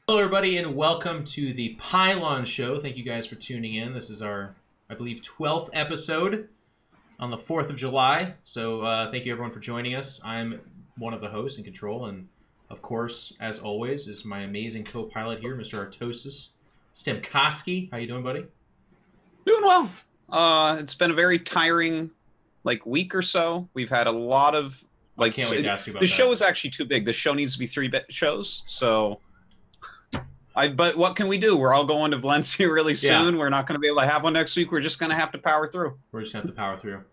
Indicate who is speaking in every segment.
Speaker 1: Hello, everybody, and welcome to the Pylon Show. Thank you guys for tuning in. This is our, I believe, 12th episode on the 4th of July. So thank you, everyone, for joining us. I'm one of the hosts in control, and, of course, as always, is my amazing co-pilot here, Mr. Artosis Stemkoski. How you doing, buddy?
Speaker 2: Doing well. It's been a very tiring, week or so. We've had a lot of,
Speaker 1: I can't wait to ask you about
Speaker 2: the
Speaker 1: that.
Speaker 2: show is actually too big. The show needs to be 3 shows, so... But what can we do? We're all going to Valencia really soon. Yeah. We're not going to be able to have one next week. We're just going to have to power through.
Speaker 1: We're just going to have to power through.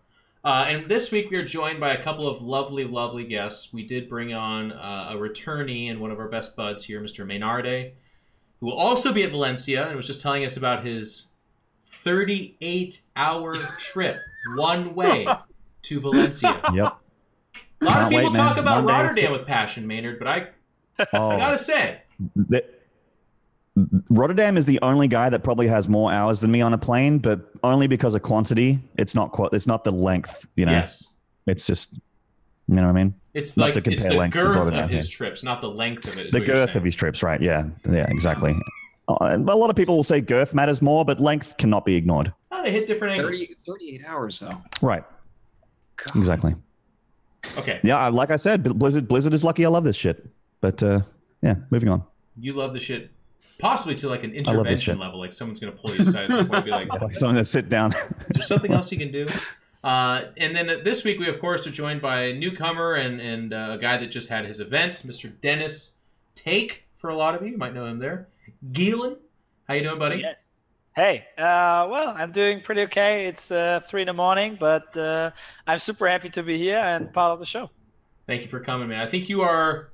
Speaker 1: And this week we are joined by a couple of lovely, lovely guests. We did bring on a returnee and one of our best buds here, Mr. Maynarde, who will also be at Valencia and was just telling us about his 38-hour trip one way to Valencia.
Speaker 3: Yep.
Speaker 1: A lot of people talk about Rotterdam with passion, Maynard, but I got to say...
Speaker 3: Rotterdam is the only guy that probably has more hours than me on a plane, but only because of quantity. It's not the length, you know.
Speaker 1: Yes.
Speaker 3: It's just, you know what I mean?
Speaker 1: It's not like it's the girth of his trips, not the length of it.
Speaker 3: The girth of his trips, right? Yeah, exactly. A lot of people will say girth matters more, but length cannot be ignored.
Speaker 1: Oh, they hit different angles.
Speaker 2: 38 hours though.
Speaker 3: Right. God. Exactly.
Speaker 1: Okay.
Speaker 3: Yeah, like I said, Blizzard is lucky I love this shit. But yeah, moving on.
Speaker 1: You love the shit. Possibly to like an intervention level, like someone's going to pull you aside at some point and be like,
Speaker 3: someone to sit down.
Speaker 1: Is there something else you can do? And then this week we, of course, are joined by a newcomer and a guy that just had his event, Mr. Dennis Take, for a lot of you. You might know him there. Gielan, how you doing, buddy?
Speaker 4: Yes. Hey, well, I'm doing pretty okay. It's 3 in the morning, but I'm super happy to be here and part of the show.
Speaker 1: Thank you for coming, man. I think you are...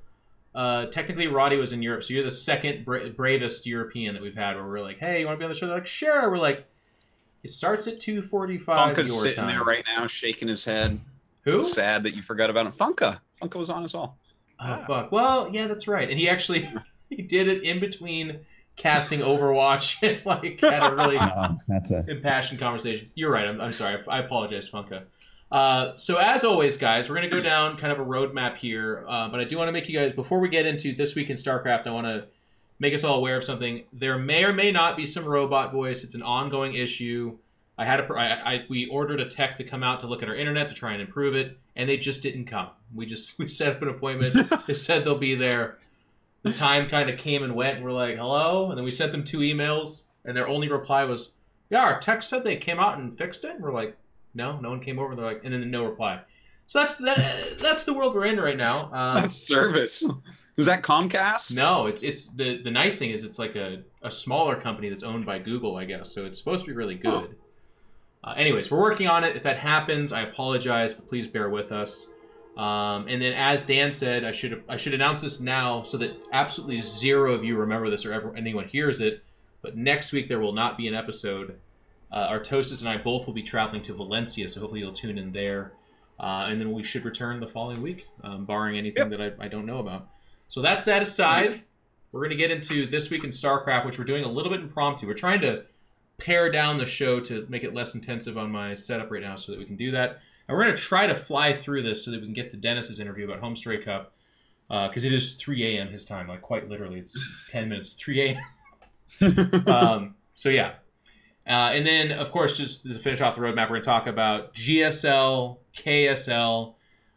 Speaker 1: technically, Roddy was in Europe, so you're the second bravest European that we've had where we're like, hey, you want to be on the show? They're like, sure. We're like, it starts at 2:45
Speaker 2: Funka's
Speaker 1: your
Speaker 2: sitting
Speaker 1: time.
Speaker 2: there right now, shaking his head.
Speaker 1: Who?
Speaker 2: Sad that you forgot about him. Funka was on as well.
Speaker 1: Oh, fuck. Well, yeah, that's right. And he actually he did it in between casting Overwatch and had a really impassioned conversation. You're right. I'm sorry. I apologize, Funka. So as always, guys, we're going to go down kind of a roadmap here, but I do want to make you guys, before we get into This Week in StarCraft, I want to make us all aware of something. There may or may not be some robot voice. It's an ongoing issue. We ordered a tech to come out to look at our internet to try and improve it, and they just didn't come. We set up an appointment. They said they'll be there. The time kind of came and went, and we're like, hello? And then we sent them 2 emails, and their only reply was, yeah, our tech said they came out and fixed it. And we're like, no one came over. They're like, and then no reply. So that's the world we're in right now.
Speaker 2: That's service. Is that Comcast?
Speaker 1: No, it's the nice thing is it's like a smaller company that's owned by Google, I guess. So it's supposed to be really good. Anyways, we're working on it. If that happens, I apologize, but please bear with us. And then, as Dan said, I should announce this now so that absolutely zero of you remember this or anyone hears it. But next week there will not be an episode. Artosis and I both will be traveling to Valencia, so hopefully you'll tune in there. And then we should return the following week, barring anything that I don't know about. So that's that aside. We're going to get into This Week in StarCraft, which we're doing a little bit impromptu. We're trying to pare down the show to make it less intensive on my setup right now so that we can do that. And we're going to try to fly through this so that we can get to Dennis's interview about Homestray Cup, because it is 3 a.m. his time, like quite literally. It's 10 minutes to 3 a.m. So yeah. And then, of course, just to finish off the roadmap, we're going to talk about GSL, KSL.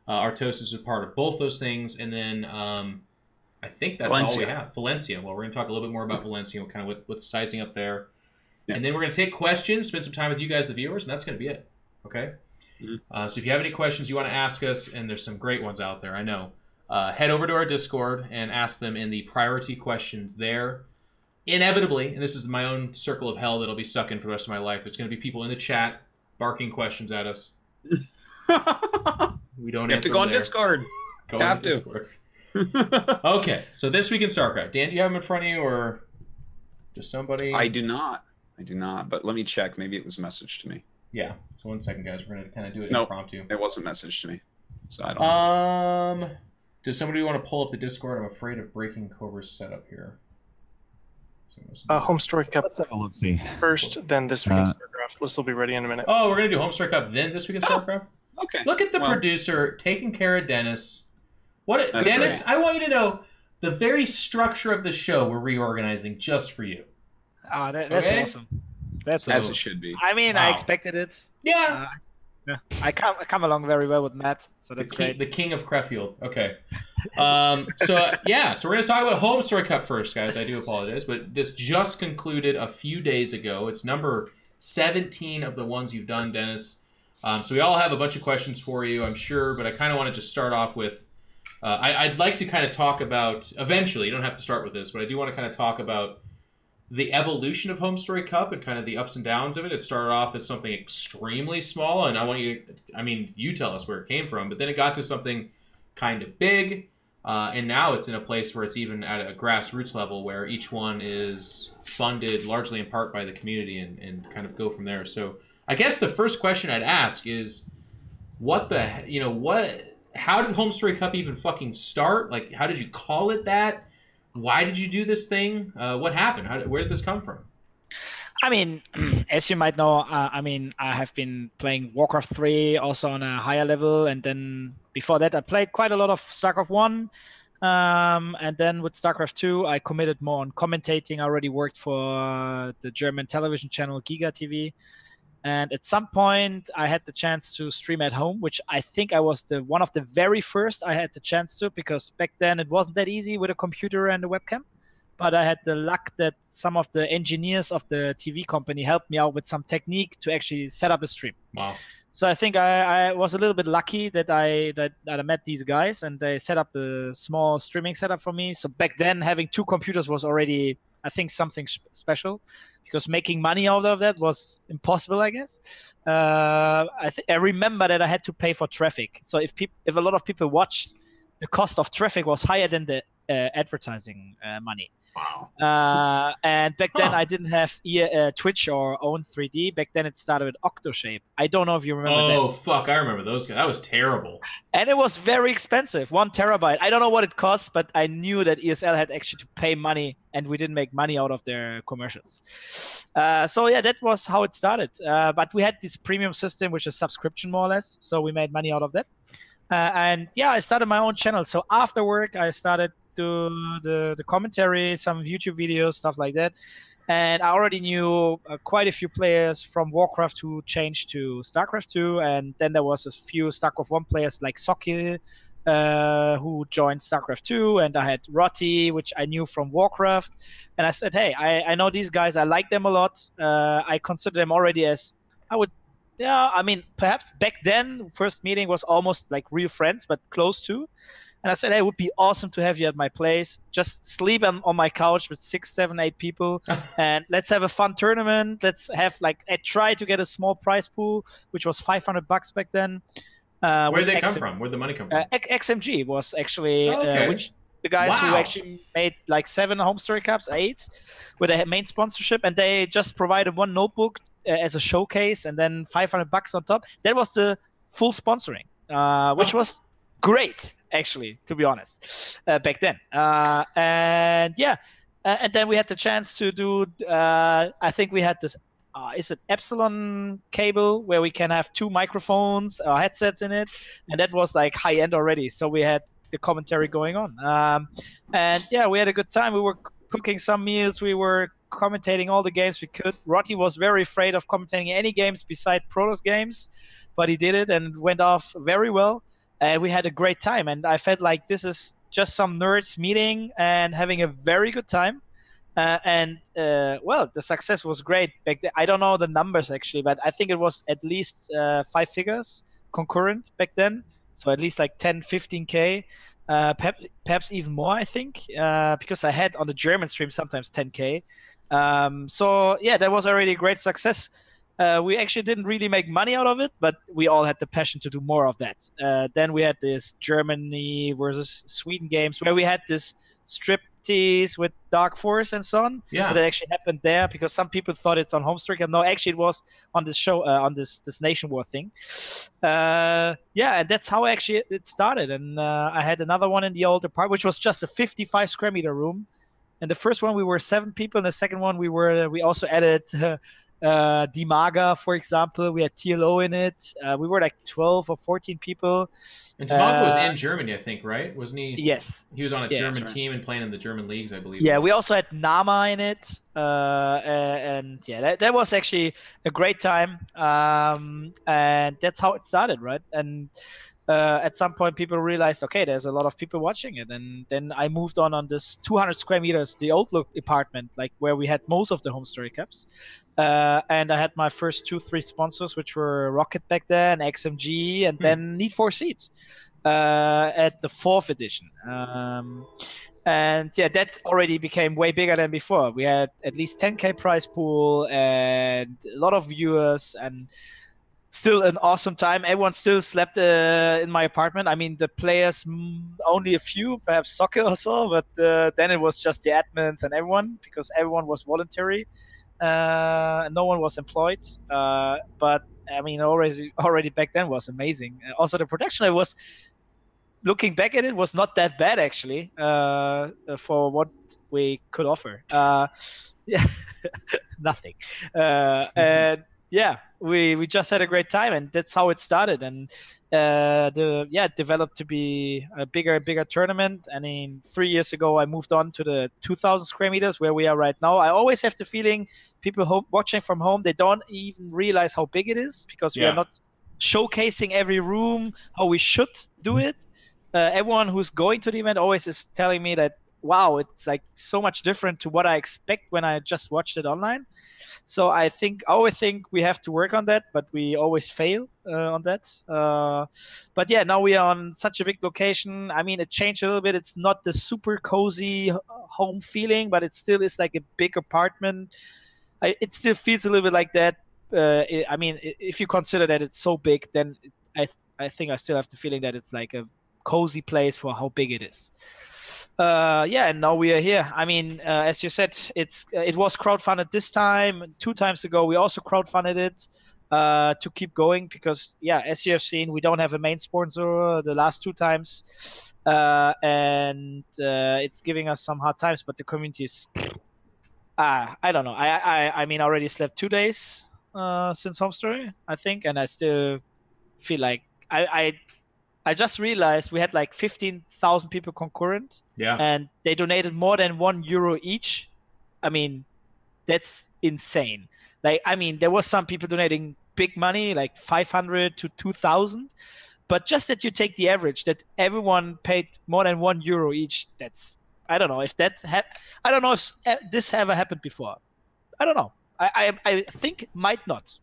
Speaker 1: Artosis is part of both those things. And then I think that's all we have. Valencia. Well, we're going to talk a little bit more about Valencia, kind of what's sizing up there. Yeah. And then we're going to take questions, spend some time with you guys, the viewers, and that's going to be it. Okay? Mm-hmm. So if you have any questions you want to ask us, and there's some great ones out there, I know, head over to our Discord and ask them in the priority questions there. Inevitably, and this is my own circle of hell that I'll be stuck in for the rest of my life, there's going to be people in the chat barking questions at us. We don't
Speaker 2: have to go on Discord.
Speaker 1: Go on Discord. Okay, so This Week in StarCraft. Dan, do you have them in front of you, or just somebody?
Speaker 2: I do not, but let me check. Maybe it was messaged to me.
Speaker 1: Yeah, so 1 second, guys. We're going to kind of do it impromptu.
Speaker 2: It wasn't messaged to me, so I don't know.
Speaker 1: Does somebody want to pull up the Discord? I'm afraid of breaking Cobra's setup here.
Speaker 5: Homestray Cup
Speaker 3: see.
Speaker 5: first, then This Week in StarCraft. This will be ready in a minute.
Speaker 1: Oh, we're going to do Homestray Cup, then This Week in StarCraft?
Speaker 2: Okay.
Speaker 1: Look at the producer taking care of Dennis. Dennis, right. I want you to know, the very structure of the show we're reorganizing just for you.
Speaker 4: Oh, that's
Speaker 1: Okay?
Speaker 4: awesome. That's
Speaker 2: As
Speaker 4: awesome.
Speaker 2: it should be.
Speaker 4: I mean, I
Speaker 1: Wow.
Speaker 4: expected it.
Speaker 1: Yeah.
Speaker 4: Yeah, I come along very well with Matt, so that's great.
Speaker 1: The king of Creffield. Okay. So we're going to talk about Home Story Cup first, guys. I do apologize, but this just concluded a few days ago. It's number 17 of the ones you've done, Dennis. So we all have a bunch of questions for you, I'm sure, but I kind of wanted to start off with, I'd like to kind of talk about, eventually, you don't have to start with this, but I do want to kind of talk about the evolution of Home Story Cup and kind of the ups and downs of it. It started off as something extremely small, and I want you, you tell us where it came from, but then it got to something kind of big, and now it's in a place where it's even at a grassroots level where each one is funded largely in part by the community and kind of go from there. So I guess the first question I'd ask is, how did Home Story Cup even fucking start? Like, how did you call it that? Why did you do this thing? What happened? Where did this come from?
Speaker 4: I mean, as you might know, I have been playing Warcraft 3 also on a higher level, and then before that I played quite a lot of StarCraft 1, and then with StarCraft 2 I committed more on commentating. I already worked for the German television channel Giga TV, and at some point I had the chance to stream at home, which I think I was one of the very first I had the chance to, because back then it wasn't that easy with a computer and a webcam. But I had the luck that some of the engineers of the TV company helped me out with some technique to actually set up a stream.
Speaker 1: Wow.
Speaker 4: So I think I was a little bit lucky that I met these guys, and they set up a small streaming setup for me. So back then having 2 computers was already, I think, something special, because making money out of that was impossible, I guess. I remember that I had to pay for traffic. So if a lot of people watched, the cost of traffic was higher than the advertising money.
Speaker 2: Wow.
Speaker 4: And back then I didn't have Twitch or Own 3D. Back then it started with OctoShape. I don't know if you remember that.
Speaker 1: Oh, fuck. I remember those guys. That was terrible.
Speaker 4: And it was very expensive, 1 terabyte. I don't know what it cost, but I knew that ESL had actually to pay money, and we didn't make money out of their commercials. So yeah, that was how it started. But we had this premium system, which is subscription more or less. So we made money out of that. And yeah, I started my own channel. So after work, I started to the commentary, some YouTube videos, stuff like that. And I already knew quite a few players from Warcraft who changed to StarCraft 2. And then there was a few StarCraft 1 players like Soki, who joined StarCraft 2. And I had Roti, which I knew from Warcraft. And I said, hey, I know these guys. I like them a lot. I consider them already as, perhaps back then, first meeting was almost like real friends, but close to. And I said, hey, it would be awesome to have you at my place. Just sleep on my couch with 6, 7, 8 people. And let's have a fun tournament. Let's have I tried to get a small prize pool, which was $500 back then.
Speaker 1: Where did they come from? Where'd the money come from?
Speaker 4: XMG was actually, which the guys
Speaker 1: Wow.
Speaker 4: who actually made 7 Home Story Cups, 8, with a main sponsorship. And they just provided 1 notebook as a showcase, and then $500 on top. That was the full sponsoring, which was great, actually, to be honest, back then. And then we had the chance to do, I think we had this, is it Epsilon cable, where we can have 2 microphones, headsets in it, and that was high end already. So we had the commentary going on. And yeah, we had a good time. We were cooking some meals. We were commentating all the games we could. Roti was very afraid of commentating any games beside Protoss games, but he did it and went off very well. And we had a great time. And I felt like this is just some nerds meeting and having a very good time. The success was great back then. I don't know the numbers actually, but I think it was at least 5 figures concurrent back then. So at least 10, 15K. Perhaps even more, I think, because I had on the German stream sometimes 10K. So yeah, that was already a great success. We actually didn't really make money out of it, but we all had the passion to do more of that. Then we had this Germany versus Sweden games where we had this striptease with Dark Force and so on.
Speaker 1: Yeah.
Speaker 4: So that actually happened there, because some people thought it's on Homestory. No, actually it was on this show, on this Nation War thing. And that's how actually it started. And I had another one in the older part, which was just a 55 square meter room. And the first one we were 7 people, and the second one we also added Dimaga, for example. We had TLO in it. We were like 12 or 14 people.
Speaker 1: And Dimaga was in Germany, I think, right? Wasn't he?
Speaker 4: Yes.
Speaker 1: He was on a
Speaker 4: Yeah,
Speaker 1: German
Speaker 4: that's right.
Speaker 1: team and playing in the German leagues, I believe.
Speaker 4: Yeah, we also had Nama in it, and yeah, that was actually a great time, and that's how it started, right? And at some point, people realized, okay, there's a lot of people watching it, and then I moved on this 200 square meters, the old look apartment, like where we had most of the home story cups, and I had my first 2-3 sponsors, which were Rocket back then, XMG, and then Need for Seeds at the 4th edition. And yeah, that already became way bigger than before. We had at least 10K prize pool and a lot of viewers, and still an awesome time. Everyone still slept in my apartment. I mean, the players, only a few, perhaps soccer or so, but then it was just the admins and everyone, because everyone was voluntary. No one was employed. But I mean, already back then was amazing. Also, the production, it was, looking back at it, was not that bad actually, for what we could offer. Yeah, nothing. And yeah, we just had a great time, and that's how it started. And it developed to be a bigger and bigger tournament. I mean, 3 years ago, I moved on to the 2,000 square meters where we are right now. I always have the feeling people watching from home, they don't even realize how big it is, because we are not showcasing every room how we should do it. Everyone who's going to the event always is telling me that, wow, it's like so much different to what I expect when I just watched it online. So I always think we have to work on that, but we always fail on that. But yeah, now we are on such a big location. I mean, it changed a little bit. It's not the super cozy home feeling, but it still is like a big apartment. It still feels a little bit like that. I mean, if you consider that it's so big, then I think I still have the feeling that it's like a cozy place for how big it is. And now we are here. I mean, as you said, it was crowdfunded this time. 2 times ago, we also crowdfunded it to keep going, because as you have seen, we don't have a main sponsor the last 2 times, and it's giving us some hard times. But the community is, I don't know. I mean, I already slept 2 days since Home Story, I think, and I still feel like I just realized we had like 15,000 people concurrent, and they donated more than €1 each. I mean, that's insane. Like, I mean, there was some people donating big money, like 500 to 2,000, but just that you take the average, that everyone paid more than €1 each. That's, I don't know if I don't know if this ever happened before. I don't know. I think might not.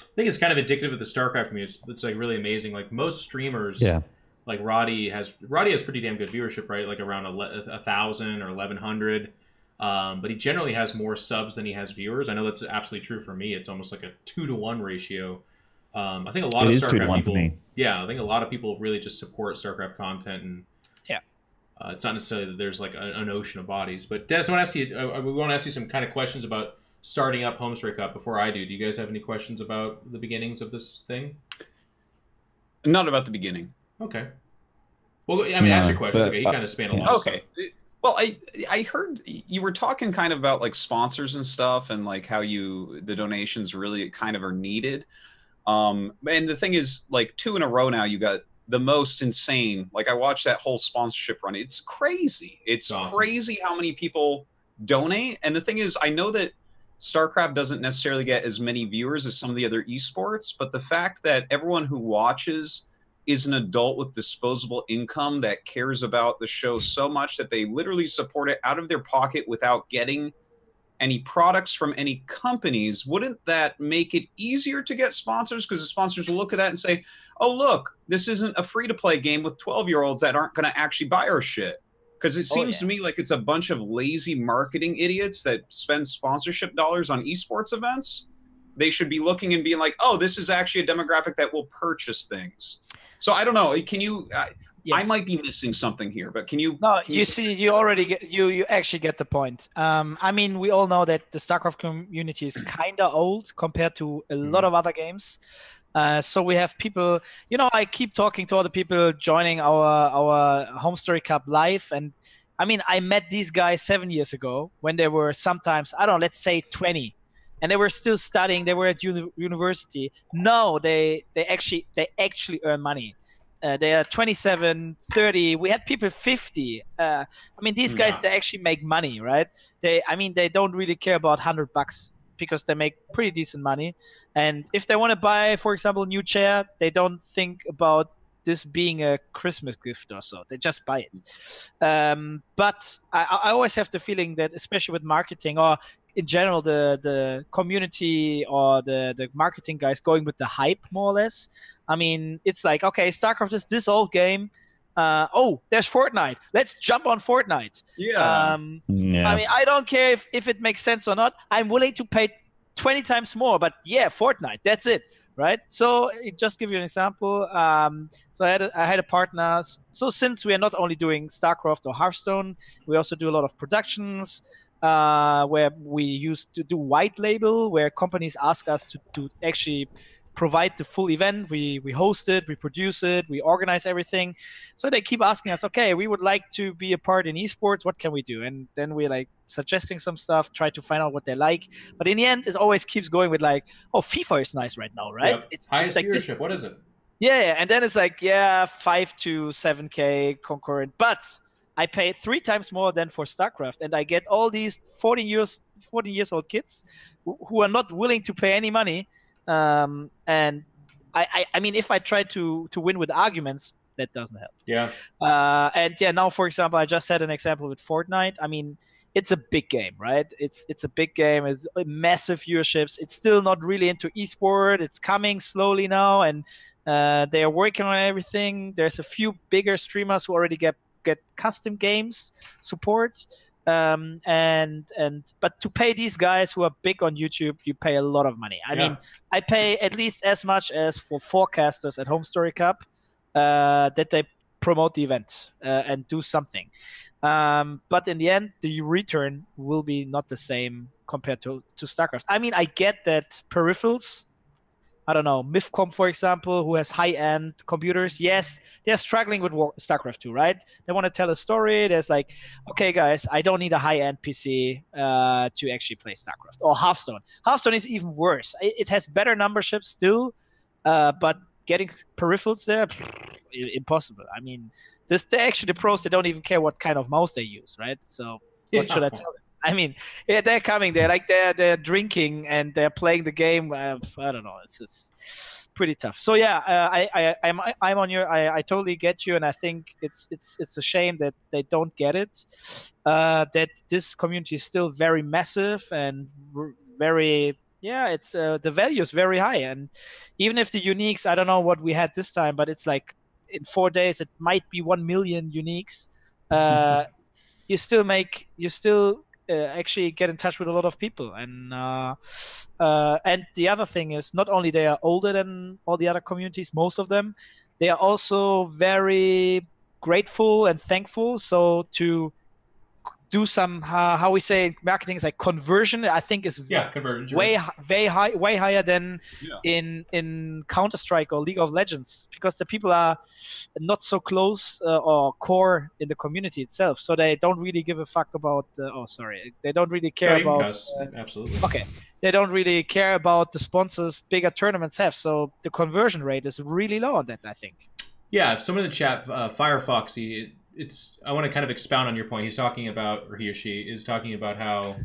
Speaker 1: I think it's kind of indicative of the StarCraft community. It's like really amazing. Like most streamers, like Roddy has pretty damn good viewership, right? Like around 1,000 or 1,100. But he generally has more subs than he has viewers. I know that's absolutely true for me. It's almost like a 2-to-1 ratio. I think a lot of StarCraft people. For me. Yeah, I think a lot of people really just support StarCraft content, and it's not necessarily that there's like an ocean of bodies. But Dennis, I want to ask you. We want to ask you some kind of questions about starting up Home Story Cup before I do. Do you guys have any questions about the beginnings of this thing?
Speaker 2: Not about the beginning.
Speaker 1: Okay. Well, I mean, ask your questions. Okay, you kind of span a lot.
Speaker 2: Okay. Well, I heard you were talking kind of about like sponsors and stuff, and like how the donations really kind of are needed. And the thing is, like 2 in a row now, you got the most insane. Like I watched that whole sponsorship run. It's crazy. It's awesome. Crazy how many people donate. And the thing is, I know that StarCraft doesn't necessarily get as many viewers as some of the other esports, but the fact that everyone who watches is an adult with disposable income that cares about the show so much that they literally support it out of their pocket without getting any products from any companies, wouldn't that make it easier to get sponsors? Because the sponsors will look at that and say, oh, look, this isn't a free-to-play game with 12-year-olds that aren't going to actually buy our shit. Because it seems to me like it's a bunch of lazy marketing idiots that spend sponsorship dollars on esports events. They should be looking and being like, oh, this is actually a demographic that will purchase things. So I don't know. Can you I might be missing something here, but can you? No,
Speaker 4: you see, you already get you actually get the point. I mean, we all know that the StarCraft community is kind of old compared to a lot of other games. So we have people, you know, I keep talking to other people joining our Home Story Cup live. And I mean, I met these guys 7 years ago when they were sometimes, I don't know, let's say 20. and they were still studying. They were at university. No, they actually earn money. They are 27, 30. We had people 50. I mean, these guys, they actually make money, right? They don't really care about $100 because they make pretty decent money. And if they want to buy, for example, a new chair, they don't think about this being a Christmas gift or so. They just buy it. But I always have the feeling that, especially with marketing or in general, the community or the marketing guys going with the hype more or less. I mean, it's like, okay, StarCraft is this old game. There's Fortnite. Let's jump on Fortnite.
Speaker 2: Yeah.
Speaker 4: I mean, I don't care if it makes sense or not. I'm willing to pay 20 times more, but yeah, Fortnite, that's it, right? So just give you an example. So I had a partner. So since we are not only doing StarCraft or Hearthstone, we also do a lot of productions where we used to do white label, where companies ask us to actually provide the full event. We host it, we produce it, we organize everything. So they keep asking us, okay, we would like to be a part in esports. What can we do? And then we're like suggesting some stuff, try to find out what they like. But in the end, it always keeps going with like, oh, FIFA is nice right now, right?
Speaker 1: Yep.
Speaker 4: It's
Speaker 1: highest
Speaker 4: like
Speaker 1: viewership. What is it?
Speaker 4: Yeah, and then it's like, yeah, 5 to 7K concurrent. But I pay 3 times more than for StarCraft, and I get all these 14 years old kids who are not willing to pay any money. And I mean, if I try to win with arguments, that doesn't help.
Speaker 1: Yeah.
Speaker 4: And yeah, now for example, I just had an example with Fortnite. I mean, it's a big game, right? It's a big game. It's massive viewerships. It's still not really into esport. It's coming slowly now, and they are working on everything. There's a few bigger streamers who already get custom games support. But to pay these guys who are big on YouTube, you pay a lot of money. I mean, I pay at least as much as for forecasters at Home Story Cup that they promote the event and do something. But in the end, the return will be not the same compared to StarCraft. I mean, I get that peripherals, I don't know, Mifcom, for example, who has high-end computers. Yes, they're struggling with StarCraft 2, right? They want to tell a story. There's like, okay, guys, I don't need a high-end PC to actually play StarCraft. Or Hearthstone. Hearthstone is even worse. It has better numbership still, but getting peripherals there, impossible. I mean, actually the pros, they don't even care what kind of mouse they use, right? So what should I tell them? I mean, yeah, they're coming. They're like they're drinking and they're playing the game. I don't know. It's just pretty tough. So yeah, I'm on your. I totally get you, and I think it's a shame that they don't get it. That this community is still very massive and very. Yeah, it's the value is very high, and even if the uniques, I don't know what we had this time, but it's like in 4 days it might be 1 million uniques. You still actually get in touch with a lot of people, and the other thing is, not only they are older than all the other communities, most of them, they are also very grateful and thankful. So to do some how we say in marketing is like conversion, I think is
Speaker 1: conversion
Speaker 4: way higher than in Counter-Strike or League of Legends, because the people are not so close or core in the community itself, so they don't really give a fuck about they don't really care about
Speaker 1: absolutely.
Speaker 4: Okay, they don't really care about the sponsors bigger tournaments have, so the conversion rate is really low on that, I think.
Speaker 1: Yeah, someone in the chat, Firefoxy, I want to kind of expound on your point. He's talking about, or he or she is talking about how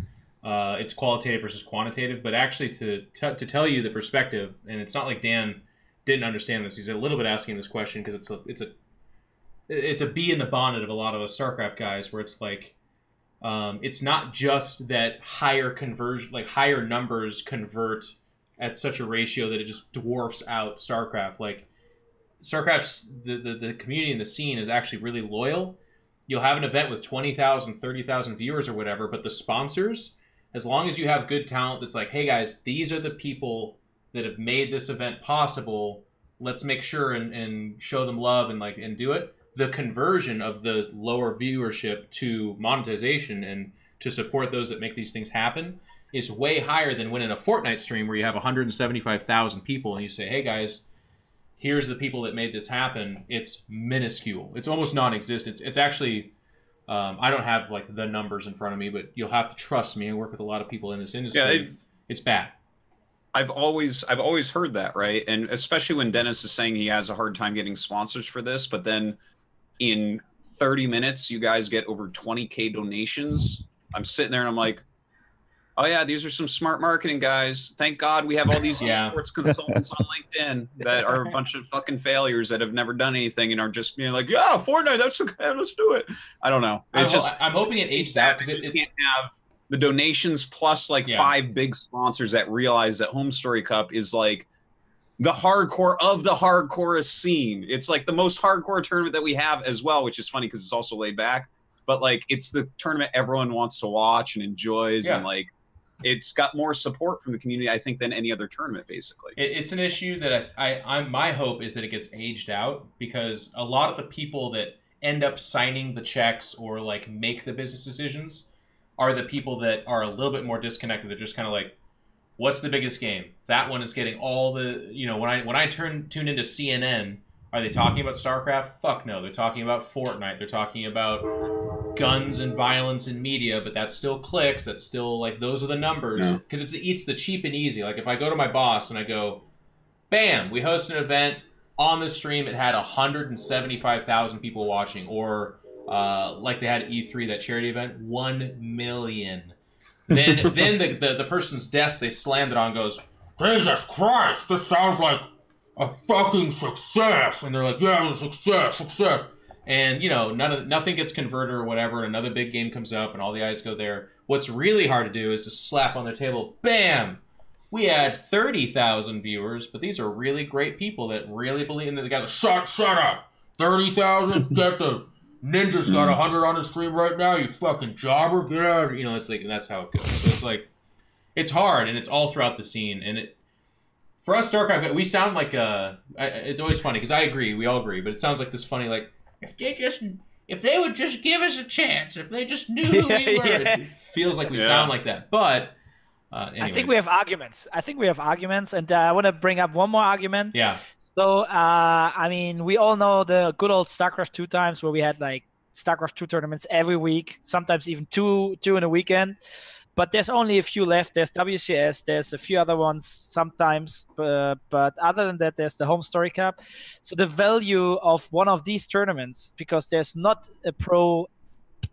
Speaker 1: it's qualitative versus quantitative, but actually to tell you the perspective, and it's not like Dan didn't understand this. He's a little bit asking this question because it's a bee in the bonnet of a lot of us StarCraft guys, where it's like it's not just that higher conversion, like higher numbers convert at such a ratio that it just dwarfs out StarCraft. Like StarCraft's the community and the scene is actually really loyal. You'll have an event with 20,000, 30,000 viewers or whatever, but the sponsors, as long as you have good talent that's like, hey guys, these are the people that have made this event possible, let's make sure and show them love and do it. The conversion of the lower viewership to monetization and to support those that make these things happen is way higher than when in a Fortnite stream where you have 175,000 people and you say, hey guys, here's the people that made this happen. It's minuscule. It's almost non-existent. It's actually, I don't have like the numbers in front of me, but you'll have to trust me. I work with a lot of people in this industry.
Speaker 2: Yeah,
Speaker 1: it's bad.
Speaker 2: I've always heard that, right? And especially when Dennis is saying he has a hard time getting sponsors for this, but then in 30 minutes you guys get over 20K donations. I'm sitting there and I'm like, oh yeah, these are some smart marketing guys. Thank God we have all these esports consultants on LinkedIn that are a bunch of fucking failures that have never done anything and are just being like, yeah, Fortnite, that's okay, let's do it. I don't know. It's
Speaker 1: I'm hoping it ages out because
Speaker 2: it can't have the donations plus like 5 big sponsors that realize that Home Story Cup is like the hardcore of the hardcorest scene. It's like the most hardcore tournament that we have as well, which is funny because it's also laid back. But like it's the tournament everyone wants to watch and enjoys, and like it's got more support from the community, I think, than any other tournament, basically.
Speaker 1: It's an issue that my hope is that it gets aged out, because a lot of the people that end up signing the checks or like make the business decisions are the people that are a little bit more disconnected. They're just kind of like, what's the biggest game? That one is getting all the, you know, when I tune into CNN, are they talking about StarCraft? Fuck no. They're talking about Fortnite. They're talking about guns and violence in media, but that's still clicks. That's still like, those are the numbers. Because it's the cheap and easy. Like if I go to my boss and I go, bam, we host an event on the stream, it had 175,000 people watching, or like they had at E3, that charity event, 1 million. Then the person's desk they slammed it on goes, Jesus Christ, this sounds like a fucking success. And they're like, yeah, success. And, you know, nothing gets converted or whatever, and another big game comes up and all the eyes go there. What's really hard to do is to slap on their table, bam! We had 30,000 viewers, but these are really great people that really believe in it. The guys are, shut up! 30,000? Get the Ninja's got 100 on the stream right now, you fucking jobber, get out! You know, it's like, and that's how it goes. So it's like, it's hard, and it's all throughout the scene, and it, for us, StarCraft, we sound like it's always funny, because I agree, we all agree, but it sounds like this funny, like, if they would just give us a chance, if they just knew who we were. It feels like we sound like that, but
Speaker 4: I think we have arguments. And I want to bring up one more argument.
Speaker 1: Yeah.
Speaker 4: So, I mean, we all know the good old StarCraft 2 times where we had like StarCraft 2 tournaments every week, sometimes even two in a weekend. But there's only a few left. There's WCS. There's a few other ones sometimes. But other than that, there's the Home Story Cup. So the value of one of these tournaments, because there's not a pro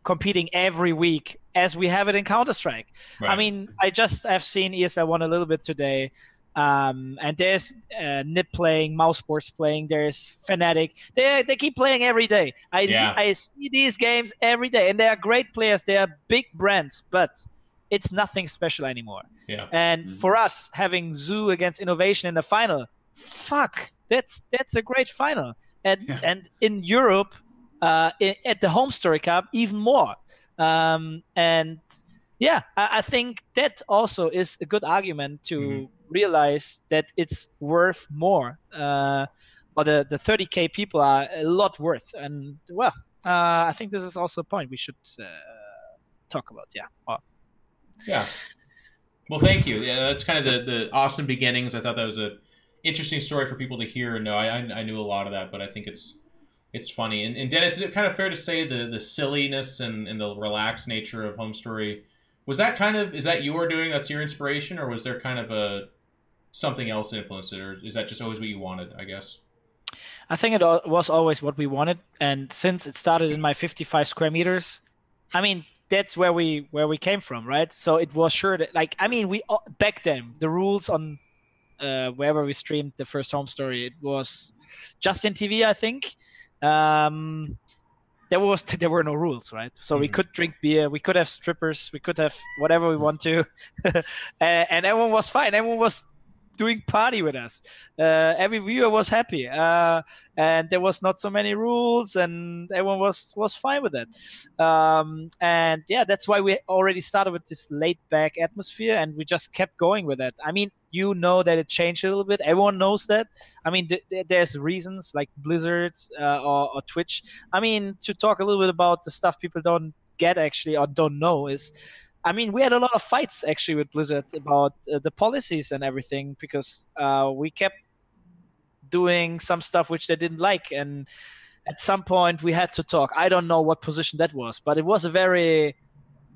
Speaker 4: competing every week as we have it in Counter-Strike. Right. I mean, I've seen ESL 1 a little bit today. And there's Nip playing, Mouse Sports playing, there's Fnatic. They keep playing every day. I see these games every day, and they are great players. They are big brands, but it's nothing special anymore.
Speaker 1: Yeah.
Speaker 4: And for us, having Zoo against Innovation in the final, fuck, that's a great final. And in Europe, at the Home Story Cup, even more. And yeah, I think that also is a good argument to realize that it's worth more. Or the 30K people are a lot worth. And well, I think this is also a point we should talk about.
Speaker 1: Yeah. Well, thank you. Yeah, that's kind of the awesome beginnings. I thought that was a interesting story for people to hear and know. I knew a lot of that, but I think it's funny. And Dennis, is it kind of fair to say the silliness and the relaxed nature of Home Story, is that you were doing, that's your inspiration, or was there kind of something else that influenced it, or is that just always what you wanted, I guess?
Speaker 4: I think it was always what we wanted, and since it started in my 55 square meters, I mean, that's where we came from, right? So it was sure that, like, I mean, we back then the rules on wherever we streamed the first Home Story, it was Justin TV, I think. There were no rules, right? So we could drink beer, we could have strippers, we could have whatever we want to, and everyone was fine. Everyone was doing party with us. Every viewer was happy, and there was not so many rules, and everyone was fine with it. And yeah, that's why we already started with this laid back atmosphere, and we just kept going with it. I mean, you know that it changed a little bit. Everyone knows that. I mean, there's reasons like Blizzard or Twitch. I mean, to talk a little bit about the stuff people don't get actually or don't know is, I mean, we had a lot of fights actually with Blizzard about the policies and everything, because we kept doing some stuff which they didn't like. And at some point we had to talk. I don't know what position that was, but it was a very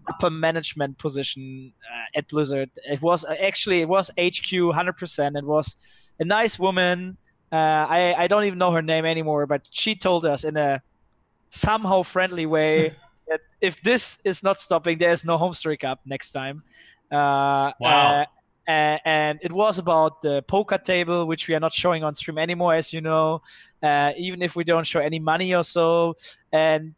Speaker 4: upper management position at Blizzard. It was HQ 100%. It was a nice woman. I don't even know her name anymore, but she told us in a somehow friendly way that if this is not stopping, there's no Home Story Cup next time.
Speaker 1: Wow.
Speaker 4: And it was about the poker table, which we are not showing on stream anymore, as you know, even if we don't show any money or so. And,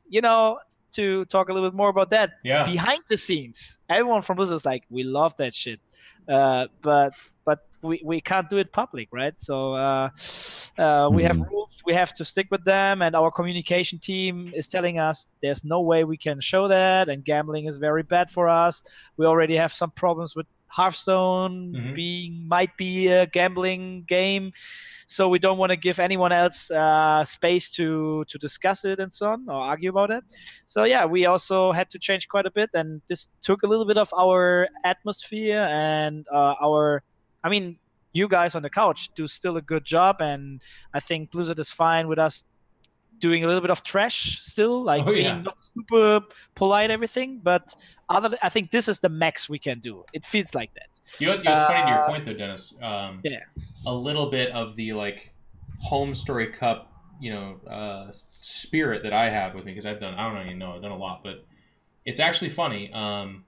Speaker 4: to talk a little bit more about that, behind the scenes, everyone from Blizzard is like, we love that shit. But we can't do it public, right? So we have rules, we have to stick with them, and our communication team is telling us there's no way we can show that, and gambling is very bad for us. We already have some problems with Hearthstone might be a gambling game, so we don't want to give anyone else space to discuss it and so on, or argue about it. So yeah, we also had to change quite a bit, and this took a little bit of our atmosphere and you guys on the couch do still a good job, and I think Blizzard is fine with us doing a little bit of trash still, being not super polite, everything. But I think this is the max we can do. It feels like that.
Speaker 1: It's funny to your point, though, Dennis. A little bit of the Home Story Cup, spirit that I have with me, because I've done a lot, but it's actually funny. And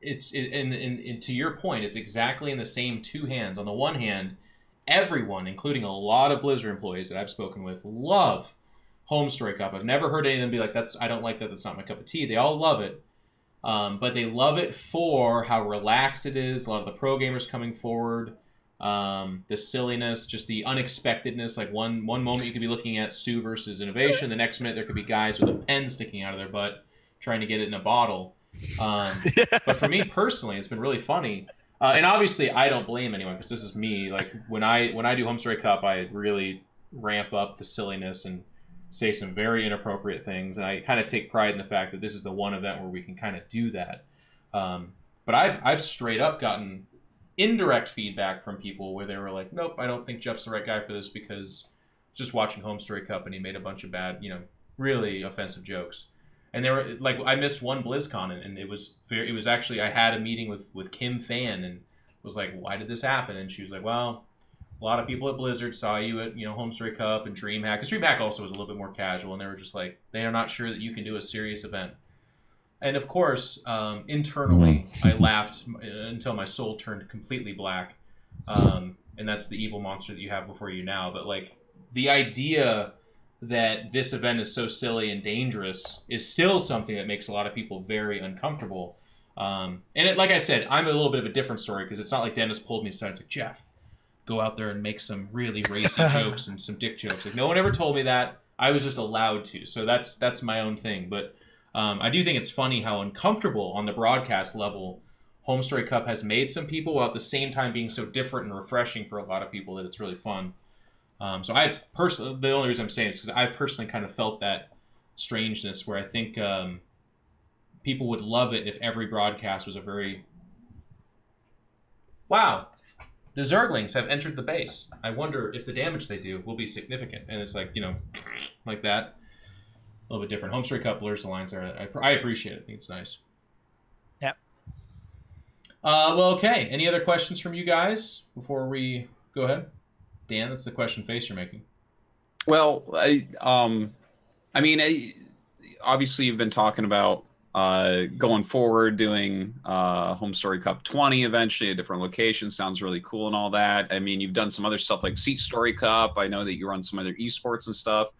Speaker 1: to your point, it's exactly in the same two hands. On the one hand, everyone, including a lot of Blizzard employees that I've spoken with, love Home Story Cup. I've never heard any of them be like, I don't like that, that's not my cup of tea. They all love it. But they love it for how relaxed it is. A lot of the pro gamers coming forward, the silliness, just the unexpectedness. Like one moment you could be looking at Sue versus Innovation. The next minute there could be guys with a pen sticking out of their butt trying to get it in a bottle. But for me personally, it's been really funny. And obviously I don't blame anyone, because this is me. Like when I do Home Story Cup, I really ramp up the silliness and say some very inappropriate things, and I kind of take pride in the fact that this is the one event where we can kind of do that. But I've straight up gotten indirect feedback from people where they were like, nope, I don't think Jeff's the right guy for this, because I was just watching Home Story Cup and he made a bunch of bad, really offensive jokes. And they were like, I missed one BlizzCon, and it was actually, I had a meeting with Kim Fan and was like, why did this happen? And she was like, well, a lot of people at Blizzard saw you at Home Story Cup and DreamHack. Because DreamHack also was a little bit more casual, and they were just like, they are not sure that you can do a serious event. And of course, internally, I laughed until my soul turned completely black. And that's the evil monster that you have before you now. But the idea that this event is so silly and dangerous is still something that makes a lot of people very uncomfortable. And like I said, I'm a little bit of a different story, because it's not like Dennis pulled me aside. It's like, Jeff, go out there and make some really racy jokes and some dick jokes. Like, no one ever told me that. I was just allowed to. So that's my own thing. But I do think it's funny how uncomfortable on the broadcast level Home Story Cup has made some people, while at the same time being so different and refreshing for a lot of people that it's really fun. So I've personally, the only reason I'm saying is because I've personally kind of felt that strangeness, where I think people would love it if every broadcast was a very, wow, the Zerglings have entered the base. I wonder if the damage they do will be significant. And it's like, like that. A little bit different. Home Story Cup blurs the lines there. I appreciate it. I think it's nice.
Speaker 4: Yeah.
Speaker 1: Well, okay. Any other questions from you guys before we go ahead? Dan, that's the question face you're making.
Speaker 2: Well, obviously you've been talking about going forward, doing Home Story Cup 20 eventually, a different location. Sounds really cool and all that. I mean, you've done some other stuff like Seat Story Cup. I know that you run some other esports and stuff.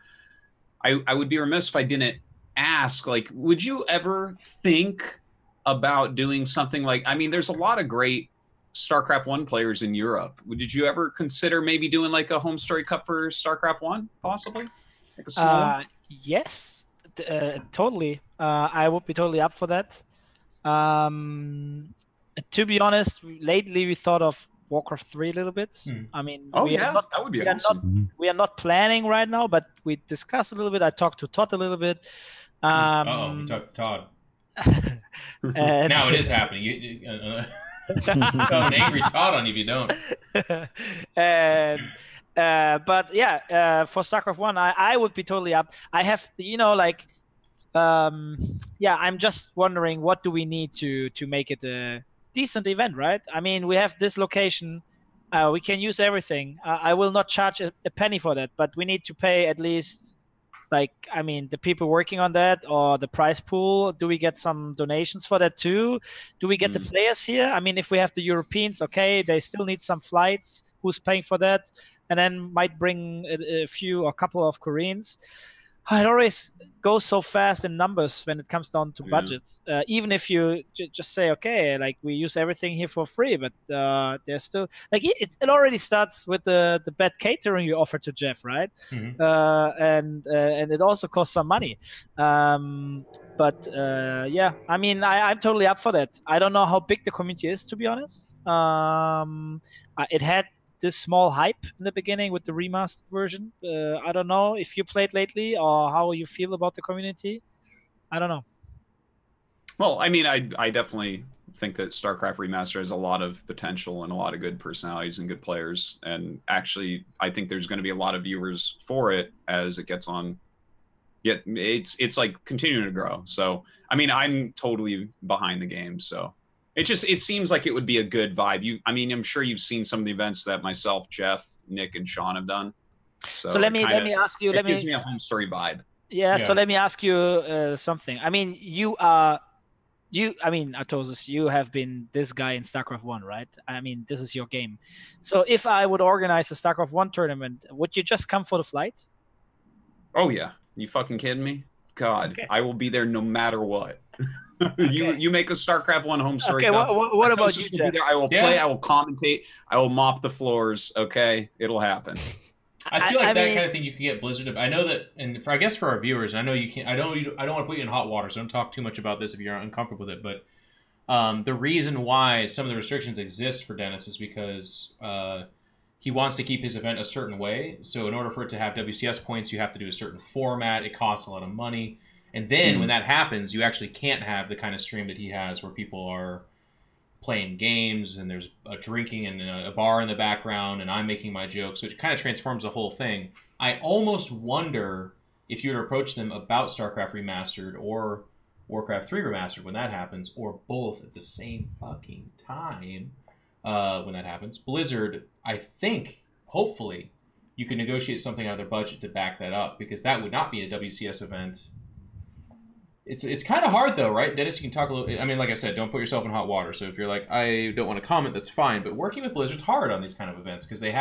Speaker 2: I would be remiss if I didn't ask, would you ever think about doing something there's a lot of great StarCraft 1 players in Europe. Did you ever consider maybe doing a Home Story Cup for StarCraft 1, possibly? A small one?
Speaker 4: Yes, totally. I would be totally up for that. To be honest, lately we thought of Warcraft 3 a little bit. I mean,
Speaker 2: that would be awesome.
Speaker 4: We are not planning right now, but we discussed a little bit. I talked to Todd a little bit.
Speaker 1: We talked to Todd. Now it is happening. An angry Todd on you if you don't.
Speaker 4: But yeah, for StarCraft 1, I would be totally up. I have, yeah, I'm just wondering, what do we need to make it a decent event, right? I mean, we have this location. We can use everything. I will not charge a penny for that, but we need to pay at least, like, I mean, the people working on that, or the prize pool. Do we get some donations for that too? Do we get the players here? I mean, if we have the Europeans, okay, they still need some flights. Who's paying for that? And then might bring a few or a couple of Koreans. It always goes so fast in numbers when it comes down to budgets. Even if you just say, okay, like, we use everything here for free, but there's still, like, it already starts with the bad catering you offer to Jeff, right? And it also costs some money. But yeah, I mean, I'm totally up for that. I don't know how big the community is, to be honest. It had this small hype in the beginning with the remastered version. I don't know if you played lately or how you feel about the community. I don't know.
Speaker 2: Well, I mean, I definitely think that StarCraft Remaster has a lot of potential and a lot of good personalities and good players. And actually, I think there's going to be a lot of viewers for it as it gets on. Yet it's like continuing to grow. So, I mean, I'm totally behind the game. So it seems like it would be a good vibe. I mean, I'm sure you've seen some of the events that myself, Jeff, Nick, and Sean have done.
Speaker 4: So let me ask you.
Speaker 2: It gives me a home story vibe.
Speaker 4: Yeah. So let me ask you something. I mean, I mean, Artosis, you have been this guy in StarCraft 1, right? I mean, this is your game. So if I would organize a StarCraft 1 tournament, would you just come for the flight?
Speaker 2: Oh yeah, you fucking kidding me? God, okay. I will be there no matter what. You make a StarCraft 1 home story.
Speaker 4: Okay, what about you, Jeff?
Speaker 2: I will play. I will commentate. I will mop the floors. Okay, it'll happen.
Speaker 1: I feel like that kind of thing you can get Blizzard. I know that, and I guess for our viewers, I know you can't. I don't want to put you in hot water, so don't talk too much about this if you're uncomfortable with it. But the reason why some of the restrictions exist for Dennis is because he wants to keep his event a certain way. So in order for it to have WCS points, you have to do a certain format. It costs a lot of money. And then when that happens, you actually can't have the kind of stream that he has where people are playing games and there's a drinking and a bar in the background and I'm making my jokes. So it kind of transforms the whole thing. I almost wonder if you were to approach them about StarCraft Remastered or Warcraft 3 Remastered when that happens, or both at the same fucking time when that happens. Blizzard, I think, hopefully, you can negotiate something out of their budget to back that up, because that would not be a WCS event. It's kind of hard, though, right? Dennis, you can talk a little... I mean, like I said, don't put yourself in hot water. So if you're like, I don't want to comment, that's fine. But working with Blizzard's hard on these kind of events, because they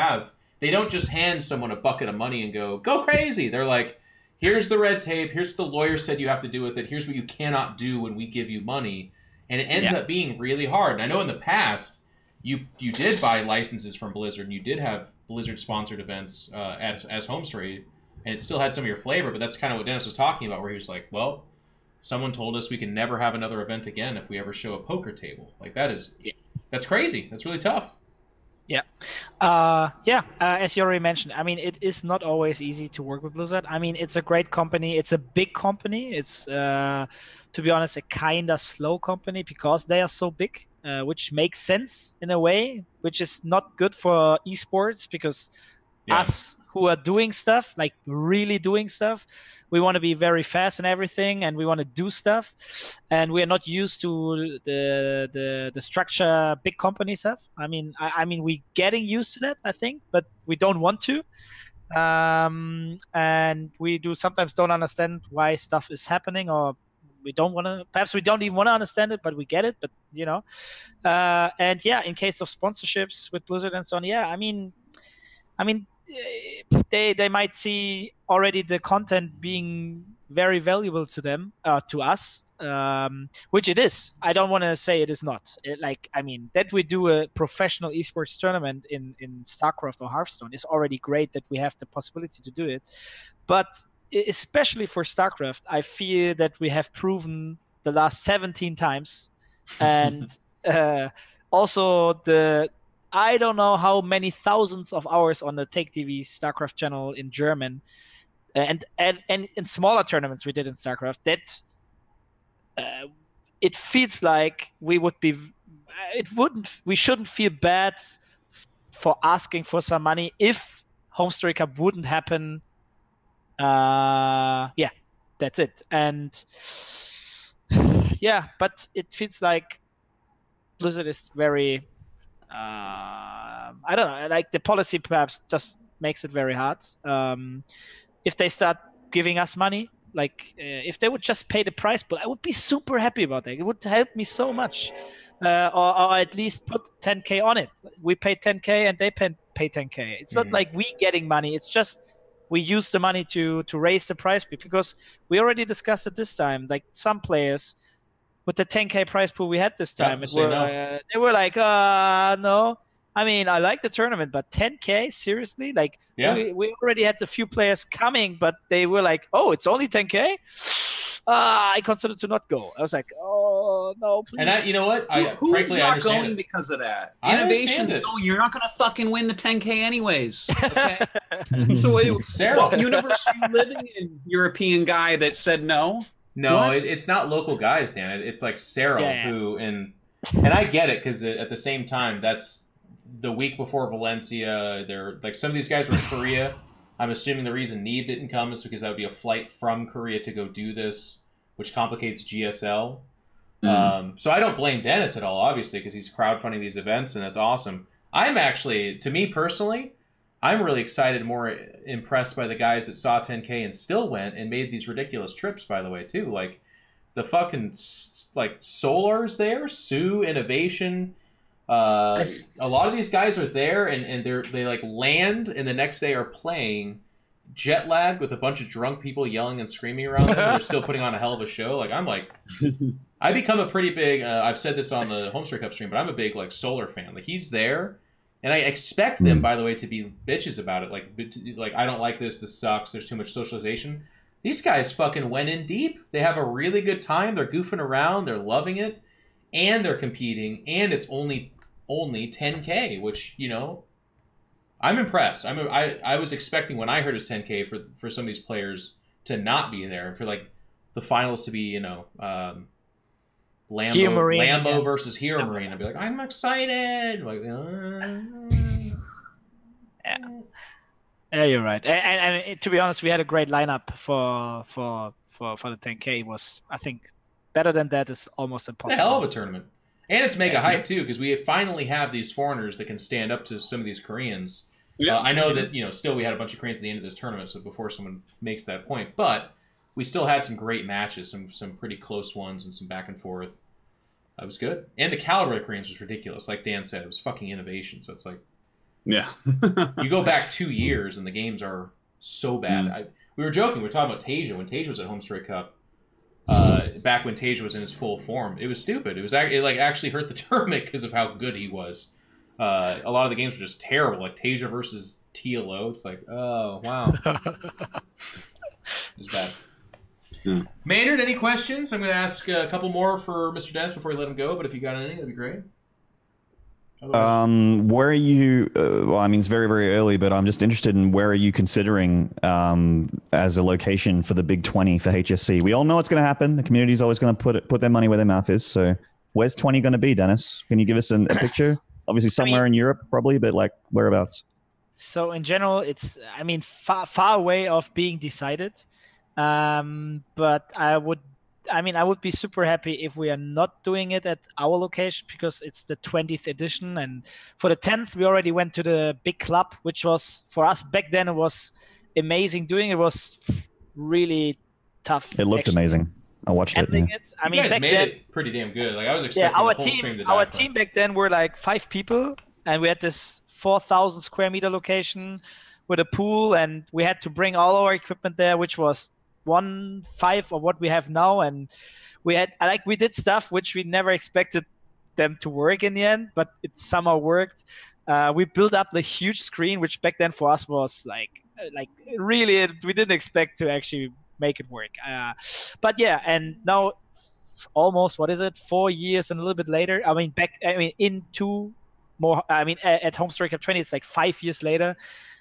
Speaker 1: don't just hand someone a bucket of money and go crazy. They're like, here's the red tape. Here's what the lawyer said you have to do with it. Here's what you cannot do when we give you money. And it ends up being really hard. And I know in the past, you did buy licenses from Blizzard, and you did have Blizzard-sponsored events as home story, and it still had some of your flavor. But that's kind of what Dennis was talking about, where he was like, well... Someone told us we can never have another event again if we ever show a poker table. Like, that's crazy. That's really tough.
Speaker 4: Yeah. As you already mentioned, I mean, it is not always easy to work with Blizzard. I mean, it's a great company. It's a big company. It's, to be honest, a kind of slow company because they are so big, which makes sense in a way, which is not good for esports because us who are doing stuff, like really doing stuff, we want to be very fast and everything, and we want to do stuff, and we are not used to the structure big companies have. I mean, we're getting used to that, I think, but we don't want to, and we sometimes don't understand why stuff is happening, or we don't want to. Perhaps we don't even want to understand it, but we get it. But and in case of sponsorships with Blizzard and so on, I mean. They might see already the content being very valuable to them, to us, which it is. I don't want to say it is not. That we do a professional esports tournament in StarCraft or Hearthstone is already great that we have the possibility to do it. But especially for StarCraft, I feel that we have proven the last 17 times. And also I don't know how many thousands of hours on the Take TV StarCraft channel in German, and in smaller tournaments we did in StarCraft, that it feels like we shouldn't feel bad for asking for some money if Home Story Cup wouldn't happen. that's it. And yeah, but it feels like Blizzard is very, I don't know, like the policy perhaps just makes it very hard. If they start giving us money, like if they would just pay the price pool, I would be super happy about that. It would help me so much. Or at least put 10K on it. We pay 10K and they pay 10K. It's not like we getting money. It's just we use the money to raise the price pool, because we already discussed it this time. Like some players with the 10K price pool we had this time, they were like, no. I mean, I like the tournament, but 10K, seriously? Like, we already had a few players coming, but they were like, oh, it's only 10K? I considered to not go. I was like, oh, no, please.
Speaker 1: And you know what?
Speaker 2: Who's not going because of that? Innovation's going. You're not going to fucking win the 10K anyways. Okay? So what universe are you living in, European guy that said no?
Speaker 1: No, it's not local guys, Dan. It's like Sarah who, and I get it, because at the same time, that's the week before Valencia. They're like, some of these guys were in Korea. I'm assuming the reason Neve didn't come is because that would be a flight from Korea to go do this, which complicates GSL. So I don't blame Dennis at all, obviously, because he's crowdfunding these events, and that's awesome. I'm actually, to me personally, I'm really excited, more impressed by the guys that saw 10K and still went and made these ridiculous trips, by the way, too. Like, the fucking, like, Solar's there, Sue, Innovation. A lot of these guys are there, and they like land, and the next day are playing, jet lagged with a bunch of drunk people yelling and screaming around them. They're still putting on a hell of a show. Like, I'm like, I become a pretty big. I've said this on the Homestory Cup stream, but I'm a big like Solar fan. Like, he's there, and I expect them, by the way, to be bitches about it. Like I don't like this. This sucks. There's too much socialization. These guys fucking went in deep. They have a really good time. They're goofing around. They're loving it, and they're competing. And it's only 10K, which, you know, I'm impressed. I was expecting, when I heard it's 10K, for some of these players to not be there, for like the finals to be, you know, Lambo versus Hero Marine. I'd be like, I'm excited. Like,
Speaker 4: yeah, you're right. And to be honest, we had a great lineup for the 10K. It was, I think, better than that is almost impossible.
Speaker 1: It's a hell of a tournament. And it's mega hype, too, because we finally have these foreigners that can stand up to some of these Koreans. Yeah. I know that, you know, still we had a bunch of Koreans at the end of this tournament, so before someone makes that point. But we still had some great matches, some pretty close ones, and some back and forth. It was good. And the caliber of the Koreans was ridiculous. Like Dan said, it was fucking innovation. So it's like,
Speaker 2: yeah,
Speaker 1: you go back 2 years, and the games are so bad. We were joking. We were talking about Tasia. When Tasia was at Homestory Cup, back when Tasia was in his full form, it was stupid. It like actually hurt the tournament because of how good he was. A lot of the games were just terrible, like Tasia versus TLO. It's like, oh wow, it was bad. Maynard, any questions? I'm going to ask a couple more for Mr. Dennis before we let him go. But if you got any, that'd be great.
Speaker 3: Where are you? Well, I mean, it's very, very early, but I'm just interested in where are you considering as a location for the Big 20 for HSC? We all know what's going to happen. The community is always going to put their money where their mouth is. So, where's 20 going to be, Dennis? Can you give us a picture? Obviously, somewhere in Europe, probably, but like whereabouts?
Speaker 4: So, in general, it's far away of being decided. But I would be super happy if we are not doing it at our location, because it's the 20th edition. And for the 10th, we already went to the big club, which was, for us back then, it was amazing doing. It was really tough.
Speaker 3: It looked amazing. I watched it. Yeah.
Speaker 1: I mean, you guys made it pretty damn good. Like, I was expecting the whole stream to die.
Speaker 4: Our team back then were like 5 people, and we had this 4,000 square meter location with a pool, and we had to bring all our equipment there, which was 1/5 of what we have now. And we did stuff which we never expected them to work in the end, but it somehow worked. We built up the huge screen, which back then for us was like really, we didn't expect to actually make it work. But yeah, and now almost, 4 years and a little bit later, at Homestory Cup 20, it's like 5 years later.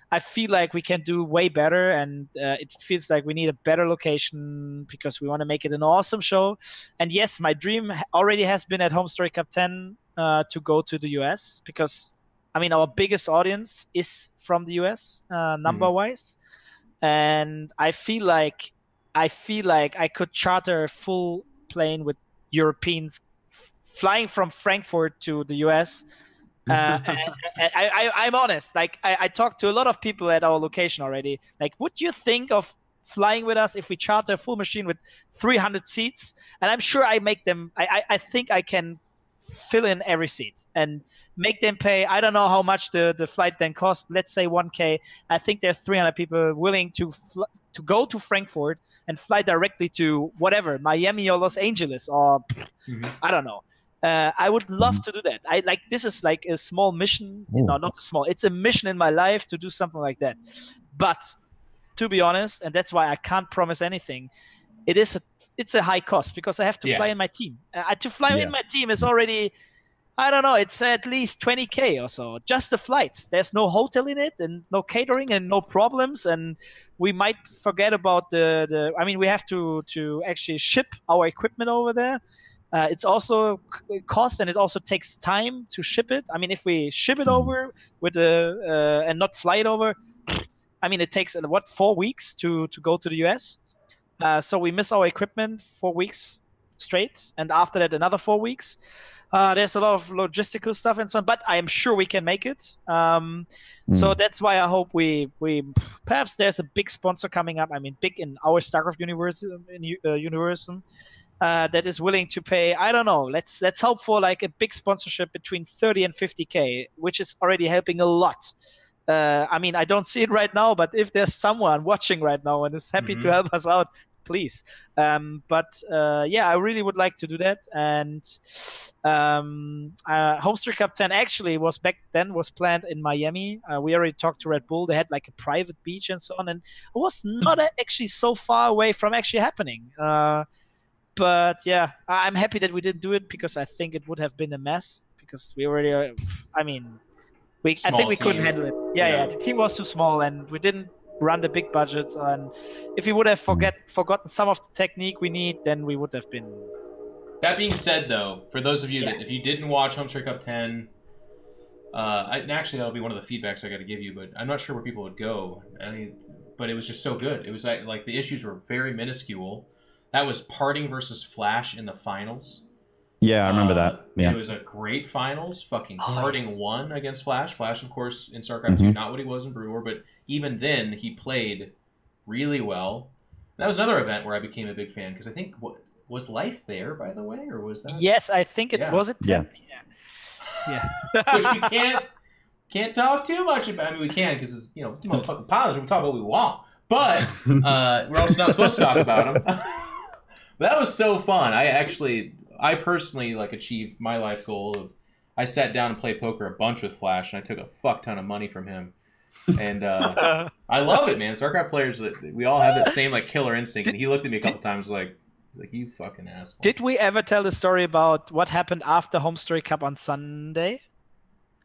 Speaker 4: I feel like we can do way better, and it feels like we need a better location because we want to make it an awesome show. And yes, my dream already has been at Homestory Cup 10 to go to the US, because our biggest audience is from the US number-wise, and I feel like I feel like I could charter a full plane with Europeans flying from Frankfurt to the US. I'm honest. Like I talked to a lot of people at our location already. Like, would you think of flying with us if we charter a full machine with 300 seats? And I'm sure I make them. I think I can fill in every seat and make them pay. I don't know how much the flight then cost. Let's say 1K. I think there are 300 people willing to go to Frankfurt and fly directly to whatever, Miami or Los Angeles or I don't know. I would love to do that. This is like a small mission. No, not a small. It's a mission in my life to do something like that. But to be honest, and that's why I can't promise anything, it's a high cost because I have to fly in my team. To fly in my team is already, I don't know, it's at least 20K or so. Just the flights. There's no hotel in it and no catering and no problems. And we might forget about I mean, we have to actually ship our equipment over there. It's also cost, and it also takes time to ship it. I mean, if we ship it over and not fly it over, I mean, it takes 4 weeks to go to the US. So we miss our equipment 4 weeks straight, and after that another 4 weeks. There's a lot of logistical stuff and so on, but I am sure we can make it. So that's why I hope we perhaps there's a big sponsor coming up. I mean, big in our StarCraft universe, that is willing to pay. I don't know. Let's hope for like a big sponsorship between 30 and 50K, which is already helping a lot. I mean, I don't see it right now, but if there's someone watching right now and is happy to help us out, please. I really would like to do that. And Homestreet Cup 10 actually was planned in Miami. We already talked to Red Bull. They had like a private beach and so on, and it was not actually so far away from actually happening. But yeah, I'm happy that we didn't do it because I think it would have been a mess because we already, I think we couldn't handle it. Yeah, the team was too small and we didn't run the big budgets. And if we would have forgotten some of the technique we need, then we would have been.
Speaker 1: That being said, though, for those of you that if you didn't watch Homestreet Cup 10, actually that'll be one of the feedbacks I got to give you, but I'm not sure where people would go. I mean, but it was just so good. It was like the issues were very minuscule. That was Parting versus Flash in the finals.
Speaker 3: Yeah, I remember that. Yeah.
Speaker 1: It was a great finals. Fucking Parting won against Flash. Flash, of course, in StarCraft 2, not what he was in Brood War, but even then, he played really well. That was another event where I became a big fan, because I think, was Life there, by the way, or was that?
Speaker 4: Yes, I think it was it.
Speaker 3: Yeah.
Speaker 1: Which we can't talk too much about. I mean, we can, because it's, motherfucking pilots, we talk about what we want. But we're also not supposed to talk about them. But that was so fun. I personally achieved my life goal of I sat down and played poker a bunch with Flash, and I took a fuck ton of money from him. And I love it, man. StarCraft players, we all have that same killer instinct. And he looked at me a couple times like you fucking asshole.
Speaker 4: Did we ever tell the story about what happened after Homestreet Cup on Sunday?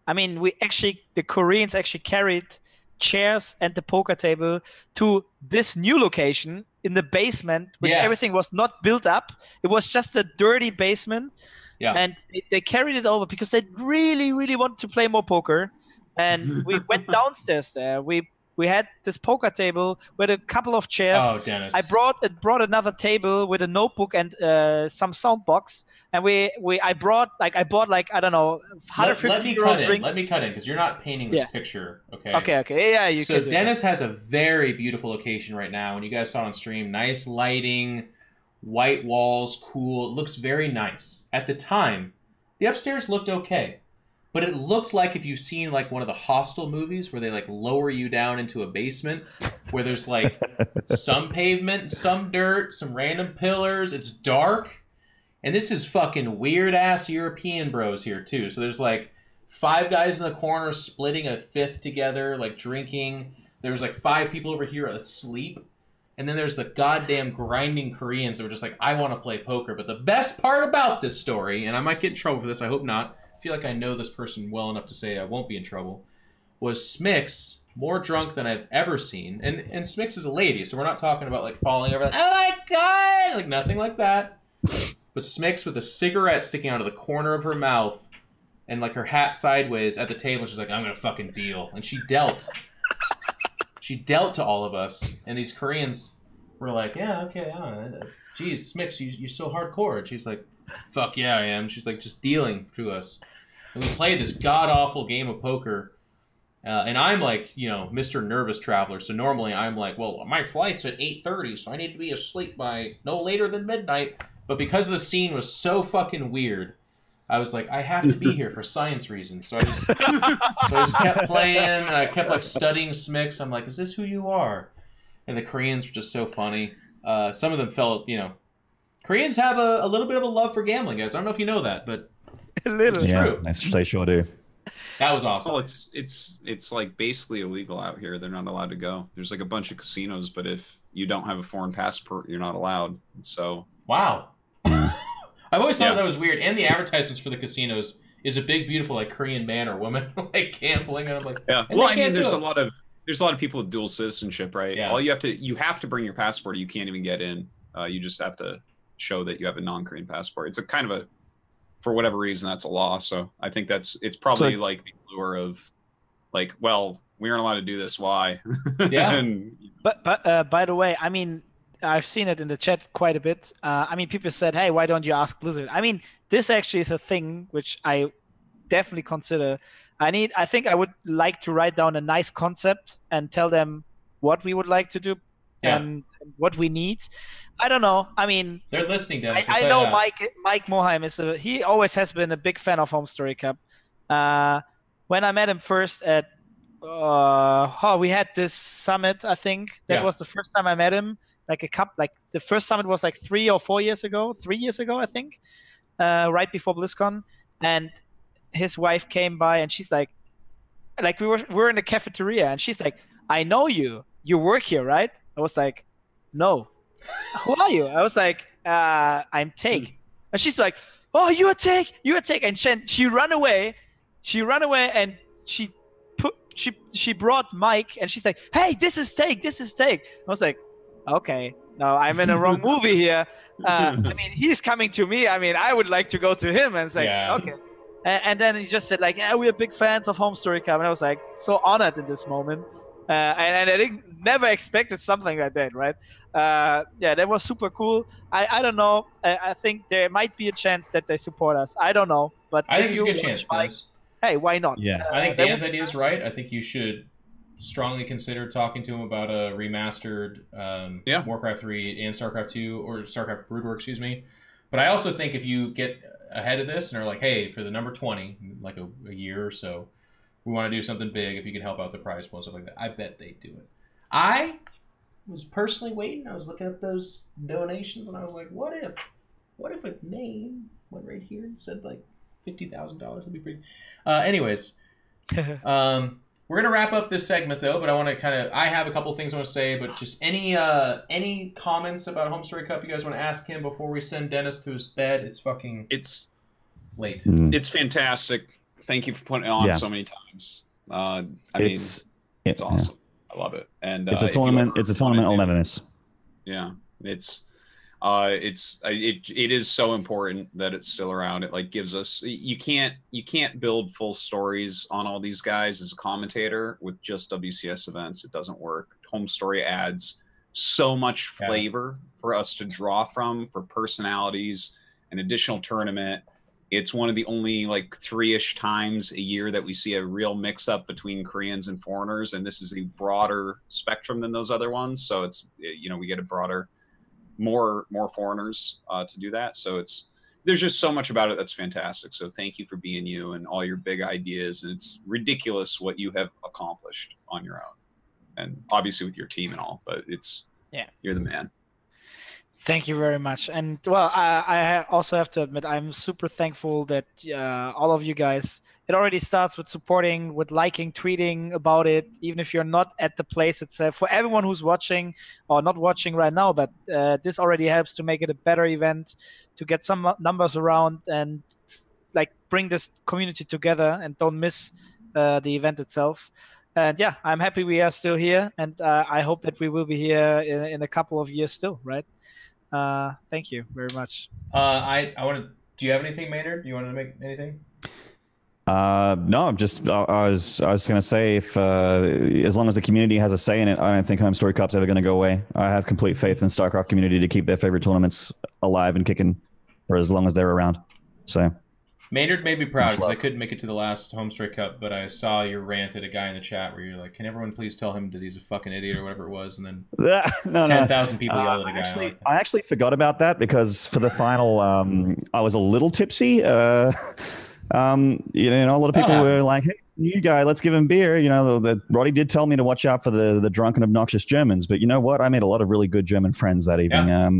Speaker 4: I mean, the Koreans actually carried chairs and the poker table to this new location in the basement, which everything was not built up. It was just a dirty basement. Yeah. And they carried it over because they really, really wanted to play more poker. And we went downstairs there. We had this poker table with a couple of chairs.
Speaker 1: Oh, Dennis!
Speaker 4: I brought another table with a notebook and some sound box. And I bought I don't know, 150 euro drinks.
Speaker 1: Let me cut in because you're not painting this picture. Okay.
Speaker 4: Okay. Yeah, you can.
Speaker 1: So Dennis has a very beautiful location right now, and you guys saw it on stream. Nice lighting, white walls, cool. It looks very nice. At the time, the upstairs looked okay. But it looked like if you've seen one of the Hostel movies where they lower you down into a basement where there's some pavement, some dirt, some random pillars. It's dark. And this is fucking weird ass European bros here too. So there's 5 guys in the corner splitting a fifth together, drinking. There's 5 people over here asleep. And then there's the goddamn grinding Koreans that were just I want to play poker. But the best part about this story, and I might get in trouble for this, I hope not. I feel like I know this person well enough to say I won't be in trouble, was Smix more drunk than I've ever seen. And Smix is a lady, so we're not talking about falling over oh my god, nothing like that. But Smix with a cigarette sticking out of the corner of her mouth and her hat sideways at the table, she's I'm gonna fucking deal. And she dealt. She dealt to all of us, and these Koreans we're like, yeah, okay, geez, Smix, you're so hardcore. And she's like, fuck yeah, I am. She's like, just dealing to us. And we played this god-awful game of poker. And I'm like, Mr. Nervous Traveler. So normally I'm like, well, my flight's at 8:30, so I need to be asleep by no later than midnight. But because the scene was so fucking weird, I was like, I have to be here for science reasons. So I just kept playing, and I kept like studying Smix. I'm like, is this who you are? And the Koreans were just so funny. Some of them felt, Koreans have a little bit of a love for gambling, guys. I don't know if you know that, but it's true.
Speaker 3: They sure do.
Speaker 1: That was awesome.
Speaker 2: Well, it's like basically illegal out here. They're not allowed to go. There's like a bunch of casinos, but if you don't have a foreign passport, you're not allowed. So
Speaker 1: wow. I've always thought that was weird. And the advertisements for the casinos is a big, beautiful like Korean man or woman like gambling, and I'm like,
Speaker 2: yeah. Well, I mean, there's a lot of people with dual citizenship, right?
Speaker 1: Yeah.
Speaker 2: All you have to bring your passport. Or you can't even get in. You just have to show that you have a non-Korean passport. It's a kind of for whatever reason, that's a law. So I think it's probably like the allure of like, well, we aren't allowed to do this. Why?
Speaker 1: Yeah.
Speaker 4: But by the way, I mean, I've seen it in the chat quite a bit. I mean, people said, hey, why don't you ask Blizzard? I mean, this actually is a thing which I definitely consider. I think I would like to write down a nice concept and tell them what we would like to do and what we need. I don't know. I mean,
Speaker 1: they're listening, Dennis.
Speaker 4: I know Mike Moheim he always has been a big fan of Home Story Cup. When I met him first at we had this summit, I think that was the first time I met him. Like the first summit was like 3 or 4 years ago, 3 years ago, I think, right before BlizzCon, and his wife came by and she's like we were in the cafeteria and she's like, I know you work here, right? I was like, no. Who are you? I was like, I'm Take. And she's like, oh, you're Take, and she ran away and she brought Mike and she's like, hey, this is Take. I was like, okay, no, I'm in a wrong movie here. I mean, he's coming to me. I mean, I would like to go to him. And it's like, okay. And then he just said like, yeah, we're big fans of Home Story Cup. And I was like, so honored in this moment. And I never expected something like that, right? That was super cool. I don't know. I think there might be a chance that they support us. I don't know. But
Speaker 1: I think it's a good chance, guys.
Speaker 4: Hey, why not?
Speaker 3: Yeah.
Speaker 1: I think Dan's idea is right. I think you should strongly consider talking to him about a remastered Warcraft 3 and StarCraft 2, or StarCraft Brood War, excuse me. But I also think if you get ahead of this and are like, hey, for the number 20, like a year or so, we want to do something big, if you can help out the prize pool, stuff like that, I bet they do it. I was personally waiting. I was looking at those donations, and I was like, what if a name went right here and said like $50,000 would be pretty. Anyways, we're gonna wrap up this segment though, but I want to I have a couple things I want to say, but just any comments about Home Story Cup you guys want to ask him before we send Dennis to his bed? It's late.
Speaker 2: It's fantastic. Thank you for putting it on so many times. I mean, it's awesome. I love it, and it's a tournament.
Speaker 3: It's a tournament 11s.
Speaker 2: Yeah, it is so important that it's still around. It like gives us you can't build full stories on all these guys as a commentator with just WCS events. It doesn't work. Home Story adds so much flavor for us to draw from, for personalities, an additional tournament. It's one of the only like 3-ish times a year that we see a real mix-up between Koreans and foreigners, and this is a broader spectrum than those other ones. So it's we get a broader, more foreigners to do that. So there's just so much about it that's fantastic. So thank you for being you and all your big ideas, and it's ridiculous what you have accomplished on your own, and obviously with your team and all. But you're the man.
Speaker 4: Thank you very much. And well, I also have to admit, I'm super thankful that all of you guys, it already starts with supporting, with liking, tweeting about it, even if you're not at the place itself. For everyone who's watching or not watching right now, but this already helps to make it a better event, to get some numbers around and like bring this community together and don't miss the event itself. And yeah, I'm happy we are still here, and I hope that we will be here in a couple of years still, right? Thank you very much.
Speaker 1: I want to. Do you have anything, Maynard? Do you want to make anything?
Speaker 3: No, I'm just. I was going to say, if as long as the community has a say in it, I don't think Home Story Cup's ever going to go away. I have complete faith in StarCraft community to keep their favorite tournaments alive and kicking for as long as they're around. So.
Speaker 1: Maynard made me proud because I couldn't make it to the last Home Story Cup, but I saw your rant at a guy in the chat where you're like, "Can everyone please tell him that he's a fucking idiot or whatever it was?" And then 10,000 people yelled at a guy.
Speaker 3: I actually forgot about that because for the final, I was a little tipsy. You know, a lot of people were like, "Hey, new guy, let's give him beer." You know, Roddy did tell me to watch out for the drunken, obnoxious Germans, but you know what? I made a lot of really good German friends that evening.
Speaker 1: Yeah.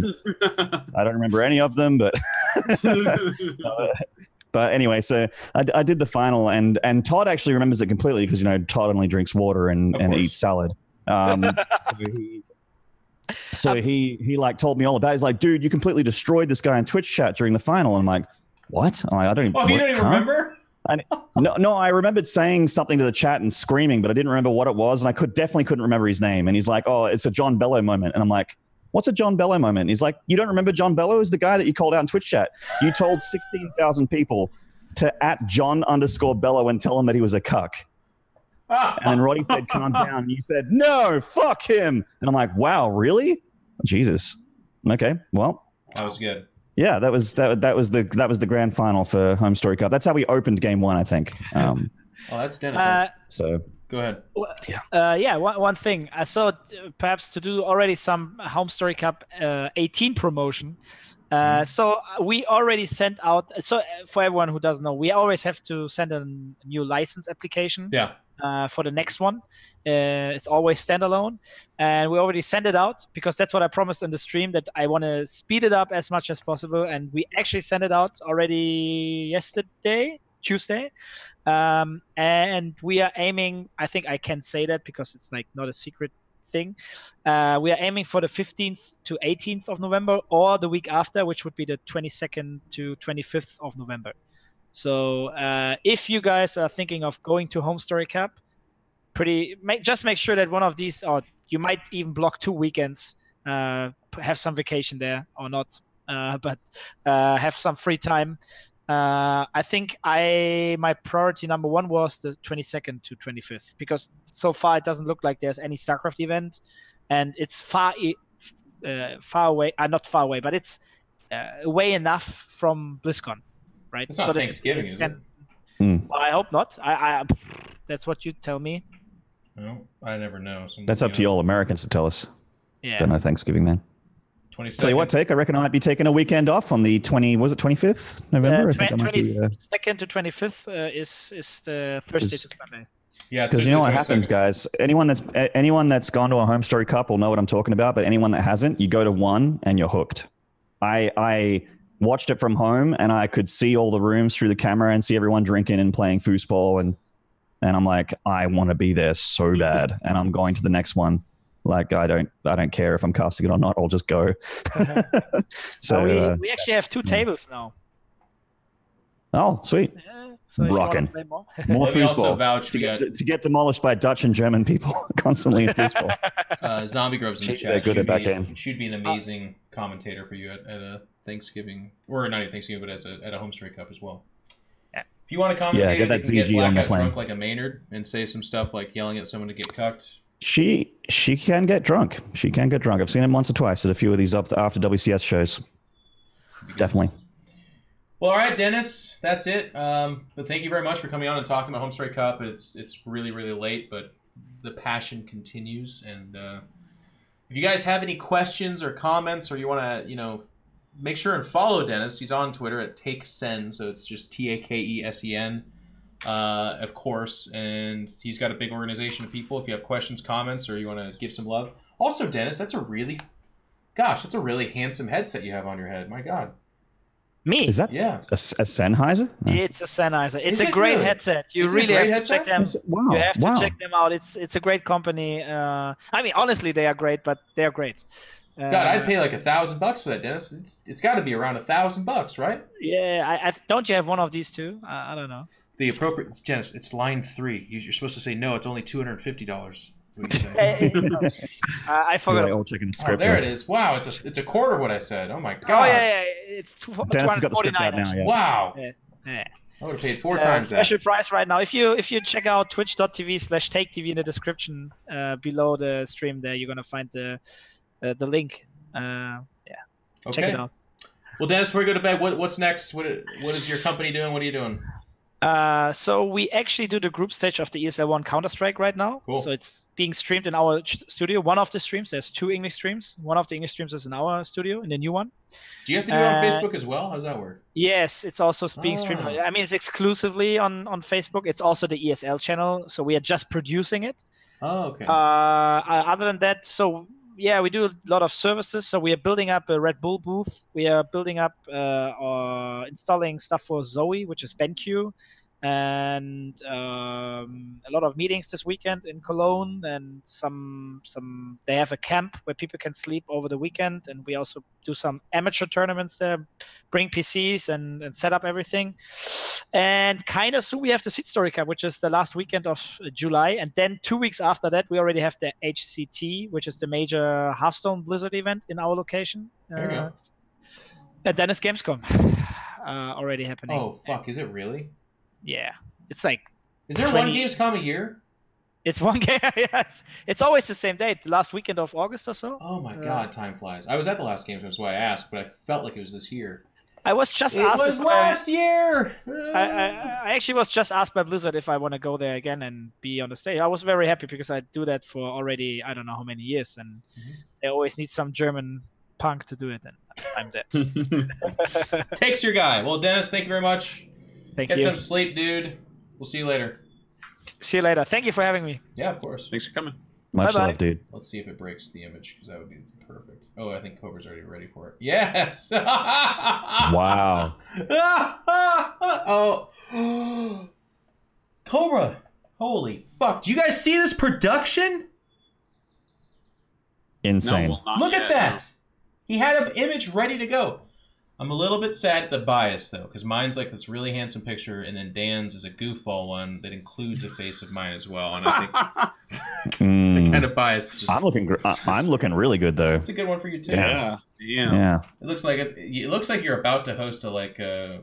Speaker 3: I don't remember any of them, but. But anyway, so I did the final, and Todd actually remembers it completely because, you know, Todd only drinks water and eats salad. So he like told me all about it. He's like, "Dude, you completely destroyed this guy in Twitch chat during the final." And I'm like, "What?" I'm like, "I don't even."
Speaker 1: Oh, you don't even remember?
Speaker 3: No, I remembered saying something to the chat and screaming, but I didn't remember what it was, and I definitely couldn't remember his name. And he's like, "Oh, it's a John Bello moment," and I'm like, "What's a John Bello moment?" He's like, "You don't remember John Bello is the guy that you called out in Twitch chat. You told 16,000 people to @John_Bello and tell him that he was a cuck." And then Roddy said, "Calm down." And you said, "No, fuck him." And I'm like, "Wow, really? Jesus." Okay, well,
Speaker 1: that was good.
Speaker 3: Yeah, that was the grand final for Home Story Cup. That's how we opened game one, I think.
Speaker 1: Oh, that's Dennis.
Speaker 3: So.
Speaker 1: Go ahead.
Speaker 4: One thing I saw, perhaps to do already some Home Story Cup 18 promotion. So we already sent out. So for everyone who doesn't know, we always have to send a new license application.
Speaker 1: Yeah.
Speaker 4: For the next one, it's always standalone, and we already sent it out because that's what I promised on the stream, that I want to speed it up as much as possible, and we actually sent it out already yesterday, Tuesday. And we are aiming, I think I can say that because it's like not a secret thing. We are aiming for the 15th to 18th of November or the week after, which would be the 22nd to 25th of November. So if you guys are thinking of going to Home Story Cup, just make sure that one of these, or you might even block 2 weekends, have some vacation there or not, but have some free time. I think my priority number one was the 22nd to 25th because so far it doesn't look like there's any StarCraft event, and it's far away. Not far away, but it's away enough from BlizzCon, right?
Speaker 1: It's not Thanksgiving, is it?
Speaker 4: Well, I hope not. I that's what you tell me.
Speaker 1: No, I never know.
Speaker 3: That's up to you all Americans to tell us.
Speaker 4: Yeah.
Speaker 3: Don't know Thanksgiving, man.
Speaker 1: 22nd.
Speaker 3: Tell you what, I reckon I might be taking a weekend off on the 25th November? I think I might be,
Speaker 4: 22nd to 25th is the Thursday to Sunday.
Speaker 1: Yeah,
Speaker 3: because you know what happens, guys. Anyone that's gone to a Home Story Cup will know what I'm talking about. But anyone that hasn't, you go to one and you're hooked. I watched it from home and I could see all the rooms through the camera and see everyone drinking and playing foosball, and I'm like, I want to be there so bad, and I'm going to the next one. Like I don't care if I'm casting it or not. I'll just go. So
Speaker 4: we actually have 2 tables now.
Speaker 3: Oh, sweet!
Speaker 4: So
Speaker 3: rocking more foosball to get demolished by Dutch and German people constantly in foosball.
Speaker 1: Zombie Grove's in the chat.
Speaker 3: They're good at that game.
Speaker 1: She'd be an amazing commentator for you at a Thanksgiving, or not even Thanksgiving, but at a Home Story Cup as well.
Speaker 4: Yeah.
Speaker 1: If you want to commentate,
Speaker 3: get that
Speaker 1: you can
Speaker 3: ZG on the
Speaker 1: get blackout
Speaker 3: plane.
Speaker 1: drunk like a Maynard and say some stuff like yelling at someone to get cucked.
Speaker 3: She can get drunk. She can get drunk. I've seen him once or twice at a few of these after WCS shows. Definitely.
Speaker 1: Well, all right, Dennis, that's it. But thank you very much for coming on and talking about Home Story Cup. It's really, really late, but the passion continues. And if you guys have any questions or comments, or you want to, make sure and follow Dennis. He's on Twitter at TakeSen, so it's just TAKESEN. Of course, and he's got a big organization of people. If you have questions, comments, or you want to give some love. Also, Dennis, that's a really handsome headset you have on your head. My God.
Speaker 4: Me?
Speaker 3: Is that
Speaker 1: a
Speaker 3: Sennheiser? No.
Speaker 4: It's a Sennheiser. It's a great headset. You really have to check them.
Speaker 3: Wow.
Speaker 4: You have to check them out. It's a great company. I mean, honestly, they are great, but they're great.
Speaker 1: God, I'd pay like $1,000 for that, Dennis. It's got to be around $1,000, right?
Speaker 4: Yeah, I don't you have one of these too? I don't know.
Speaker 1: The appropriate, Dennis, it's line 3. You're supposed to say no. It's only $250.
Speaker 4: I forgot.
Speaker 3: All checking the script.
Speaker 1: There it is. Wow, it's a quarter of what I said. Oh my God.
Speaker 4: Oh yeah, it's
Speaker 3: Dennis has got the script out now. Yeah.
Speaker 1: Wow.
Speaker 4: Yeah.
Speaker 1: I would have paid 4 times that.
Speaker 4: Special price right now. If you check out twitch.tv/TakeTV in the description below the stream, there you're gonna find the link. Check it out.
Speaker 1: Well, Dennis, before we go to bed, what's next? What is your company doing? What are you doing?
Speaker 4: So we actually do the group stage of the ESL 1 Counter-Strike right now.
Speaker 1: Cool.
Speaker 4: So it's being streamed in our studio. One of the streams, there's 2 English streams. One of the English streams is in our studio, in the new one.
Speaker 1: Do you have to do it on Facebook as well? How does that work?
Speaker 4: Yes, it's also being streamed. I mean, it's exclusively on Facebook. It's also the ESL channel, so we are just producing it.
Speaker 1: Oh, okay.
Speaker 4: Other than that, so yeah, we do a lot of services. So we are building up a Red Bull booth. We are building up or installing stuff for Zoe, which is BenQ, and a lot of meetings this weekend in Cologne, and some they have a camp where people can sleep over the weekend, and we also do some amateur tournaments there, bring PCs and set up everything. And kind of soon we have the Seed Story Cup, which is the last weekend of July, and then 2 weeks after that we already have the HCT, which is the major Hearthstone Blizzard event in our location.
Speaker 1: There you go.
Speaker 4: And then it's Gamescom already happening.
Speaker 1: Oh fuck! Is it really?
Speaker 4: Yeah, it's like.
Speaker 1: Is there 1 Gamescom a year?
Speaker 4: It's one game. Yes, it's always the same date, the last weekend of August or so.
Speaker 1: Oh my god, time flies. I was at the last Gamescom, that's why I asked, but I felt like it was this year.
Speaker 4: I was just asked.
Speaker 1: It was last year.
Speaker 4: I actually was just asked by Blizzard if I want to go there again and be on the stage. I was very happy because I do that for already I don't know how many years, and they always need some German punk to do it, and I'm there.
Speaker 1: Takes your guy. Well, Dennis, thank you very much.
Speaker 4: Thank you.
Speaker 1: Get some sleep, dude. We'll see you later.
Speaker 4: See you later. Thank you for having me.
Speaker 1: Yeah, of course.
Speaker 2: Thanks for coming.
Speaker 3: Much
Speaker 4: Bye-bye.
Speaker 3: love, dude.
Speaker 1: Let's see if it breaks the image, because that would be perfect. Oh, I think Cobra's already ready for it. Yes!
Speaker 3: Wow.
Speaker 1: Oh. Cobra. Holy fuck. Do you guys see this production?
Speaker 3: Insane.
Speaker 2: No, well, not
Speaker 1: Look
Speaker 2: yet,
Speaker 1: at that. He had an image ready to go. I'm a little bit sad at the bias, though, because mine's like this really handsome picture, and then Dan's is a goofball one that includes a face of mine as well. And I think the kind of bias. Just,
Speaker 3: I'm looking really good though.
Speaker 1: It's a good one for you too.
Speaker 2: Yeah.
Speaker 3: Yeah.
Speaker 1: It looks like it looks like you're about to host a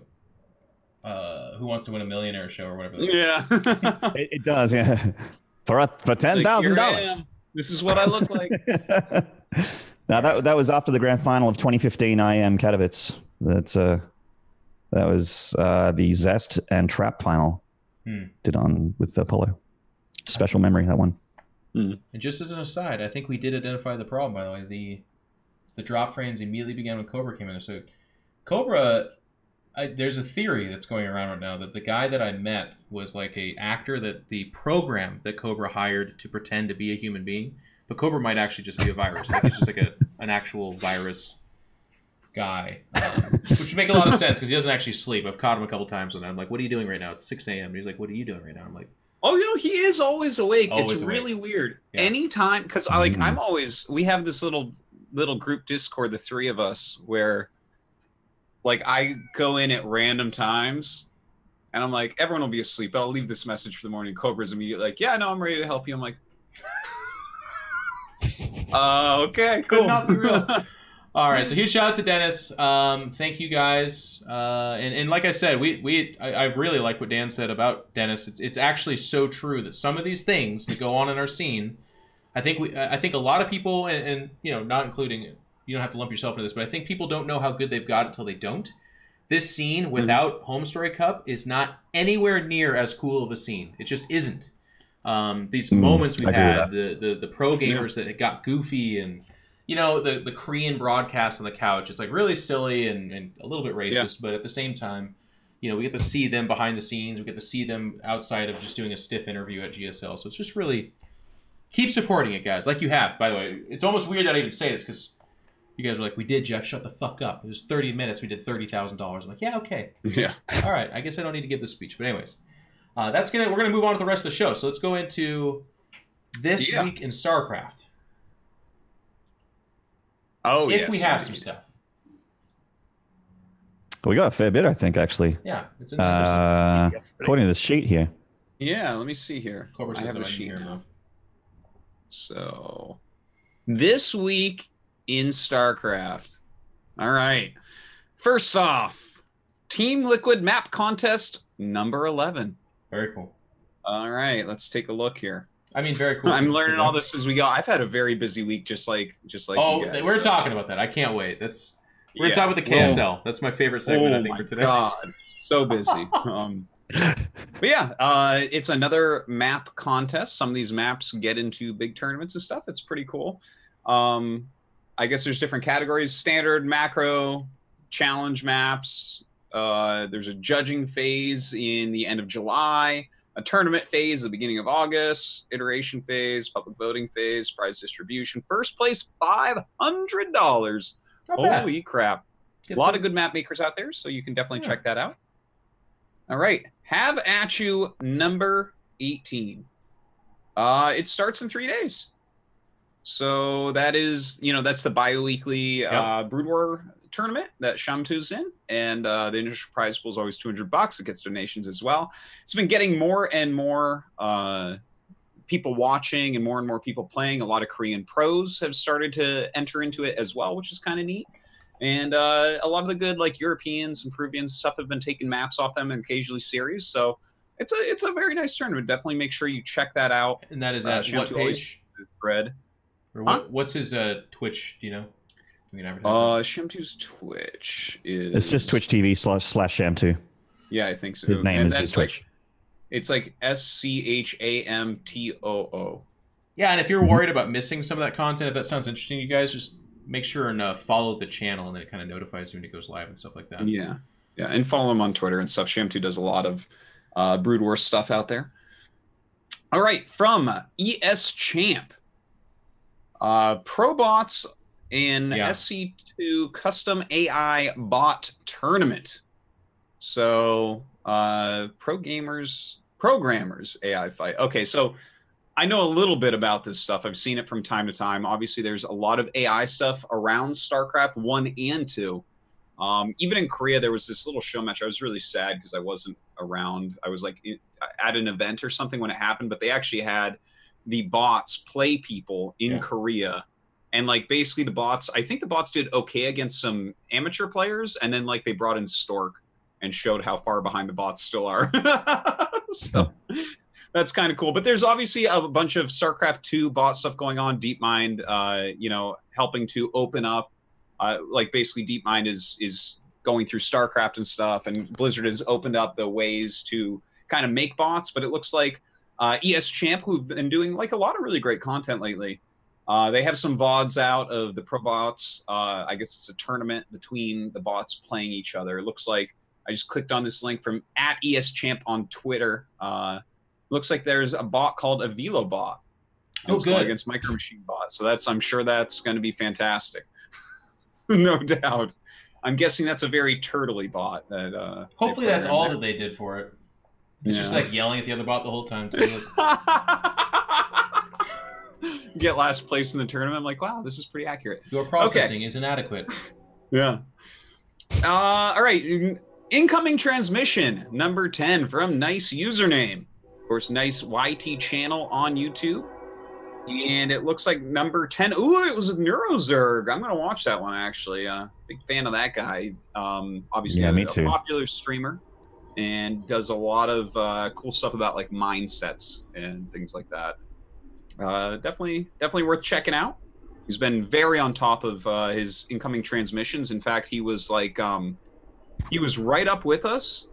Speaker 1: Who Wants to Win a Millionaire show or whatever.
Speaker 2: Yeah.
Speaker 3: It does. Yeah. For $10,000.
Speaker 2: This is what I look like.
Speaker 3: Now that was after the grand final of 2015 IM Katowice. That was the Zest and Trap final. Did on with Apollo. Special memory, that one.
Speaker 1: And just as an aside, I think we did identify the problem, by the way. The drop frames immediately began when Cobra came in. So Cobra, there's a theory that's going around right now that the guy that I met was like a actor that the program that Cobra hired to pretend to be a human being. But Cobra might actually just be a virus. Like, it's just like an actual virus guy. Which would make a lot of sense because he doesn't actually sleep. I've caught him a couple times and I'm like, what are you doing right now? It's 6 a.m. And he's like, what are you doing right now? I'm like,
Speaker 2: oh, he is always awake.
Speaker 1: Always
Speaker 2: it's
Speaker 1: awake.
Speaker 2: Really weird.
Speaker 1: Yeah.
Speaker 2: Anytime, because we have this little group Discord, the 3 of us, where like I go in at random times and I'm like, everyone will be asleep, but I'll leave this message for the morning. Cobra's immediately like, yeah, no, I'm ready to help you. I'm like, okay, cool.
Speaker 1: Could not be real. All right, so huge shout out to Dennis. Thank you guys. And like I said, I really like what Dan said about Dennis. It's actually so true that some of these things that go on in our scene, I think a lot of people, and you know, not including, you don't have to lump yourself into this, but I think people don't know how good they've got until they don't. This scene without Home Story Cup is not anywhere near as cool of a scene. It just isn't. These moments we've had, the pro gamers that got goofy, and you know, the Korean broadcast on the couch. It's like really silly and a little bit racist, but at the same time, you know, we get to see them behind the scenes. We get to see them outside of just doing a stiff interview at GSL. So it's just really, keep supporting it, guys, like you have. By the way, it's almost weird that I even say this because you guys were like, we did, Jeff, shut the fuck up. It was 30 minutes. We did $30,000. I'm like, yeah, okay.
Speaker 2: Yeah.
Speaker 1: All right. I guess I don't need to give this speech. But anyways, we're going to move on to the rest of the show. So let's go into this week in StarCraft.
Speaker 2: Oh,
Speaker 1: if we have some stuff.
Speaker 3: We got a fair bit, I think, actually.
Speaker 1: Yeah. It's
Speaker 3: according to the sheet here.
Speaker 2: Yeah, let me see here.
Speaker 1: I
Speaker 2: have the sheet here now. So, this week in StarCraft. All right. First off, Team Liquid map contest number 11.
Speaker 1: Very cool.
Speaker 2: All right, let's take a look here.
Speaker 1: I mean, very cool.
Speaker 2: I'm learning all this as we go. I've had a very busy week, just like
Speaker 1: Oh,
Speaker 2: you guys,
Speaker 1: we're talking about that. I can't wait. We're talking about the KSL. That's my favorite segment, I think, for today.
Speaker 2: God, so busy. But yeah, it's another map contest. Some of these maps get into big tournaments and stuff. It's pretty cool. I guess there's different categories: standard, macro, challenge maps. There's a judging phase in the end of July, a tournament phase at the beginning of August, iteration phase, public voting phase, prize distribution. First place, $500. Holy crap. A lot of good map makers out there, so you can definitely check that out. All right. Have at you number 18. It starts in 3 days. So that is, that's the bi-weekly Brood War tournament that Shamtu's in. And the initial prize pool is always $200. It gets donations as well. It's been getting more and more people watching and more people playing. A lot of Korean pros have started to enter into it as well, which is kind of neat. And a lot of the good Europeans and Peruvians stuff have been taking maps off them and occasionally series. So it's a very nice tournament. Definitely make sure you check that out.
Speaker 1: And that is at what page?
Speaker 2: Thread.
Speaker 1: Or what's his Twitch? Do you know?
Speaker 2: Shamtu's Twitch is.
Speaker 3: It's just Twitch TV / Shamtu.
Speaker 2: Yeah, I think so.
Speaker 3: His name is his Twitch.
Speaker 2: It's like SCHAMTOO.
Speaker 1: Yeah, and if you're worried about missing some of that content, if that sounds interesting to you guys, just make sure and follow the channel, and then it kind of notifies you when it goes live and stuff like that.
Speaker 2: Yeah, and follow him on Twitter and stuff. Shamtu does a lot of Brood War stuff out there. All right, from ES Champ, Pro Bots in SC2 Custom AI Bot Tournament. So, Programmers AI Fight. Okay, so I know a little bit about this stuff. I've seen it from time to time. Obviously, there's a lot of AI stuff around StarCraft 1 and 2. Even in Korea, there was this little show match. I was really sad because I wasn't around. I was at an event or something when it happened, but they actually had the bots play people in Korea. And basically I think the bots did okay against some amateur players. And then they brought in Stork and showed how far behind the bots still are. So that's kind of cool. But there's obviously a bunch of StarCraft 2 bot stuff going on. DeepMind, helping to open up. Basically DeepMind is going through StarCraft and stuff. And Blizzard has opened up the ways to kind of make bots. But it looks like ES Champ, who've been doing a lot of really great content lately. They have some VODs out of the Pro Bots. I guess it's a tournament between the bots playing each other. It looks like I just clicked on this link from @ESChamp on Twitter. Looks like there's a bot called a Velo bot. It's going against Micro Machine bot. So I'm sure that's going to be fantastic. No doubt. I'm guessing that's a very turtley bot. That
Speaker 1: hopefully that's all that they did for it. It's just yelling at the other bot the whole time too.
Speaker 2: Get last place in the tournament. I'm like, wow, this is pretty accurate.
Speaker 1: Your processing is inadequate.
Speaker 2: Yeah. All right. Incoming transmission number 10 from Nice Username. Of course, Nice YT channel on YouTube. And it looks like number 10. Ooh, it was Neurozerg. I'm going to watch that one, actually. Big fan of that guy. Obviously,
Speaker 3: me too.
Speaker 2: A popular streamer. And does a lot of cool stuff about mindsets and things like that. Definitely worth checking out. He's been very on top of his incoming transmissions. In fact, he was he was right up with us,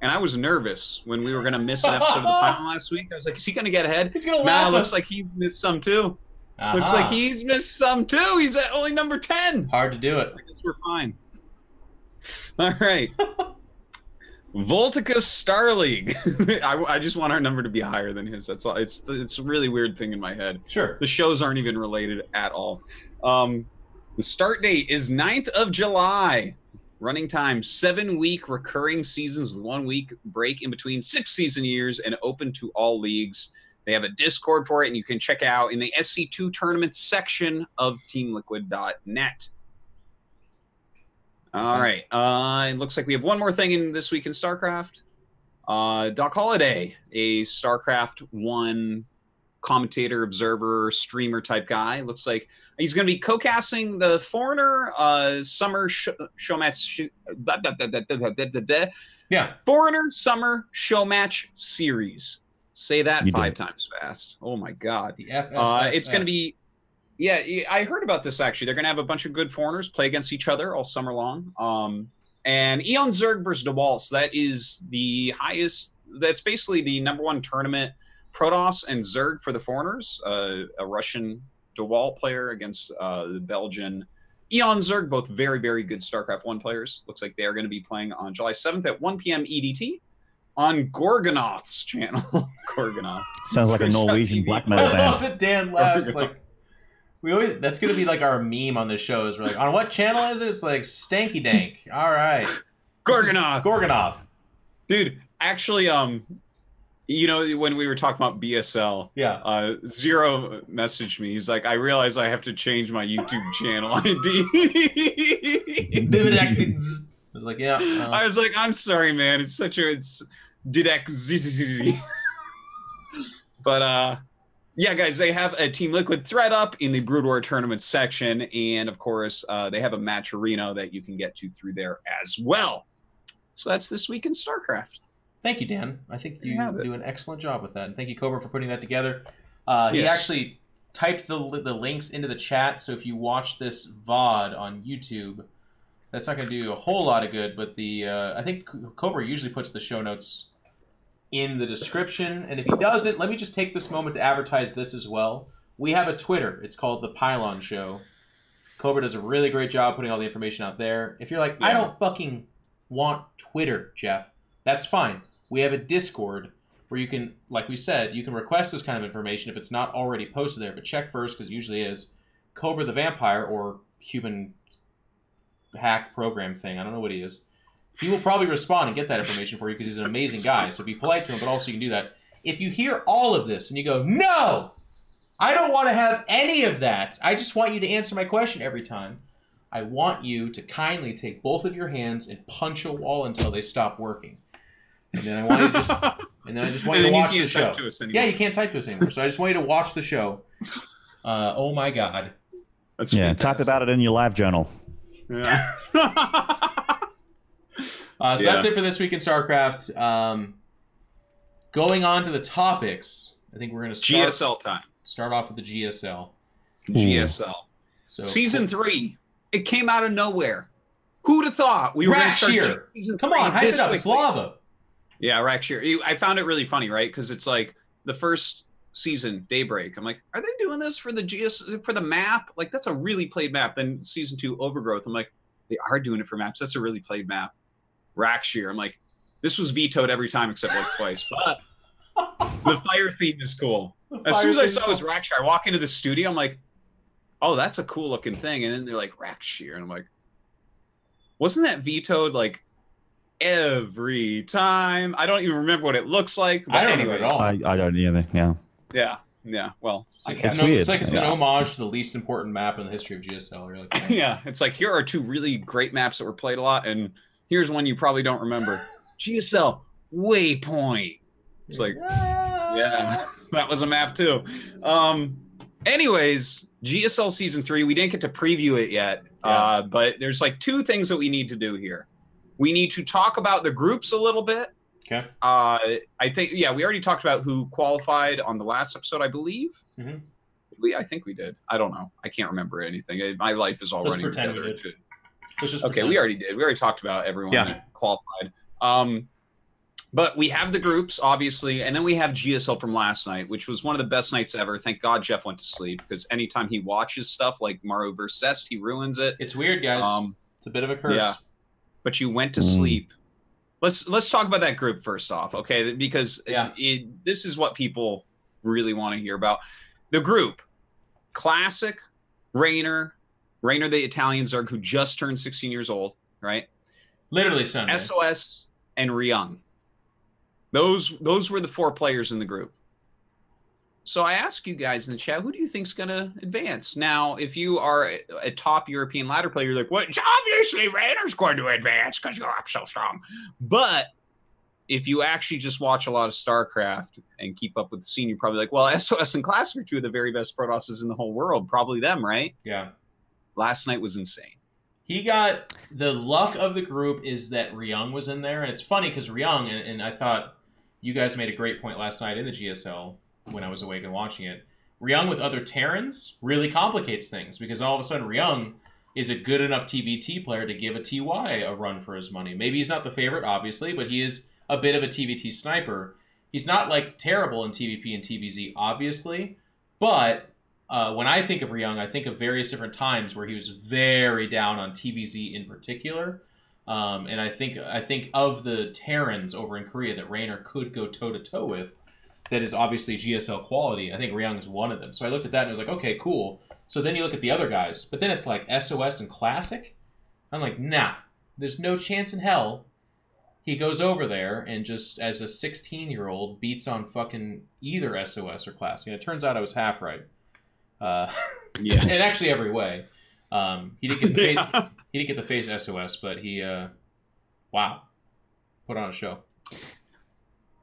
Speaker 2: and I was nervous when we were going to miss an episode of the final last week. I was like, is he going to get ahead?
Speaker 1: He's going to laugh.
Speaker 2: Looks like he missed some too. Looks like he's missed some too. He's at only number 10.
Speaker 1: Hard to do it.
Speaker 2: I guess we're fine. All right. Voltica Star League. I just want our number to be higher than his. That's all. It's a really weird thing in my head.
Speaker 1: Sure.
Speaker 2: The shows aren't even related at all. The start date is 9th of July. Running time, 7-week recurring seasons with 1 week break in between 6 season years and open to all leagues. They have a Discord for it, and you can check out in the SC2 tournament section of teamliquid.net. All right. It looks like we have one more thing in this week in StarCraft. Doc Holliday, a StarCraft 1 commentator, observer, streamer type guy. Looks like he's going to be co-casting the Foreigner Summer Showmatch.
Speaker 1: Yeah.
Speaker 2: Foreigner Summer Showmatch Series. Say that
Speaker 3: You
Speaker 2: 5
Speaker 3: did.
Speaker 2: times fast. Oh my God.
Speaker 1: The FSSS.
Speaker 2: It's going to be. Yeah, I heard about this actually. They're going to have a bunch of good foreigners play against each other all summer long. And Eon Zerg versus DeWalt. So that is the highest. That's basically the #1 tournament. Protoss and Zerg for the foreigners. A Russian DeWalt player against the Belgian Eon Zerg. Both very, very good StarCraft 1 players. Looks like they are going to be playing on July 7th at 1 p.m. EDT on Gorgonoth's channel. Gorgonoth.
Speaker 3: Sounds like a Norwegian black metal
Speaker 1: I love
Speaker 3: band.
Speaker 1: that Dan laughs. Like, we always, that's going to be like our meme on this show is we're like, on what channel is it? It's like Stanky Dank. All right.
Speaker 2: Gorgonoth.
Speaker 1: Gorgonoth.
Speaker 2: Dude, actually, you know, when we were talking about BSL,
Speaker 1: Yeah.
Speaker 2: Zero messaged me. He's like, I realize I have to change my YouTube channel ID.
Speaker 1: I was like, yeah.
Speaker 2: I was like, I'm sorry, man. It's such a, it's Didek ZZZ. But, yeah, guys, they have a Team Liquid thread up in the Brood War tournament section. And, of course, they have a match arena that you can get to through there as well. So that's this week in StarCraft.
Speaker 1: Thank you, Dan. I think you do an excellent job with that. And thank you, Cobra, for putting that together. He actually typed the links into the chat, so if you watch this VOD on YouTube, that's not going to do a whole lot of good, but the I think Cobra usually puts the show notes in the description, and if he doesn't, let me just take this moment to advertise this as well. We have a Twitter. It's called The Pylon Show. Cobra does a really great job putting all the information out there. If you're like, I don't fucking want Twitter, Jeff, that's fine. We have a Discord where you can, like we said, you can request this kind of information if it's not already posted there, but check first, because it usually is Cobra the Vampire or human hack program thing. I don't know what he is. He will probably respond and get that information for you because he's an amazing guy, so be polite to him, but also you can do that. If you hear all of this and you go, no, I don't want to have any of that. I just want you to answer my question every time. I want you to kindly take both of your hands and punch a wall until they stop working. And then I want you to just, I just want you to watch the show. Yeah, you can't type to us anymore. So I just want you to watch the show. Oh my God.
Speaker 2: That's
Speaker 3: type about it in your live journal.
Speaker 2: Yeah.
Speaker 1: So that's it for this week in StarCraft. Going on to the topics, I think we're going to
Speaker 2: GSL time.
Speaker 1: Start off with the GSL.
Speaker 2: GSL.
Speaker 1: So
Speaker 2: Season 3. It came out of nowhere. Who'd have thought we were going to start Season 3
Speaker 1: Come on, hype it up. It's lava.
Speaker 2: Yeah, Rakshir. I found it really funny, right? Because it's like the first season, Daybreak. I'm like, are they doing this for the map? Like, that's a really played map. Then Season 2, Overgrowth. I'm like, they are doing it for maps. That's a really played map. Rakshir. I'm like, this was vetoed every time except like twice. But the fire theme is cool. As soon as I saw it was Rakshir, I walk into the studio. I'm like, oh, that's a cool looking thing. And then they're like, Rakshir. And I'm like, wasn't that vetoed like every time? I don't even remember what it looks like. But
Speaker 1: I don't remember at all.
Speaker 3: I don't either.
Speaker 2: Yeah. Well,
Speaker 1: It's like,
Speaker 3: weird.
Speaker 1: it's like it's an homage to the least important map in the history of GSL. You're like,
Speaker 2: yeah, it's like here are 2 really great maps that were played a lot, and here's one you probably don't remember. GSL Waypoint. It's like, yeah, that was a map too. Anyways, GSL Season 3, we didn't get to preview it yet, but there's like 2 things that we need to do here. We need to talk about the groups a little bit.
Speaker 1: Okay.
Speaker 2: I think, we already talked about who qualified on the last episode, I believe.
Speaker 1: Mm-hmm.
Speaker 2: I think we did. I don't know. I can't remember anything. My life is all
Speaker 1: Let's
Speaker 2: running
Speaker 1: pretend
Speaker 2: together.
Speaker 1: we did. Let's just
Speaker 2: Okay,
Speaker 1: pretend.
Speaker 2: we already did. We already talked about everyone that qualified. But we have the groups, obviously, and then we have GSL from last night, which was one of the best nights ever. Thank God Jeff went to sleep, because anytime he watches stuff like Mario vs. Est, he ruins it.
Speaker 1: It's weird, guys. It's a bit of a curse.
Speaker 2: Yeah, but you went to sleep. Let's talk about that group first off, okay? Because this is what people really want to hear about. The group, Classic, Rainer the Italian Zerg, who just turned 16 years old, right?
Speaker 1: Literally Sunday.
Speaker 2: SOS and Ryung. Those were the 4 players in the group. So I ask you guys in the chat, who do you think's going to advance? Now, if you are a top European ladder player, you're like, well, obviously Rainer's going to advance because you're up so strong. But if you actually just watch a lot of StarCraft and keep up with the scene, you're probably like, well, SOS and Classic are two of the very best Protosses in the whole world. Probably them, right?
Speaker 1: Yeah.
Speaker 2: Last night was insane.
Speaker 1: He got the luck of the group is that Ryung was in there. And it's funny because Ryung, and I thought you guys made a great point last night in the GSL when I was awake and watching it. Ryung with other Terrans really complicates things because all of a sudden Ryung is a good enough TVT player to give a TY a run for his money. Maybe he's not the favorite, obviously, but he is a bit of a TVT sniper. He's not like terrible in TVP and TVZ, obviously, but when I think of Ryung, I think of various different times where he was very down on TVZ in particular. And I think of the Terrans over in Korea that Raynor could go toe-to-toe with that is obviously GSL quality. I think Ryung is one of them. So I looked at that and I was like, okay, cool. So then you look at the other guys. But then it's like SOS and Classic. I'm like, nah, there's no chance in hell he goes over there and just, as a 16-year-old, beats on fucking either SOS or Classic. And it turns out I was half right.
Speaker 2: Yeah.
Speaker 1: In actually every way. He didn't get the he didn't get the face SOS, but he wow, put on a show.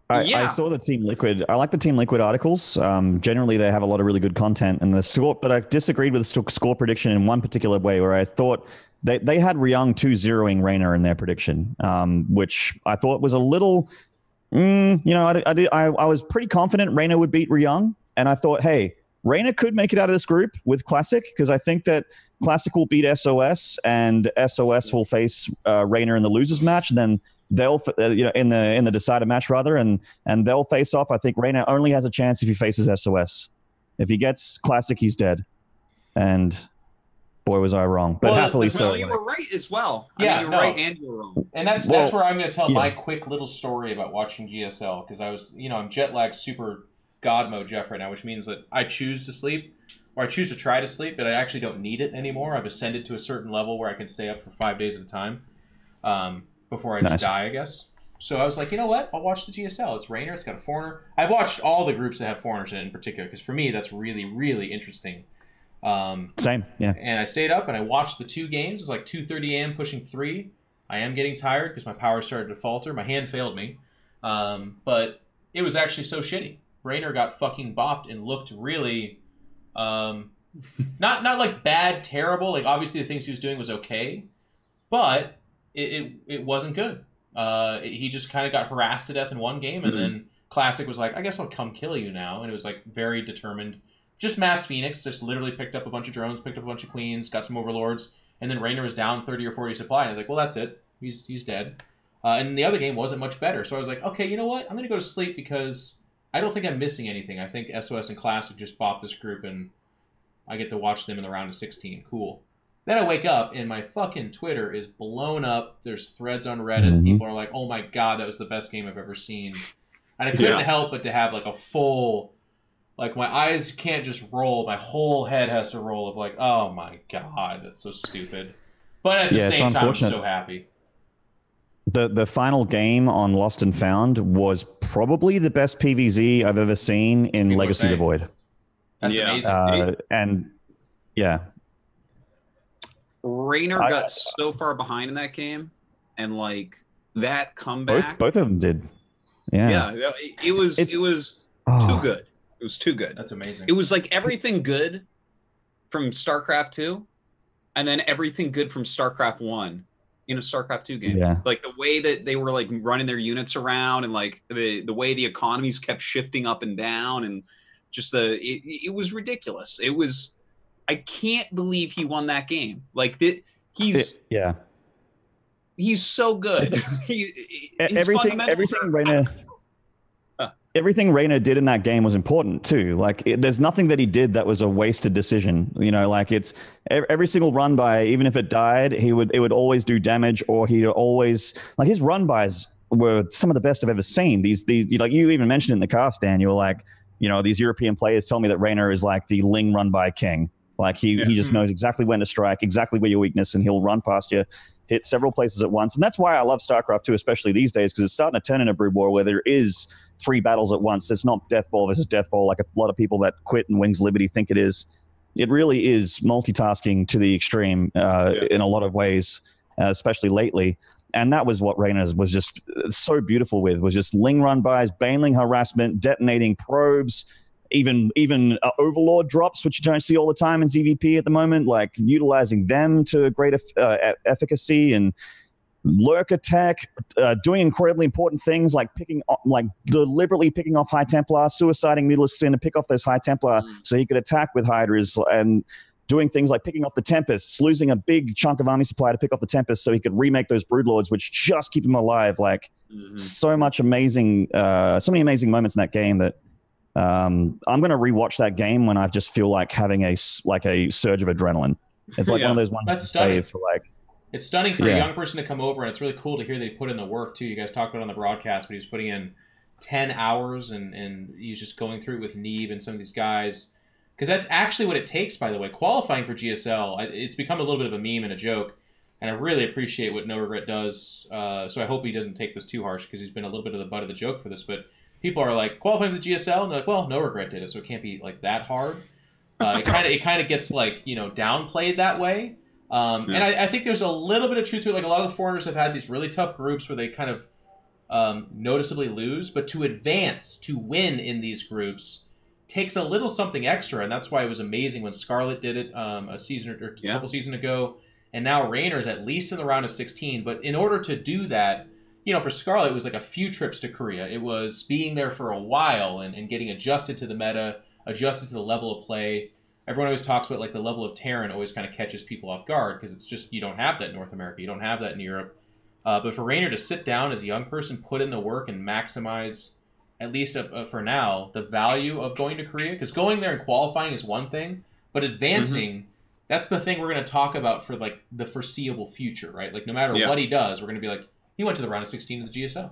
Speaker 3: I saw the Team Liquid. I like the Team Liquid articles. Generally, they have a lot of really good content in the score, but I disagreed with the score prediction in one particular way, where I thought they had Ryung 2-0ing Raynor in their prediction, which I thought was a little. I was pretty confident Raynor would beat Ryung, and I thought, hey, Raynor could make it out of this group with Classic, because I think that Classic will beat SOS, and SOS will face Raynor in the losers match, and then they'll in the decider match rather, and they'll face off. I think Raynor only has a chance if he faces SOS. If he gets Classic, he's dead. And boy, was I wrong. But happily so.
Speaker 2: You were right as well.
Speaker 1: Yeah,
Speaker 2: you were right and you were wrong.
Speaker 1: And that's where I'm going to tell my quick little story about watching GSL, because I was, I'm jet lagged super God mode Jeff right now, which means that I choose to sleep, or I choose to try to sleep, but I actually don't need it anymore. I've ascended to a certain level where I can stay up for 5 days at a time before I just die, I guess. So I was like, you know what? I'll watch the GSL. It's Raynor. It's got a foreigner. I've watched all the groups that have foreigners in it in particular, because for me, that's really, really interesting.
Speaker 3: Same, yeah.
Speaker 1: And I stayed up and I watched the 2 games. It was like 2:30 a.m. pushing 3. I am getting tired because my power started to falter. My hand failed me. But it was actually so shitty. Raynor got fucking bopped and looked really, not like bad, terrible. Like obviously the things he was doing was okay, but it wasn't good. He just kind of got harassed to death in one game, and then Classic was like, I guess I'll come kill you now. And it was like very determined. Just mass Phoenix, just literally picked up a bunch of drones, picked up a bunch of queens, got some overlords, and then Raynor was down 30 or 40 supply. And I was like, well, that's it. He's dead. And the other game wasn't much better. So I was like, okay, you know what? I'm going to go to sleep because I don't think I'm missing anything. I think SOS and Classic just bopped this group, and I get to watch them in the round of 16. Cool. Then I wake up, and my fucking Twitter is blown up. There's threads on Reddit. People are like, oh my God, that was the best game I've ever seen. And I couldn't help but to have like a full... Like, my eyes can't just roll. My whole head has to roll of like, oh my God, that's so stupid. But at the same time, I'm so happy.
Speaker 3: The final game on Lost and Found was probably the best PvZ I've ever seen in Legacy of the Void.
Speaker 1: That's amazing.
Speaker 3: And, yeah.
Speaker 2: Raynor got so far behind in that game, and like that comeback.
Speaker 3: Both of them did. Yeah.
Speaker 2: Yeah, it was too good. It was too good.
Speaker 1: That's amazing.
Speaker 2: It was like everything good from StarCraft 2, and then everything good from StarCraft 1 in a StarCraft 2 game.
Speaker 3: Yeah.
Speaker 2: Like the way that they were like running their units around, and like the way the economies kept shifting up and down, and just it was ridiculous. It was, I can't believe he won that game. Like he's so good.
Speaker 3: Everything Raynor did in that game was important too. Like there's nothing that he did that was a wasted decision. Like it's every single run by, even if it died, it would always do damage, or he'd always, like, his run bys were some of the best I've ever seen. These like you even mentioned in the cast, Dan, you were like, these European players tell me that Raynor is like the Ling run by king. Like he just knows exactly when to strike, exactly where your weakness, and he'll run past you, hit several places at once. And that's why I love StarCraft 2, especially these days, because it's starting to turn into Brood War where there is 3 battles at once. It's not Death Ball versus Death Ball like a lot of people that quit and Wings Liberty think it is. It really is multitasking to the extreme in a lot of ways, especially lately. And that was what Reina was just so beautiful with, was just Ling run bys, Baneling harassment, detonating probes, even Overlord drops, which you don't see all the time in ZVP at the moment, like utilizing them to greater efficacy, and lurk attack, doing incredibly important things like deliberately picking off High Templar, suiciding Mutalisk Sin to pick off those High Templar so he could attack with Hydras, and doing things like picking off the Tempests, losing a big chunk of army supply to pick off the Tempests so he could remake those Broodlords, which just keep him alive. Like so many amazing moments in that game that I'm going to rewatch that game when I just feel like having a surge of adrenaline. It's like one of those ones
Speaker 1: that's
Speaker 3: to
Speaker 1: stunning.
Speaker 3: save for like.
Speaker 1: It's stunning for a young person to come over, and it's really cool to hear they put in the work, too. You guys talked about it on the broadcast, but he was putting in 10 hours, and he's just going through it with Neeb and some of these guys. Because that's actually what it takes, by the way. Qualifying for GSL, it's become a little bit of a meme and a joke, and I really appreciate what No Regret does. So I hope he doesn't take this too harsh, because he's been a little bit of the butt of the joke for this. But people are like, qualifying for the GSL? And they're like, well, No Regret did it, so it can't be like that hard. It kind of gets like, downplayed that way. And I think there's a little bit of truth to it. Like, a lot of the foreigners have had these really tough groups where they kind of noticeably lose, but to advance, to win in these groups takes a little something extra, and that's why it was amazing when Scarlet did it a season or a couple seasons ago, and now Raynor's at least in the round of 16. But in order to do that, for Scarlet, it was like a few trips to Korea. It was being there for a while and getting adjusted to the meta, adjusted to the level of play. Everyone always talks about like the level of Terran always kind of catches people off guard, because it's just, you don't have that in North America. You don't have that in Europe. But for Raynor to sit down as a young person, put in the work, and maximize, at least for now, the value of going to Korea, because going there and qualifying is one thing, but advancing, that's the thing we're going to talk about for like the foreseeable future, right? Like no matter what he does, we're going to be like, he went to the round of 16 of the GSL.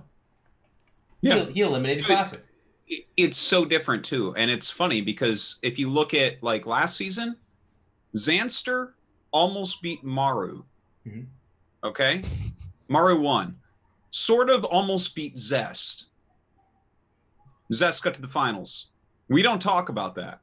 Speaker 1: Yeah. He eliminated Classic.
Speaker 2: It's so different too, and it's funny because if you look at like last season, Xanster almost beat Maru. Okay, Maru won. Sort of almost beat Zest. Zest got to the finals. We don't talk about that.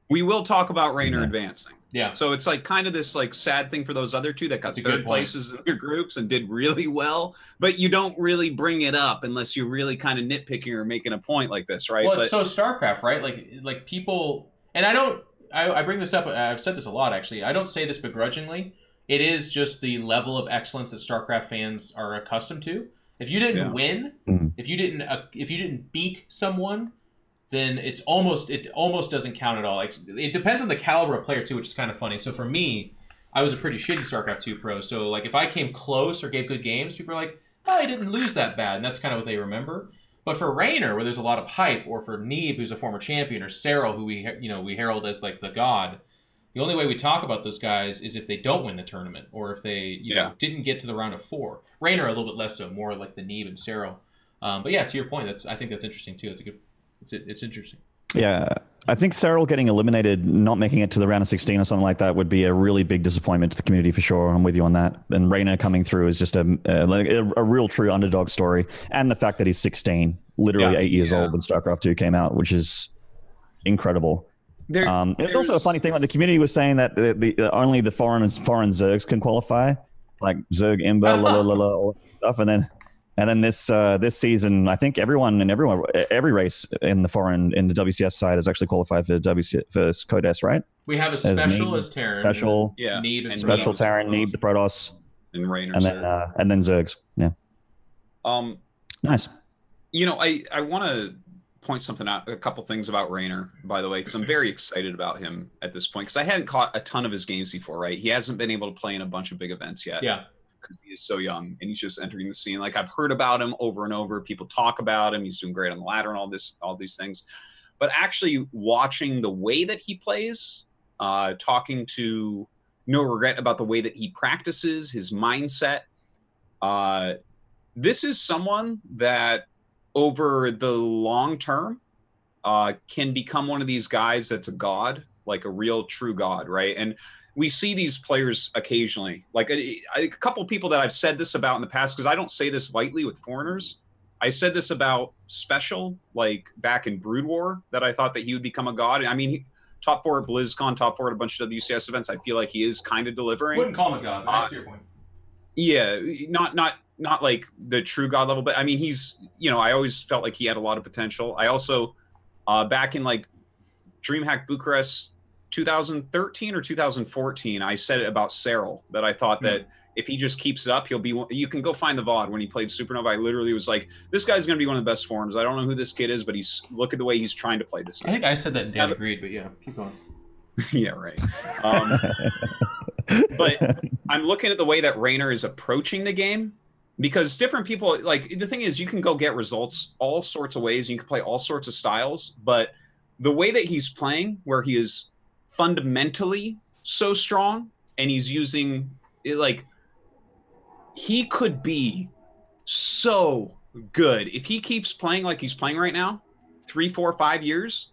Speaker 2: We will talk about Raynor advancing. Yeah. So it's like kind of this like sad thing for those other two that got third places in their groups and did really well, but you don't really bring it up unless you're really kind of nitpicking or making a point like this, right?
Speaker 1: Well, it's so StarCraft, right? Like people, and I bring this up, I've said this a lot actually. I don't say this begrudgingly. It is just the level of excellence that StarCraft fans are accustomed to. If you didn't win, if you didn't beat someone, then it almost doesn't count at all. Like, it depends on the caliber of player too, which is kind of funny. So for me, I was a pretty shitty StarCraft 2 pro. So like if I came close or gave good games, people are like, "Oh, I didn't lose that bad," and that's kind of what they remember. But for Raynor, where there's a lot of hype, or for Neeb, who's a former champion, or Cyril, who we herald as like the god, the only way we talk about those guys is if they don't win the tournament, or if they didn't get to the round of 4. Raynor a little bit less so, more like the Neeb and Cyril. But yeah, to your point, I think that's interesting too. It's interesting.
Speaker 3: Yeah, I think Cyril getting eliminated, not making it to the round of 16 or something like that, would be a really big disappointment to the community for sure. I'm with you on that. And Raynor coming through is just a real true underdog story. And the fact that he's 16, literally 8 years old when StarCraft 2 came out, which is incredible. It's also a funny thing, like the community was saying that only the foreign Zergs can qualify, like Zerg, Imber, all that stuff, and then this season, I think every race in the WCS side has actually qualified for Codes, right?
Speaker 1: We have a special as Terran,
Speaker 3: special,
Speaker 1: Neeb and
Speaker 3: special Terran, Neeb, the Protoss,
Speaker 2: and Raynor,
Speaker 3: and then Zergs. Yeah. Nice.
Speaker 2: I want to point something out, a couple things about Raynor, by the way, because I'm very excited about him at this point, because I hadn't caught a ton of his games before, right? He hasn't been able to play in a bunch of big events yet. Yeah. Because he is so young and he's just entering the scene. Like, I've heard about him over and over. People talk about him. He's doing great on the ladder and all these things. But actually watching the way that he plays, talking to No Regret about the way that he practices, his mindset, this is someone that over the long term can become one of these guys that's a god, like a real true god, right? And we see these players occasionally, like a couple people that I've said this about in the past, because I don't say this lightly with foreigners. I said this about Special, like back in Brood War, that I thought that he would become a god. I mean, top 4 at BlizzCon, top 4 at a bunch of WCS events. I feel like he is kind of delivering.
Speaker 1: Wouldn't call him a god, but I see your point.
Speaker 2: Yeah, not not like the true god level, but I mean, he's, you know, I always felt like he had a lot of potential. I also, back in like DreamHack Bucharest 2013 or 2014, I said it about Cyril, that I thought that if he just keeps it up, he'll be, you can go find the VOD when he played Supernova. I literally was like, this guy's going to be one of the best forms. I don't know who this kid is, but look at the way he's trying to play this game.
Speaker 1: I think I said that and Dan agreed, but yeah, keep going.
Speaker 2: Yeah, right. But I'm looking at the way that Raynor is approaching the game, because different people, like, the thing is, you can go get results all sorts of ways, and you can play all sorts of styles, but the way that he's playing, where he is fundamentally so strong, and he's using, like, he could be so good. If he keeps playing like he's playing right now, 3, 4, 5 years,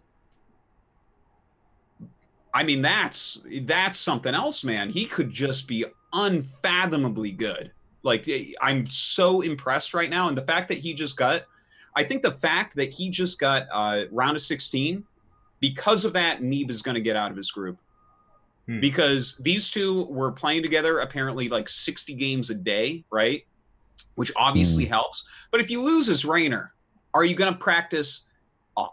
Speaker 2: I mean, that's something else, man. He could just be unfathomably good. Like, I'm so impressed right now. And the fact that he just got, I think the fact that he just got round of 16, because of that, Neeb is going to get out of his group. Because these two were playing together apparently like 60 games a day, right? Which obviously helps. But if you lose as Raynor, are you going to practice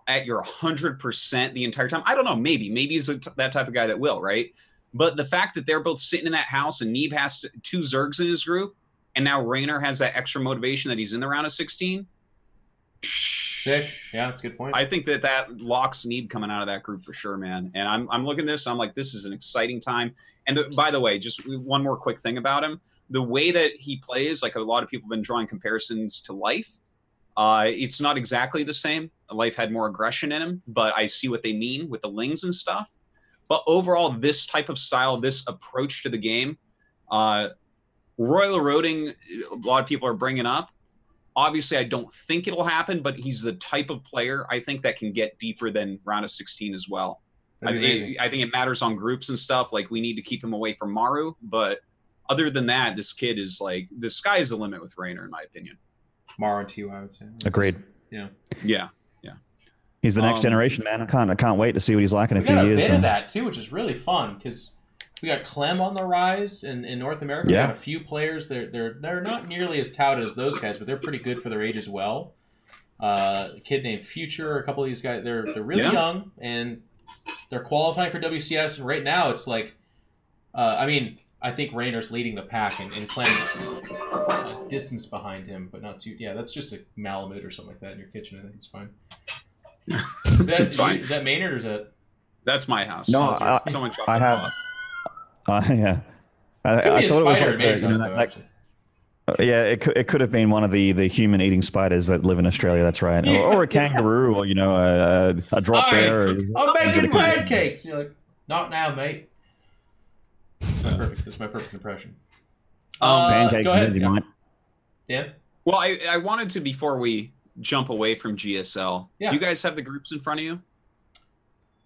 Speaker 2: at your 100% the entire time? I don't know. Maybe he's that type of guy that will, right? But the fact that they're both sitting in that house and Neeb has 2 Zergs in his group, and now Raynor has that extra motivation that he's in the round of 16.
Speaker 1: Sick. Yeah, that's a good point.
Speaker 2: I think that locks Neeb coming out of that group for sure, man. And I'm looking at this, I'm like, this is an exciting time. And by the way, just one more quick thing about him. The way that he plays, like a lot of people have been drawing comparisons to Life. It's not exactly the same. Life had more aggression in him, but I see what they mean with the lings and stuff. But overall, this type of style, this approach to the game, Royal Eroding, a lot of people are bringing up. Obviously, I don't think it'll happen, but he's the type of player I think that can get deeper than round of 16 as well. I think it matters on groups and stuff. Like, we need to keep him away from Maru. But other than that, this kid is like, the sky is the limit with Raynor, in my opinion.
Speaker 1: Maru and TY, I would say.
Speaker 3: Agreed.
Speaker 1: Yeah.
Speaker 3: He's the next generation, man. I can't wait to see what he's like in a few
Speaker 1: years. We got a
Speaker 3: years.
Speaker 1: bit of that too, which is really fun, because we got Clem on the rise in North America.
Speaker 3: Yeah.
Speaker 1: We got a few players. They're not nearly as touted as those guys, but they're pretty good for their age as well. A kid named Future, a couple of these guys, they're really young, and they're qualifying for WCS. And right now, it's like, I mean, I think Raynor's leading the pack, and Clem's distance behind him, but not too. Yeah, that's just a Malamute or something like that in your kitchen. I think it's fine. Is that
Speaker 2: It's fine.
Speaker 1: Is that Maynard, or is that?
Speaker 2: That's my house.
Speaker 3: No,
Speaker 2: Someone dropped
Speaker 3: I have. Yeah, I thought it was like yeah, it could have been one of the human eating spiders that live in Australia. That's right, or a kangaroo, or a drop bear.
Speaker 1: I'm making pancakes. You're like, not now, mate. That's my perfect impression.
Speaker 3: Pancakes,
Speaker 1: go ahead.
Speaker 3: you might.
Speaker 1: Dan?
Speaker 2: Well, I wanted to, before we jump away from GSL.
Speaker 1: Yeah.
Speaker 2: Do you guys have the groups in front of you?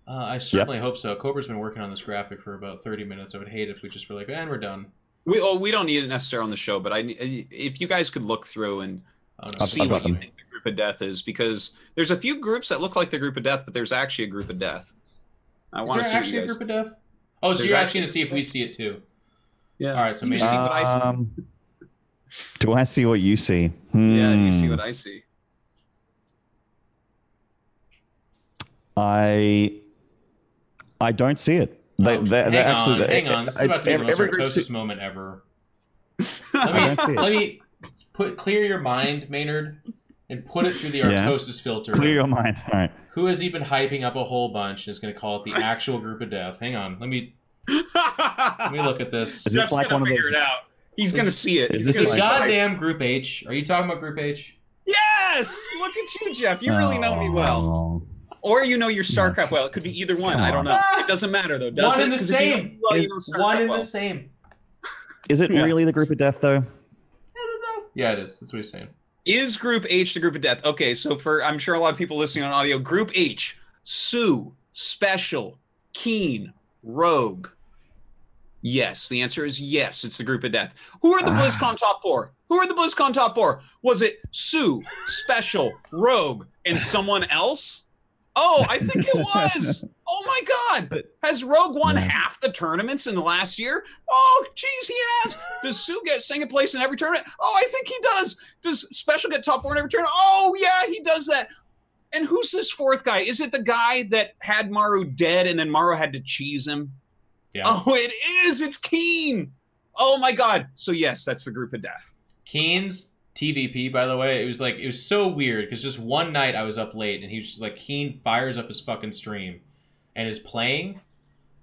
Speaker 1: I certainly hope so. Cobra's been working on this graphic for about 30 minutes. I would hate if we just were like, and we're done.
Speaker 2: We don't need it necessarily on the show, but if you guys could look through and see what you think the group of death is, because there's a few groups that look like the group of death, but there's actually a group of death.
Speaker 1: Is there actually a group of death? Oh, so you're asking to see if we see it too?
Speaker 2: Yeah.
Speaker 1: All right. So
Speaker 2: you
Speaker 1: maybe
Speaker 2: see what I see.
Speaker 3: Do I see what you see?
Speaker 2: Yeah, you see what I see.
Speaker 3: I don't see it.
Speaker 1: Hang on. This is about to be the most Artosis moment ever. Let me clear your mind, Maynard, and put it through the Artosis filter.
Speaker 3: Clear your mind. All right.
Speaker 1: Who has he been hyping up a whole bunch and is going to call it the actual group of death? Hang on. Let me look at this.
Speaker 3: Is this like one of those?
Speaker 2: Figure it out. He's going to see it.
Speaker 3: Is
Speaker 1: this
Speaker 3: this
Speaker 1: a goddamn Group H? Are you talking about Group H?
Speaker 2: Yes! Look at you, Jeff. You really know me well. Or you know your StarCraft well. It could be either one. I don't know. It doesn't matter, though, does it?
Speaker 1: One in the same. One in the same.
Speaker 3: Is it really the group of death, though?
Speaker 1: Yeah, it is. That's what he's saying.
Speaker 2: Is Group H the group of death? Okay, so I'm sure a lot of people listening on audio, Group H, Sue, Special, Keen, Rogue. Yes, the answer is yes, it's the group of death. Who are the BlizzCon top four? Who are the BlizzCon top four? Was it Sue, Special, Rogue, and someone else? Oh, I think it was. Oh my God! Has Rogue won
Speaker 3: Yeah.
Speaker 2: half the tournaments in the last year? Oh, geez, he has. Does Sue get second place in every tournament? Oh, I think he does. Does Special get top 4 in every tournament? Oh, yeah, he does that. And who's this fourth guy? Is it the guy that had Maru dead and then Maru had to cheese him?
Speaker 1: Yeah.
Speaker 2: Oh, it is. It's Keen. Oh my God. So yes, that's the group of death.
Speaker 1: Keen's TVP, by the way, it was so weird because just one night I was up late and he was just like, Keen fires up his fucking stream and is playing,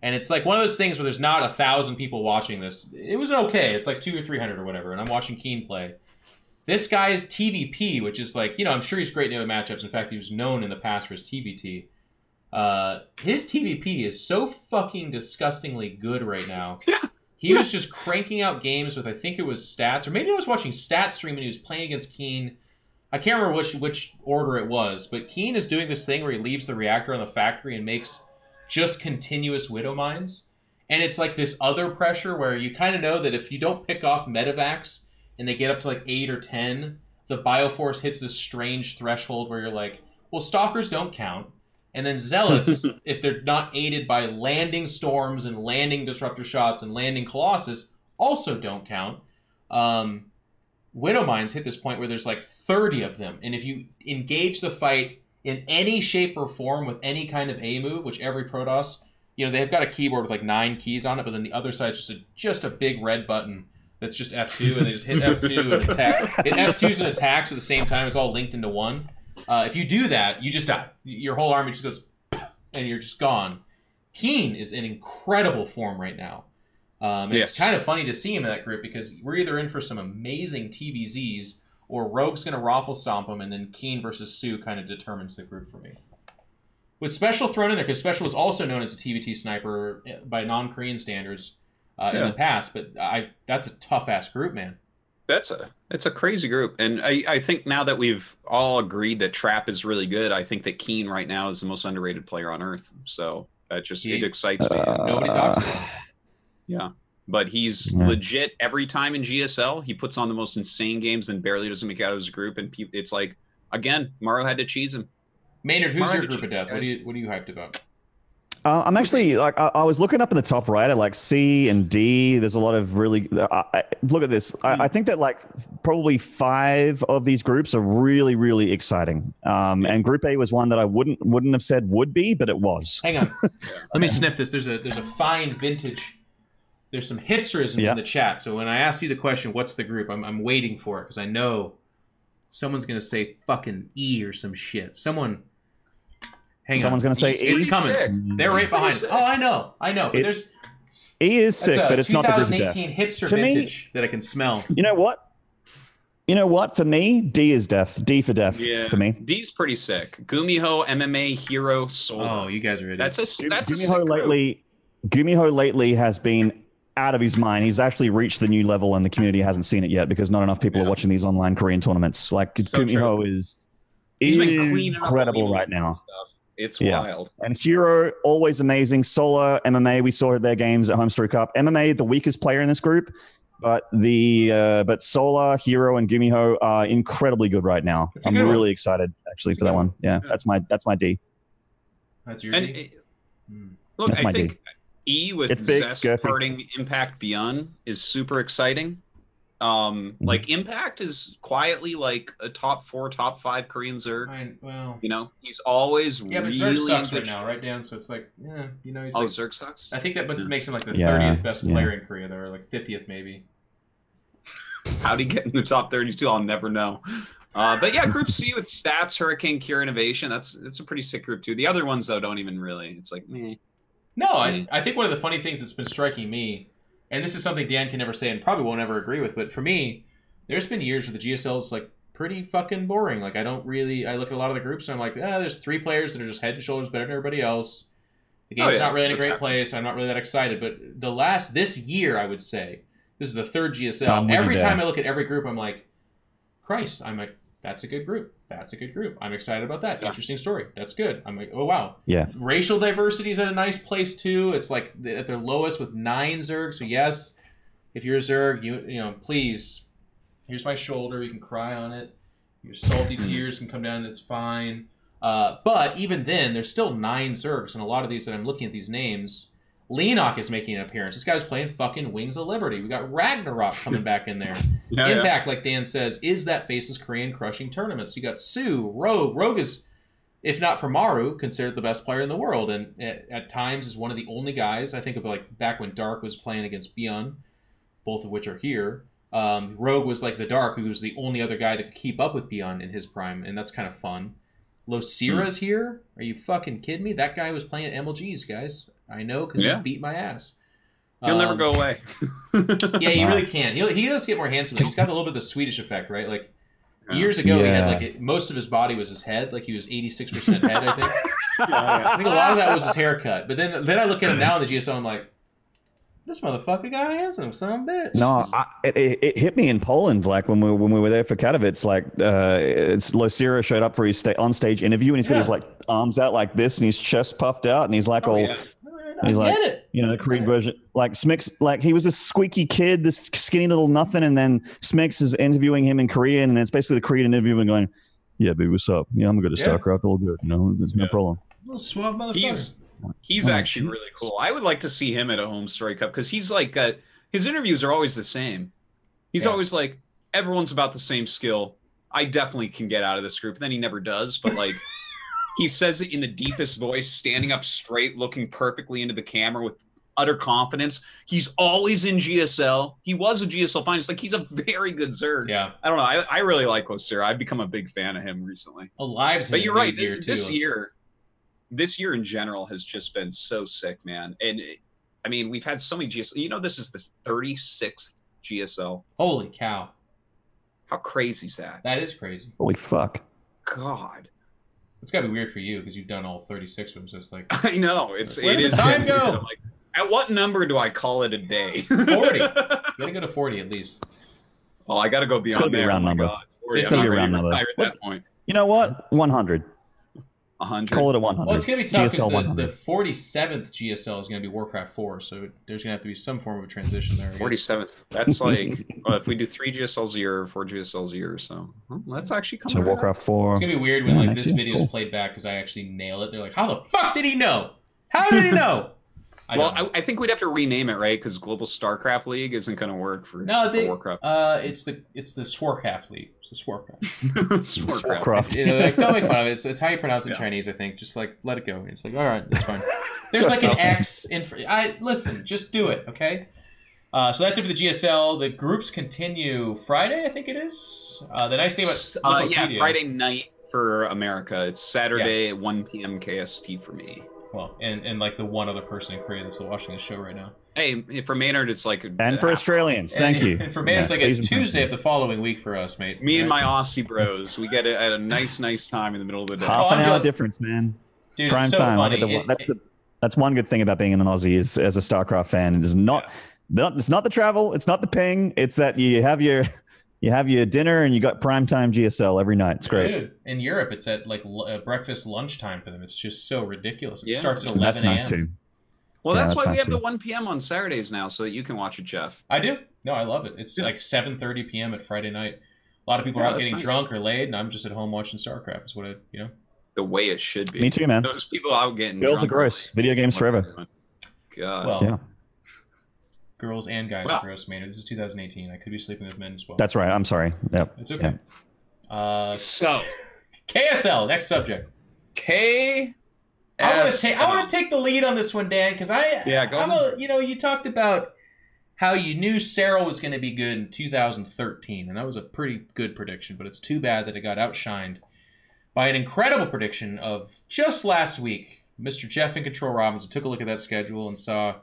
Speaker 1: and it's like one of those things where there's not 1,000 people watching this. It was okay. It's like 200 or 300 or whatever, and I'm watching Keen play. This guy's TVP, which is like, I'm sure he's great in the other matchups. In fact, he was known in the past for his TVT. His TVP is so fucking disgustingly good right now. He was just cranking out games with, I think it was Stats, or maybe I was watching Stats stream and he was playing against Keen. I can't remember which order it was, but Keen is doing this thing where he leaves the reactor on the factory and makes just continuous Widow Mines. And it's like this other pressure where you kind of know that if you don't pick off Medivacs and they get up to like 8 or 10, the Bioforce hits this strange threshold where you're like, well, Stalkers don't count. And then Zealots, if they're not aided by landing Storms and landing Disruptor Shots and landing Colossus, also don't count. Widow Mines hit this point where there's like 30 of them. And if you engage the fight in any shape or form with any kind of A move, which every Protoss, they've got a keyboard with like 9 keys on it, but then the other side's just a big red button that's just F2, and they just hit F2 and attack. It F2s and attacks at the same time. It's all linked into one. If you do that, you just die. Your whole army just goes, and you're just gone. Keen is in incredible form right now. It's kind of funny to see him in that group because we're either in for some amazing TVZs or Rogue's going to raffle stomp him, and then Keen versus Sue kind of determines the group for me. With Special thrown in there, because Special was also known as a TVT sniper by non-Korean standards in the past, but that's a tough-ass group, man.
Speaker 2: It's a crazy group, and I think now that we've all agreed that Trap is really good, I think that Keen right now is the most underrated player on Earth. So that it excites me.
Speaker 1: Nobody talks about it.
Speaker 2: Yeah, but he's legit every time in GSL. He puts on the most insane games and barely doesn't make it out of his group, and it's like, again, Mario had to cheese him.
Speaker 1: Maynard, who's your group of death? What are you hyped about?
Speaker 3: I'm actually I was looking up in the top right at like C and D. There's a lot of really look at this. I think that like probably 5 of these groups are really, really exciting. And Group A was one that I wouldn't have said would be, but it was.
Speaker 1: Hang on, let me sniff this. There's a fine vintage. There's some hipsterism in the chat. So when I asked you the question, what's the group? I'm waiting for it because I know someone's gonna say fucking E or some shit. Someone.
Speaker 3: Someone's going to say E.
Speaker 1: It's coming. Sick. They're right behind us. Oh, I know. But there's
Speaker 3: E is sick, but it's not the group of death.
Speaker 1: 2018 hipster vintage that I can smell.
Speaker 3: You know what? For me, D is death. D for death. Yeah. For me,
Speaker 2: D's pretty sick. Gumiho, MMA, Hero, Soul.
Speaker 1: Oh, you guys are ready.
Speaker 2: That's a
Speaker 3: Gumiho lately. Gumiho lately has been out of his mind. He's actually reached the new level, and the community hasn't seen it yet because not enough people are watching these online Korean tournaments. Like Gumiho is incredible right now.
Speaker 2: Stuff. It's wild.
Speaker 3: And Hero, always amazing. Solar, MMA, we saw their games at Homestrew Cup. MMA, the weakest player in this group, but Solar, Hero, and Gumiho are incredibly good right now. I'm really excited actually for that one. Yeah, that's my D.
Speaker 1: That's your D?
Speaker 2: Look, I think E with Zest parting Impact Beyond is super exciting. Like Impact is quietly like a top 4, top 5 Korean Zerg. He's always
Speaker 1: but Zerg sucks right now, right, Dan? So it's like, he's
Speaker 2: Zerg sucks.
Speaker 1: I think that makes him like the 30th best player in Korea, though, or like 50th maybe.
Speaker 2: How'd he get in the top 32? I'll never know. But yeah, Group C with Stats, Hurricane, Cure, Innovation. It's a pretty sick group too. The other ones though don't even really. It's like meh.
Speaker 1: No, I think one of the funny things that's been striking me. And this is something Dan can never say and probably won't ever agree with, but for me, there's been years where the GSL is like pretty fucking boring. Like I look at a lot of the groups and I'm like, there's 3 players that are just head and shoulders better than everybody else. The game's not really in a great place. I'm not really that excited. But this year, I would say, this is the 3rd GSL. Every time I look at every group, I'm like, Christ, I'm like, that's a good group. That's a good group. I'm excited about that. Interesting story. That's good. I'm like, oh, wow.
Speaker 3: Yeah.
Speaker 1: Racial diversity is at a nice place, too. It's like at their lowest with 9 Zergs. So, yes, if you're a Zerg, you please, here's my shoulder. You can cry on it. Your salty tears can come down. It's fine. But even then, there's still 9 Zergs, and a lot of these that I'm looking at these names. Leenock is making an appearance. This guy's playing fucking Wings of Liberty. We got Ragnarok coming back in there. Impact, like Dan says, is that faceless Korean crushing tournaments. You got Sue, Rogue. Rogue is, if not for Maru, considered the best player in the world, and at times is one of the only guys. I think of like back when Dark was playing against Beyond, both of which are here. Rogue was like the Dark, who was the only other guy that could keep up with Beyond in his prime, and that's kind of fun. Losira's here? Are you fucking kidding me? That guy was playing at MLGs, guys. I know, because he beat my ass.
Speaker 2: He'll never go away.
Speaker 1: Yeah, he really can't. He does get more handsome. He's got a little bit of the Swedish effect, right? Like, years ago, he had like most of his body was his head. Like, he was 86% head, I think. I think a lot of that was his haircut. But then I look at him now in the GSO, I'm like, this motherfucker got handsome, son of a bitch.
Speaker 3: No, it hit me in Poland, like when we were there for Katowice. Like, it's Losira showed up for his on-stage interview, and he's got his like arms out like this, and his chest puffed out, and he's like he's like, the Korean version. Like Smix, like he was this squeaky kid, this skinny little nothing, and then Smix is interviewing him in Korean, and it's basically the Korean interview and going, "Yeah, baby, what's up? Yeah, I'm good to StarCraft, all good. There's no problem."
Speaker 1: Little suave motherfucker.
Speaker 2: He's actually really cool. I would like to see him at a home story cup because he's like, his interviews are always the same. He's always like, everyone's about the same skill. I definitely can get out of this group. And then he never does, but like, he says it in the deepest voice, standing up straight, looking perfectly into the camera with utter confidence. He's always in GSL. He was a GSL finalist. Like, he's a very good Zerg.
Speaker 1: Yeah.
Speaker 2: I don't know. I really like Losira. I've become a big fan of him recently.
Speaker 1: Alive's
Speaker 2: but you're right. This year in general has just been so sick, man. And I mean, we've had so many GSL. This is the 36th GSL.
Speaker 1: Holy cow.
Speaker 2: How crazy is that?
Speaker 1: That is crazy.
Speaker 3: Holy fuck.
Speaker 2: God.
Speaker 1: It's got to be weird for you because you've done all 36 of them. So it's like,
Speaker 2: I know. Where
Speaker 1: did the time go?
Speaker 2: Like, at what number do I call it a day?
Speaker 1: 40. You got to go to 40 at least.
Speaker 2: Well, I got to go beyond there.
Speaker 3: Round number.
Speaker 2: God. 40.
Speaker 3: It's going to be a round number.
Speaker 2: At that point.
Speaker 3: You know what? 100.
Speaker 2: 100.
Speaker 3: Call it a 100.
Speaker 1: Well, it's going to be tough because the
Speaker 3: 100.
Speaker 1: 47th GSL is going to be Warcraft 4, so there's going to have to be some form of a transition there.
Speaker 2: 47th. That's like, if we do 3 GSLs a year, 4 GSLs a year, so that's actually coming.
Speaker 3: So Warcraft 4.
Speaker 1: It's going to be weird when like this video is played back because I actually nail it. They're like, how the fuck did he know? How did he know?
Speaker 2: I think we'd have to rename it, right? Because Global StarCraft League isn't going to work for Warcraft.
Speaker 1: It's the Swarcraft League. It's the Swarcraft.
Speaker 3: Swarcraft.
Speaker 1: Like, don't make fun of it. It's how you pronounce it in Chinese, I think. Just like let it go. It's like, all right, that's fine. There's like an X in. Listen, just do it, okay? So that's it for the GSL. The groups continue Friday, I think it is. The nice thing about
Speaker 2: Friday night for America. It's Saturday at 1 p.m. KST for me.
Speaker 1: Well, and like the one other person in Korea that's watching this show right now.
Speaker 2: Hey, for Maynard, it's like...
Speaker 3: And for Australians, thank you.
Speaker 1: And for Maynard, it's like it's Tuesday of the following week for us, mate.
Speaker 2: Me and my Aussie bros, we get it at a nice time in the middle of the day.
Speaker 3: Half an hour difference, man.
Speaker 1: Dude,
Speaker 3: Prime
Speaker 1: it's so
Speaker 3: time.
Speaker 1: funny.
Speaker 3: That's one good thing about being an Aussie is as a StarCraft fan. It is not... It's not the travel. It's not the ping. It's that you have your dinner and you got primetime GSL every night. It's great.
Speaker 1: Dude, in Europe, it's at like breakfast, lunchtime for them. It's just so ridiculous. It starts at 11 a.m.
Speaker 3: That's nice too.
Speaker 2: Well, that's why we have the 1 p.m. on Saturdays now, so that you can watch it, Jeff.
Speaker 1: I do. No, I love it. It's like 7:30 p.m. at Friday night. A lot of people are out getting drunk or laid, and I'm just at home watching StarCraft. Is what
Speaker 2: the way it should be.
Speaker 3: Me too, man.
Speaker 2: Those people out getting
Speaker 3: girls are gross. Video games forever.
Speaker 2: God.
Speaker 1: Well,
Speaker 3: yeah.
Speaker 1: Girls and guys are gross, man. This is 2018. I could be sleeping with men as well.
Speaker 3: That's right. I'm sorry. Yep.
Speaker 1: It's okay.
Speaker 2: Yeah. So,
Speaker 1: KSL. Next subject.
Speaker 2: I
Speaker 1: want to take the lead on this one, Dan, because you talked about how you knew Serral was going to be good in 2013, and that was a pretty good prediction. But it's too bad that it got outshined by an incredible prediction of just last week. Mr. Jeff in Control Robinson took a look at that schedule and saw.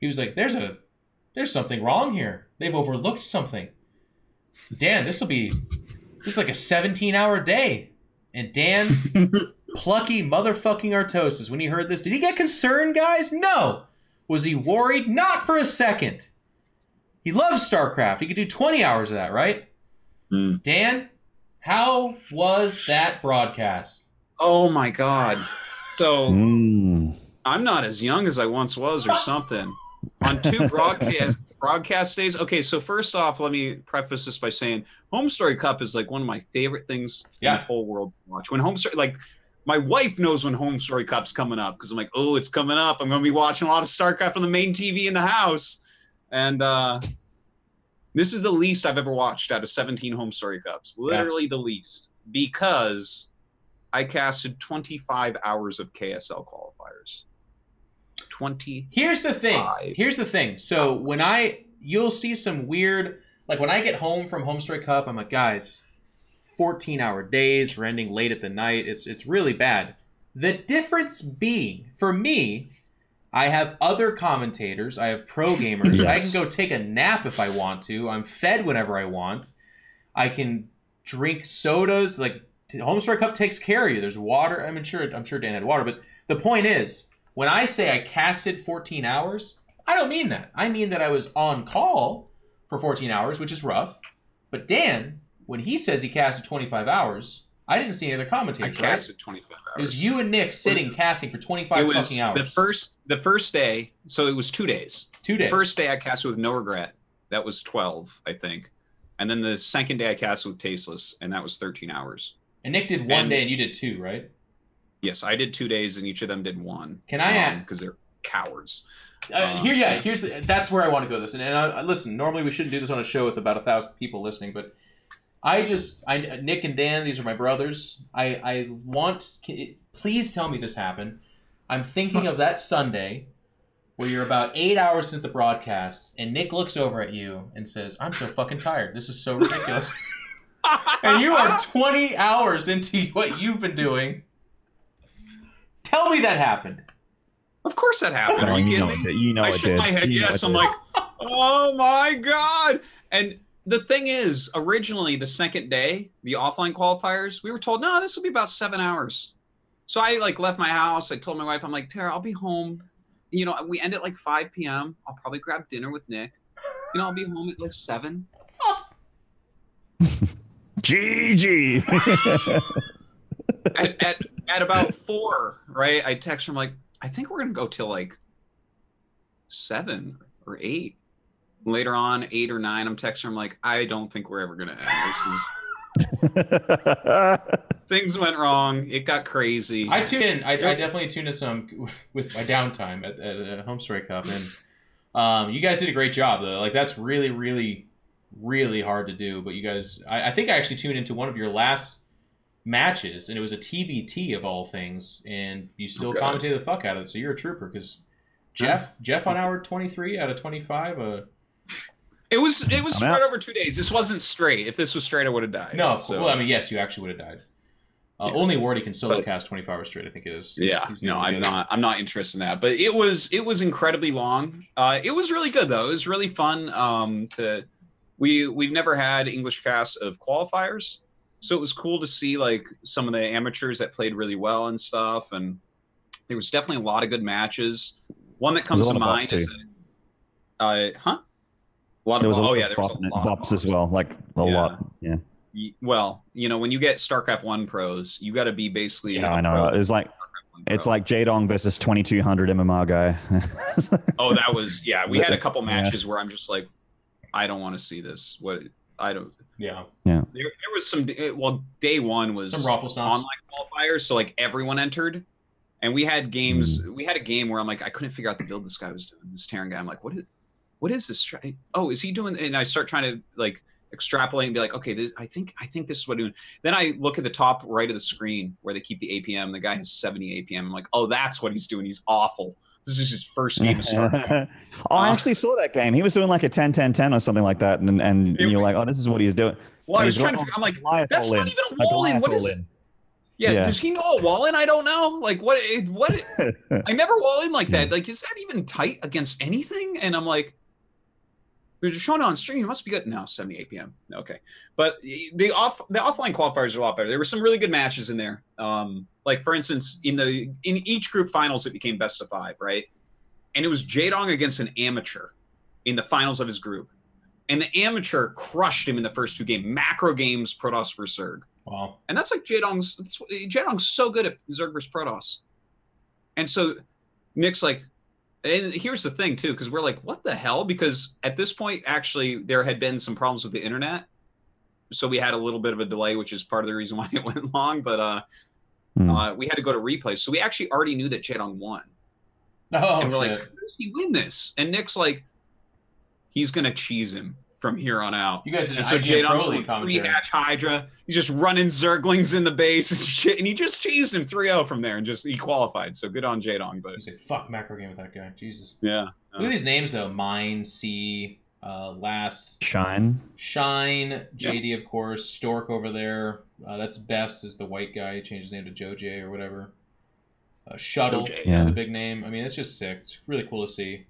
Speaker 1: He was like, there's something wrong here. They've overlooked something. Dan, this is like a 17-hour day. And Dan, plucky motherfucking Artosis, when he heard this, did he get concerned, guys? No. Was he worried? Not for a second. He loves StarCraft. He could do 20 hours of that, right? Dan, how was that broadcast?
Speaker 2: Oh, my God. So... I'm not as young as I once was or something. On 2 broadcasts, broadcast days. Okay, so first off, let me preface this by saying Home Story Cup is like one of my favorite things in the whole world to watch. When Home Story, like my wife knows when Home Story Cup's coming up because I'm like, oh, it's coming up. I'm going to be watching a lot of StarCraft on the main TV in the house. And this is the least I've ever watched out of 17 Home Story Cups. Literally the least, because I casted 25 hours of KSL qualifiers. 20.
Speaker 1: Here's the thing. So you'll see some weird, like when I get home from Home Story Cup, I'm like, guys, 14-hour days. We're ending late at the night. It's really bad. The difference being, for me, I have other commentators. I have pro gamers.
Speaker 3: Yes.
Speaker 1: I can go take a nap if I want to. I'm fed whenever I want. I can drink sodas. Like Home Story Cup takes care of you. There's water. I'm sure Dan had water, but the point is, when I say I casted 14 hours, I don't mean that. I mean that I was on call for 14 hours, which is rough. But Dan, when he says he casted 25 hours, I didn't see any other commentators.
Speaker 2: I casted 25 hours.
Speaker 1: It was you and Nick sitting casting for 25 fucking hours.
Speaker 2: The first day, so it was 2 days.
Speaker 1: 2 days.
Speaker 2: The first day I casted with No Regret. That was 12, I think. And then the second day I casted with Tasteless, and that was 13 hours.
Speaker 1: And Nick did one day and you did 2, right?
Speaker 2: Yes, I did 2 days, and each of them did 1.
Speaker 1: Can I add?
Speaker 2: Because they're cowards.
Speaker 1: That's where I want to go with this. And listen, normally we shouldn't do this on a show with about 1,000 people listening, but Nick and Dan, these are my brothers. Please tell me this happened. I'm thinking of that Sunday where you're about 8 hours into the broadcast, and Nick looks over at you and says, "I'm so fucking tired. This is so ridiculous." And you are 20 hours into what you've been doing. Tell me that happened.
Speaker 2: Of course that happened. Are you kidding me?
Speaker 3: You know
Speaker 2: I
Speaker 3: it
Speaker 2: shook
Speaker 3: did.
Speaker 2: my head. Yes, I'm like, oh my God. And the thing is, originally the second day, the offline qualifiers, we were told, no, this will be about 7 hours. So I left my house. I told my wife, I'm like, Tara, I'll be home. We end at 5 p.m. I'll probably grab dinner with Nick. I'll be home at 7.
Speaker 3: GG.
Speaker 2: At about 4, right? I text her, I'm like, I think we're gonna go till 7 or 8. Later on, 8 or 9, I'm texting her, I'm like, I don't think we're ever gonna end. Things went wrong. It got crazy.
Speaker 1: I tuned in. I definitely tuned in some with my downtime at Home Story Cup, and you guys did a great job though. That's really, really, really hard to do. But you guys, I think I actually tuned into one of your last matches, and it was a TVT of all things, and you still commentated the fuck out of it. So you're a trooper, because Jeff on hour 23 out of 25.
Speaker 2: It was spread over 2 days. This wasn't straight. If this was straight, I would have died.
Speaker 1: No, well, yes, you actually would have died. Only Wardy can solo cast 24 hours straight, I think it is.
Speaker 2: He's I'm not interested in that. But it was incredibly long. It was really good though. It was really fun. We've never had English casts of qualifiers, so it was cool to see some of the amateurs that played really well and stuff. And there was definitely a lot of good matches. One that comes to mind is there was a lot of
Speaker 3: bops as well, a lot. Yeah.
Speaker 2: Well, when you get StarCraft 1 pros, you got to be basically.
Speaker 3: Yeah, I know. It's like Jadong versus 2200 MMR guy.
Speaker 2: Oh, that was we had a couple matches where I'm just like, I don't want to see this. I don't.
Speaker 1: Yeah.
Speaker 2: There was some. Well, day one was
Speaker 1: some raffle
Speaker 2: online qualifiers, so everyone entered, and we had games. We had a game where I'm like, I couldn't figure out the build this guy was doing. This Terran guy. I'm like, what is this? Oh, is he doing? And I start trying to extrapolate and be like, okay, I think this is what doing. Then I look at the top right of the screen where they keep the APM. The guy has 70 APM. I'm like, oh, that's what he's doing. He's awful. This is his first game of StarCraft.
Speaker 3: I actually saw that game. He was doing a 10-10-10 or something like that, and you're like, oh, this is what he's doing.
Speaker 2: Well, I was trying to figure. I'm like, that's not even a wall-in. What is it? Yeah, does he know a wall-in? I don't know. What? I never wall-in like that. Is that even tight against anything? And I'm like, they're just showing it on stream. It must be good. No, 70 APM. Okay. But the offline qualifiers are a lot better. There were some really good matches in there. For instance, in each group finals, it became best of 5, right? And it was Jadong against an amateur in the finals of his group. And the amateur crushed him in the first 2 games. Macro games, Protoss versus Zerg.
Speaker 1: Wow.
Speaker 2: And that's Jadong's so good at Zerg versus Protoss. And so Nick's like, And here's the thing too, because we're like, what the hell? Because at this point, actually, there had been some problems with the internet, so we had a little bit of a delay, which is part of the reason why it went long. But we had to go to replay, so we actually already knew that Jaedong won.
Speaker 1: Oh,
Speaker 2: and we're
Speaker 1: shit.
Speaker 2: like, how does he win this? And Nick's like, he's gonna cheese him from here on out.
Speaker 1: You guys did
Speaker 2: And
Speaker 1: an
Speaker 2: so
Speaker 1: IGN Pro
Speaker 2: Jaedong's
Speaker 1: League
Speaker 2: with
Speaker 1: commentary.
Speaker 2: 3-hatch Hydra. He's just running Zerglings in the base and shit, and he just cheesed him 3-0 from there, and he qualified. So good on Jaedong. But
Speaker 1: He's like, fuck macro game with that guy. Jesus.
Speaker 2: yeah.
Speaker 1: Look at these names though: Mine, C, Last,
Speaker 3: Shine.
Speaker 1: JD, of course, Stork over there. That's Best is the white guy. He changed his name to Joj or whatever. Shuttle,
Speaker 2: Joj,
Speaker 1: the big name. I mean, it's just sick. It's really cool to see.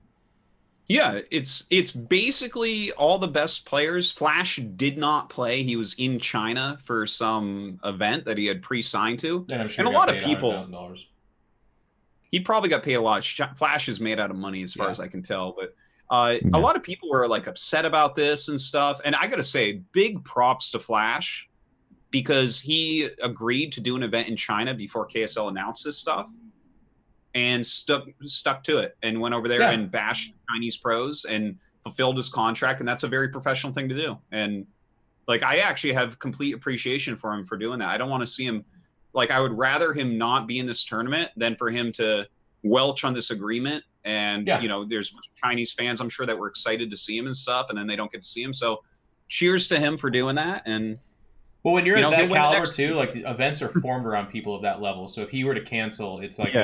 Speaker 2: Yeah, it's basically all the best players. Flash did not play. He was in China for some event that he had pre-signed to.
Speaker 1: And I'm sure
Speaker 2: And
Speaker 1: he
Speaker 2: a
Speaker 1: got
Speaker 2: lot of
Speaker 1: paid
Speaker 2: people,
Speaker 1: $100,000.
Speaker 2: he probably got paid a lot. Flash is made out of money as far
Speaker 1: Yeah.
Speaker 2: as I can tell. But a lot of people were like upset about this and stuff. And I got to say, big props to Flash because he agreed to do an event in China before KSL announced this stuff. And stuck to it and went over there and bashed Chinese pros and fulfilled his contract. And that's a very professional thing to do. And like, I actually have complete appreciation for him for doing that. I don't want to see him, like, I would rather him not be in this tournament than for him to welch on this agreement. And, you know, there's Chinese fans, I'm sure, that were excited to see him and stuff. And then they don't get to see him. So cheers to him for doing that. And
Speaker 1: well, when you're at that caliber
Speaker 2: next...
Speaker 1: too, like events are formed around people of that level. So if he were to cancel, it's like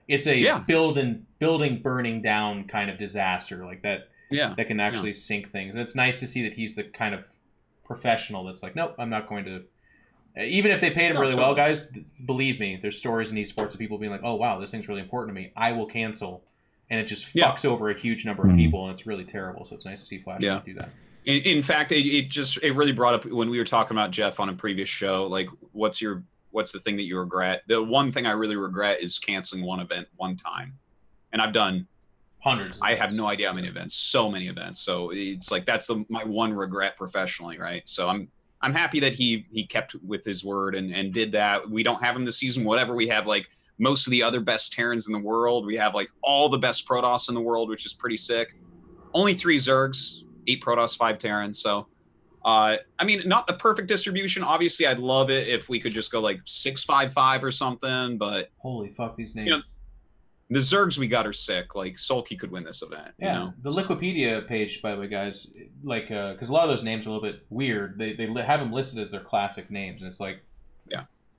Speaker 1: it's a building burning down kind of disaster like that. Yeah, that can actually sink things. And it's nice to see that he's the kind of professional that's like, nope, I'm not going to. Even if they paid him really well, guys, believe me, there's stories in esports of people being like, oh wow, this thing's really important to me. I will cancel, and it just fucks over a huge number of people, and it's really terrible. So it's nice to see Flash do that.
Speaker 2: In fact, it really brought up when we were talking about Jeff on a previous show. Like, what's the thing that you regret? The one thing I really regret is canceling one event one time, and I've done
Speaker 1: hundreds.
Speaker 2: I have no idea how many events, so many events. So it's like that's my one regret professionally, right? So I'm happy that he kept with his word and did that. We don't have him this season. Whatever, we have like most of the other best Terrans in the world. We have like all the best Protoss in the world, which is pretty sick. Only 3 Zergs, 8 Protoss, 5 Terrans. So. I mean, not the perfect distribution. Obviously, I'd love it if we could just go like 6-5-5 or something. But
Speaker 1: holy fuck, these names!
Speaker 2: You know, the Zergs we got are sick. Like Sulky could win this event.
Speaker 1: Yeah,
Speaker 2: you know?
Speaker 1: The Liquipedia page, by the way, guys, like because a lot of those names are a little bit weird. They have them listed as their classic names, and it's like,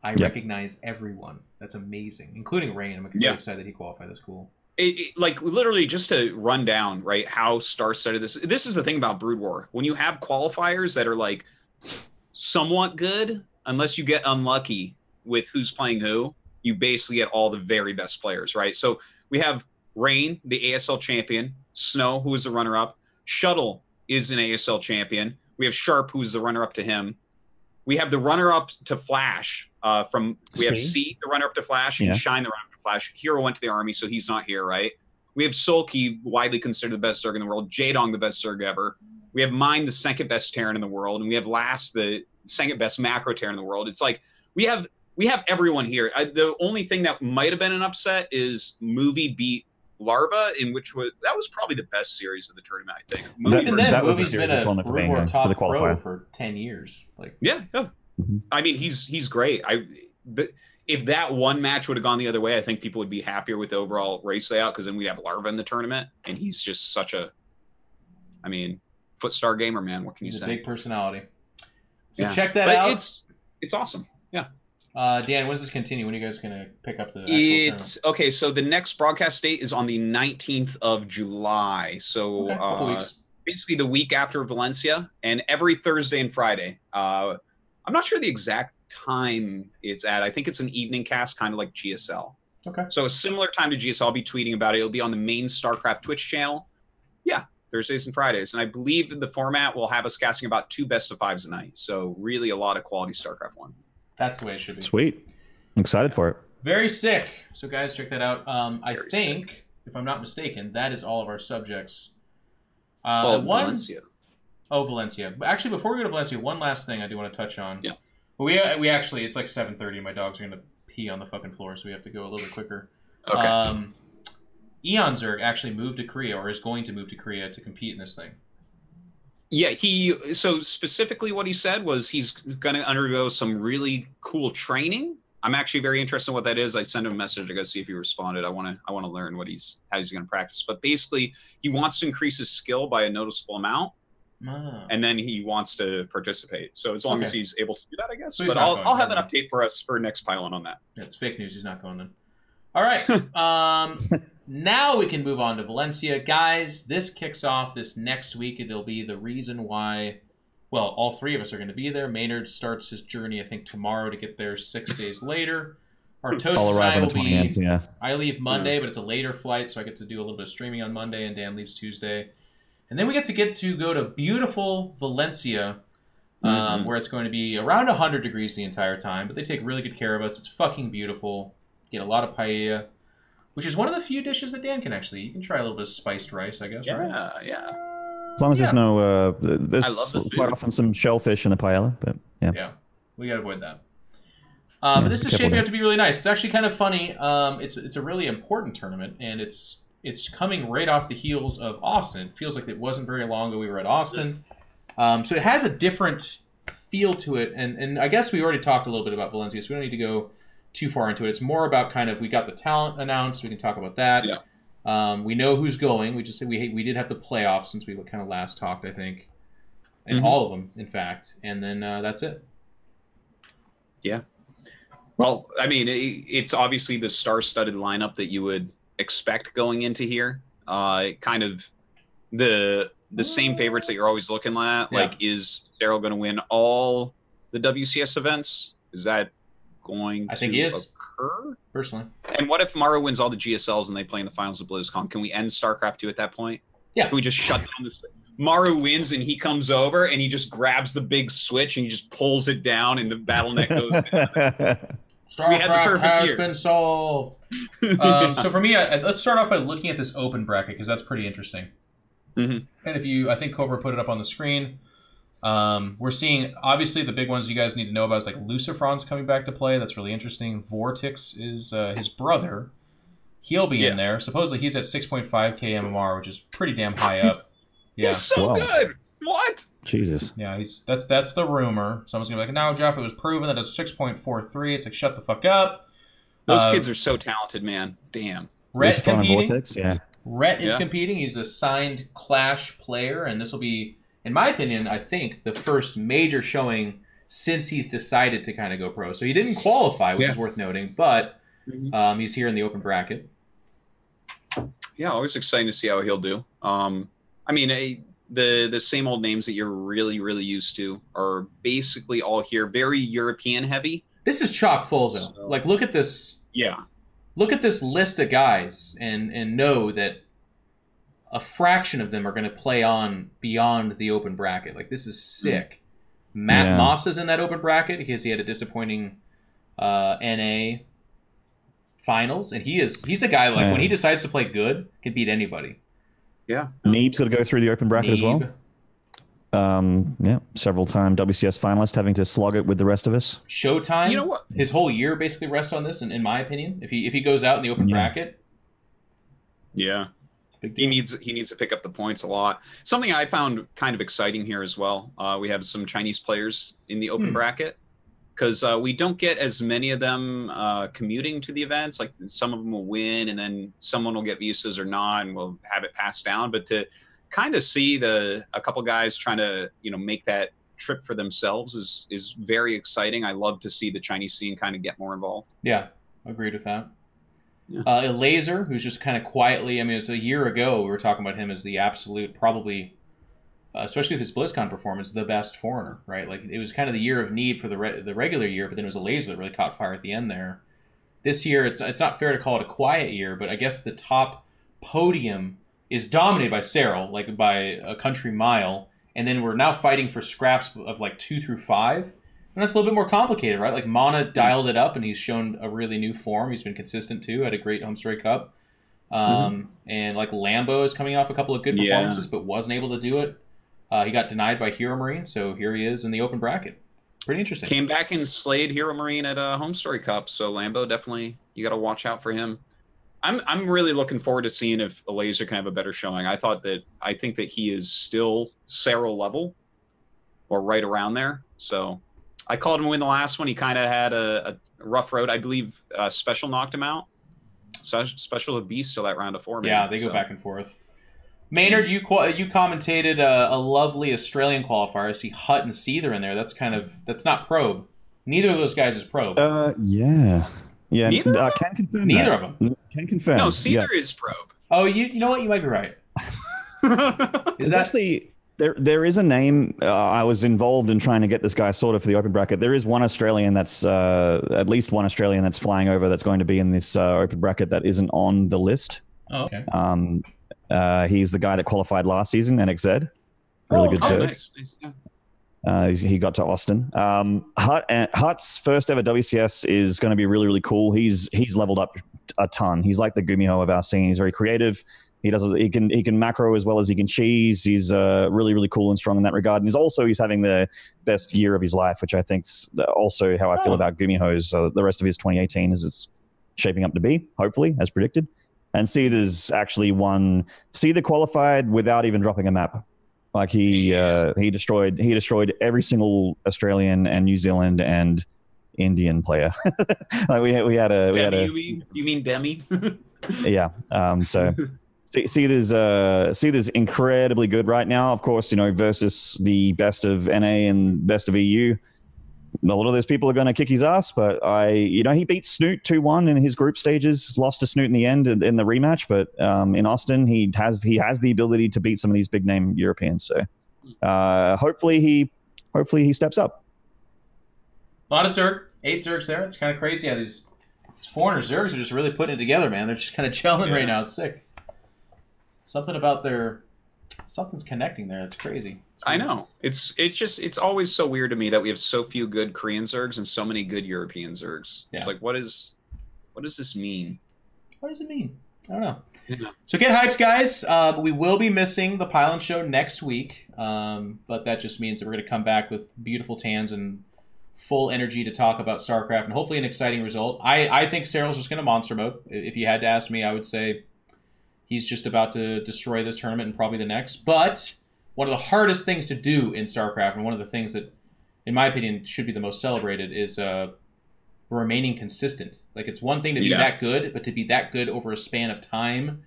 Speaker 1: I recognize everyone. That's amazing, including Rain. I'm really excited that he qualified. That's cool.
Speaker 2: Like literally just to run down right how star-studded this is the thing about Brood War. When you have qualifiers that are like somewhat good, unless you get unlucky with who's playing who, you basically get all the very best players, right? So we have Rain, the ASL champion, Snow, who is the runner-up, Shuttle is an ASL champion, we have Sharp, who's the runner-up to him, we have the runner-up to Flash we have C, the runner-up to Flash, and Shine, the runner-up to Flash. Hero went to the army, so he's not here, right? We have Sulky, widely considered the best Zerg in the world. Jaedong, the best Zerg ever. We have Mine, the second best Terran in the world, and we have Last, the second best macro Terran in the world. It's like we have everyone here. The only thing that might have been an upset is Movie beat Larva, that was probably the best series of the tournament, I think.
Speaker 3: That was the series of tournament for the qualifier
Speaker 1: for 10 years. Like
Speaker 2: I mean, he's great. If that one match would have gone the other way, I think people would be happier with the overall race layout because then we have Larva in the tournament, and he's just such a, footstar gamer, man. What can you say?
Speaker 1: A big personality. So check that out.
Speaker 2: It's awesome. Yeah.
Speaker 1: Dan, when does this continue? When are you guys going to pick up the tournament?
Speaker 2: Okay, so the next broadcast date is on the 19th of July. So
Speaker 1: couple weeks.
Speaker 2: Basically the week after Valencia, and every Thursday and Friday. I'm not sure the exact time it's at. I think it's an evening cast, kind of like GSL.
Speaker 1: Okay.
Speaker 2: So a similar time to GSL. I'll be tweeting about it. It'll be on the main StarCraft Twitch channel. Yeah, Thursdays and Fridays. And I believe the format will have us casting about 2 best-of-5s a night. So really a lot of quality StarCraft 1.
Speaker 1: That's the way it should be.
Speaker 3: Sweet. I'm excited for it.
Speaker 1: Very sick. So guys, check that out. I think, if I'm not mistaken, that is all of our subjects.
Speaker 2: Valencia.
Speaker 1: Oh, Valencia. Actually, before we go to Valencia, one last thing I do want to touch on.
Speaker 2: Yeah.
Speaker 1: Well, we actually, it's like 7:30. My dogs are going to pee on the fucking floor, so we have to go a little bit quicker.
Speaker 2: Okay.
Speaker 1: Eonzerg actually moved to Korea, or is going to move to Korea to compete in this thing.
Speaker 2: Yeah, so specifically what he said was he's going to undergo some really cool training. I'm actually very interested in what that is. I sent him a message to go see if he responded. I want to learn how he's going to practice. But basically, he wants to increase his skill by a noticeable amount, and then he wants to participate. So as long as he's able to do that, I guess. So but I'll have an update for us for next pylon on that.
Speaker 1: Yeah, it's fake news. He's not going then. All right. Now we can move on to Valencia. Guys, this kicks off this next week. It'll be the reason why, well, all three of us are going to be there. Maynard starts his journey, I think, tomorrow to get there 6 days later. Artosis and I will be... I leave Monday, but it's a later flight, so I get to do a little bit of streaming on Monday, and Dan leaves Tuesday. And then we get to go to beautiful Valencia, where it's going to be around 100 degrees the entire time, but they take really good care of us. It's fucking beautiful. Get a lot of paella, which is one of the few dishes that Dan can actually eat. You can try a little bit of spiced rice, I guess, right?
Speaker 2: Yeah.
Speaker 3: As long as there's no... there's quite often some shellfish in the paella, but yeah.
Speaker 1: Yeah, we got to avoid that. But this is shaping up to be really nice. It's actually kind of funny. It's a really important tournament, and it's coming right off the heels of Austin. It feels like it wasn't very long ago we were at Austin. So it has a different feel to it, and I guess we already talked a little bit about Valencia, so we don't need to go too far into it. It's more about kind of, we got the talent announced. We can talk about that. Yeah. We know who's going. We just said we did have the playoffs since we kind of last talked, I think, and all of them, in fact. And then that's it.
Speaker 2: Yeah. Well, I mean, it's obviously the star-studded lineup that you would expect going into here. Kind of the same favorites that you're always looking at. Yeah. Like, is Daryl going to win all the WCS events? Is that going
Speaker 1: I think he is.
Speaker 2: Occur?
Speaker 1: Personally.
Speaker 2: And what if Maru wins all the GSLs and they play in the finals of BlizzCon? Can we end StarCraft 2 at that point?
Speaker 1: Yeah.
Speaker 2: Can we just shut down this? Maru wins and he comes over and he just grabs the big switch and he just pulls it down and the BattleNet goes down.
Speaker 1: StarCraft has been solved. So for me, let's start off by looking at this open bracket because that's pretty interesting. And I think Cobra put it up on the screen. We're seeing, obviously, the big ones you guys need to know about is like Lucifron's coming back to play. That's really interesting. Vortex is his brother. He'll be in there. Supposedly he's at 6.5k MMR, which is pretty damn high up. Yeah.
Speaker 2: He's so good. What?
Speaker 3: Jesus.
Speaker 1: Yeah, that's the rumor. Someone's gonna be like, "No, Jeff, it was proven that it's 6.43." It's like, shut the fuck up.
Speaker 2: Those kids are so talented, man. Damn.
Speaker 1: Rhett competing.
Speaker 3: Vortex, yeah.
Speaker 1: Rhett is competing. He's a signed Clash player, and this will be, in my opinion, I think the first major showing since he's decided to kind of go pro. So he didn't qualify, which is worth noting, but he's here in the open bracket.
Speaker 2: Yeah, always exciting to see how he'll do. I mean, the same old names that you're really, really used to are basically all here. Very European heavy.
Speaker 1: This is chock full, though. So, like, look at this. Yeah. Look at this list of guys and know that a fraction of them are going to play on beyond the open bracket. Like, this is sick. Matt Moss is in that open bracket because he had a disappointing NA finals, and he's a guy, like, when he decides to play good, can beat anybody.
Speaker 2: Yeah.
Speaker 3: Neeb's got to go through the open bracket as well. Several-time WCS finalist, having to slog it with the rest of us.
Speaker 1: Showtime,
Speaker 2: you know what?
Speaker 1: His whole year basically rests on this, in my opinion. If he goes out in the open bracket,
Speaker 2: he needs to pick up the points a lot. Something I found kind of exciting here as well. We have some Chinese players in the open bracket because we don't get as many of them commuting to the events. Like, some of them will win, and then someone will get visas or not, and we'll have it passed down. But to kind of see a couple guys trying to make that trip for themselves is very exciting. I love to see the Chinese scene kind of get more involved.
Speaker 1: Yeah, agreed with that. Yeah. Laser, who's just kind of quietly, I mean, it was a year ago we were talking about him as the absolute, probably, especially with his BlizzCon performance, the best foreigner, right? Like, it was kind of the year of need for the regular year, but then it was a Laser that really caught fire at the end there. This year, it's not fair to call it a quiet year, but I guess the top podium is dominated by Cyril, like by a country mile, and then we're now fighting for scraps of like 2 through 5, and that's a little bit more complicated, right? Like, Mana dialed it up, and he's shown a really new form. He's been consistent too. Had a great Home Story Cup, and like Lambo is coming off a couple of good performances, but wasn't able to do it. He got denied by Hero Marine, so here he is in the open bracket. Pretty interesting.
Speaker 2: Came back and slayed Hero Marine at a Home Story Cup, so Lambo definitely, you got to watch out for him. I'm really looking forward to seeing if a laser can have a better showing. I think that he is still Cyril level, or right around there. So I called him win the last one. He kind of had a rough road. I believe Special knocked him out. So Special a beast till that round of 4.
Speaker 1: Yeah, they go back and forth. Maynard, you commentated a lovely Australian qualifier. I see Hutt and Seether in there. That's not Probe. Neither of those guys is Probe.
Speaker 3: Yeah.
Speaker 2: Neither
Speaker 3: can confirm
Speaker 1: Neither
Speaker 3: that.
Speaker 1: of them.
Speaker 3: Can confirm.
Speaker 2: No, Seether is Probe.
Speaker 1: Oh, you know what? You might be right.
Speaker 3: Is actually there is a name. I was involved in trying to get this guy sorted for the open bracket. There is one Australian that's at least one Australian that's flying over that's going to be in this open bracket that isn't on the list.
Speaker 1: Oh, okay.
Speaker 3: He's the guy that qualified last season, NXZ. Really good Zerg.
Speaker 2: Nice. Yeah.
Speaker 3: He got to Austin. Hutt's first ever WCS is going to be really, really cool. He's leveled up a ton. He's like the Gumiho of our scene. He's very creative. He can macro as well as he can cheese. He's really, really cool and strong in that regard. And he's having the best year of his life, which I think's also how I feel about Gumiho's. The rest of his 2018 is it's shaping up to be, hopefully, as predicted. And Seether's actually Seether qualified without even dropping a map. Like he destroyed every single Australian and New Zealand and Indian player. Like we had a
Speaker 2: You mean Demi?
Speaker 3: Yeah. So Seether's incredibly good right now. Of course, versus the best of NA and best of EU. A lot of those people are going to kick his ass, but he beat Snoot 2-1 in his group stages, lost to Snoot in the end in the rematch. But in Austin, he has the ability to beat some of these big name Europeans. So hopefully he steps up.
Speaker 1: A lot of Zerg, 8 Zergs there. It's kind of crazy how these 400 Zergs are just really putting it together, man. They're just kind of gelling right now. It's sick. Something about something's connecting there. It's crazy.
Speaker 2: I know. It's always so weird to me that we have so few good Korean Zergs and so many good European Zergs. Yeah. It's like, what does this mean?
Speaker 1: What does it mean? I don't know.
Speaker 2: Yeah.
Speaker 1: So get hyped, guys. We will be missing the Pylon Show next week, but that just means that we're going to come back with beautiful tans and full energy to talk about StarCraft and hopefully an exciting result. I think Cyril's just going to monster mode. If you had to ask me, I would say he's just about to destroy this tournament and probably the next. But one of the hardest things to do in StarCraft, and one of the things that, in my opinion, should be the most celebrated, is remaining consistent. Like, it's one thing to be that good, but to be that good over a span of time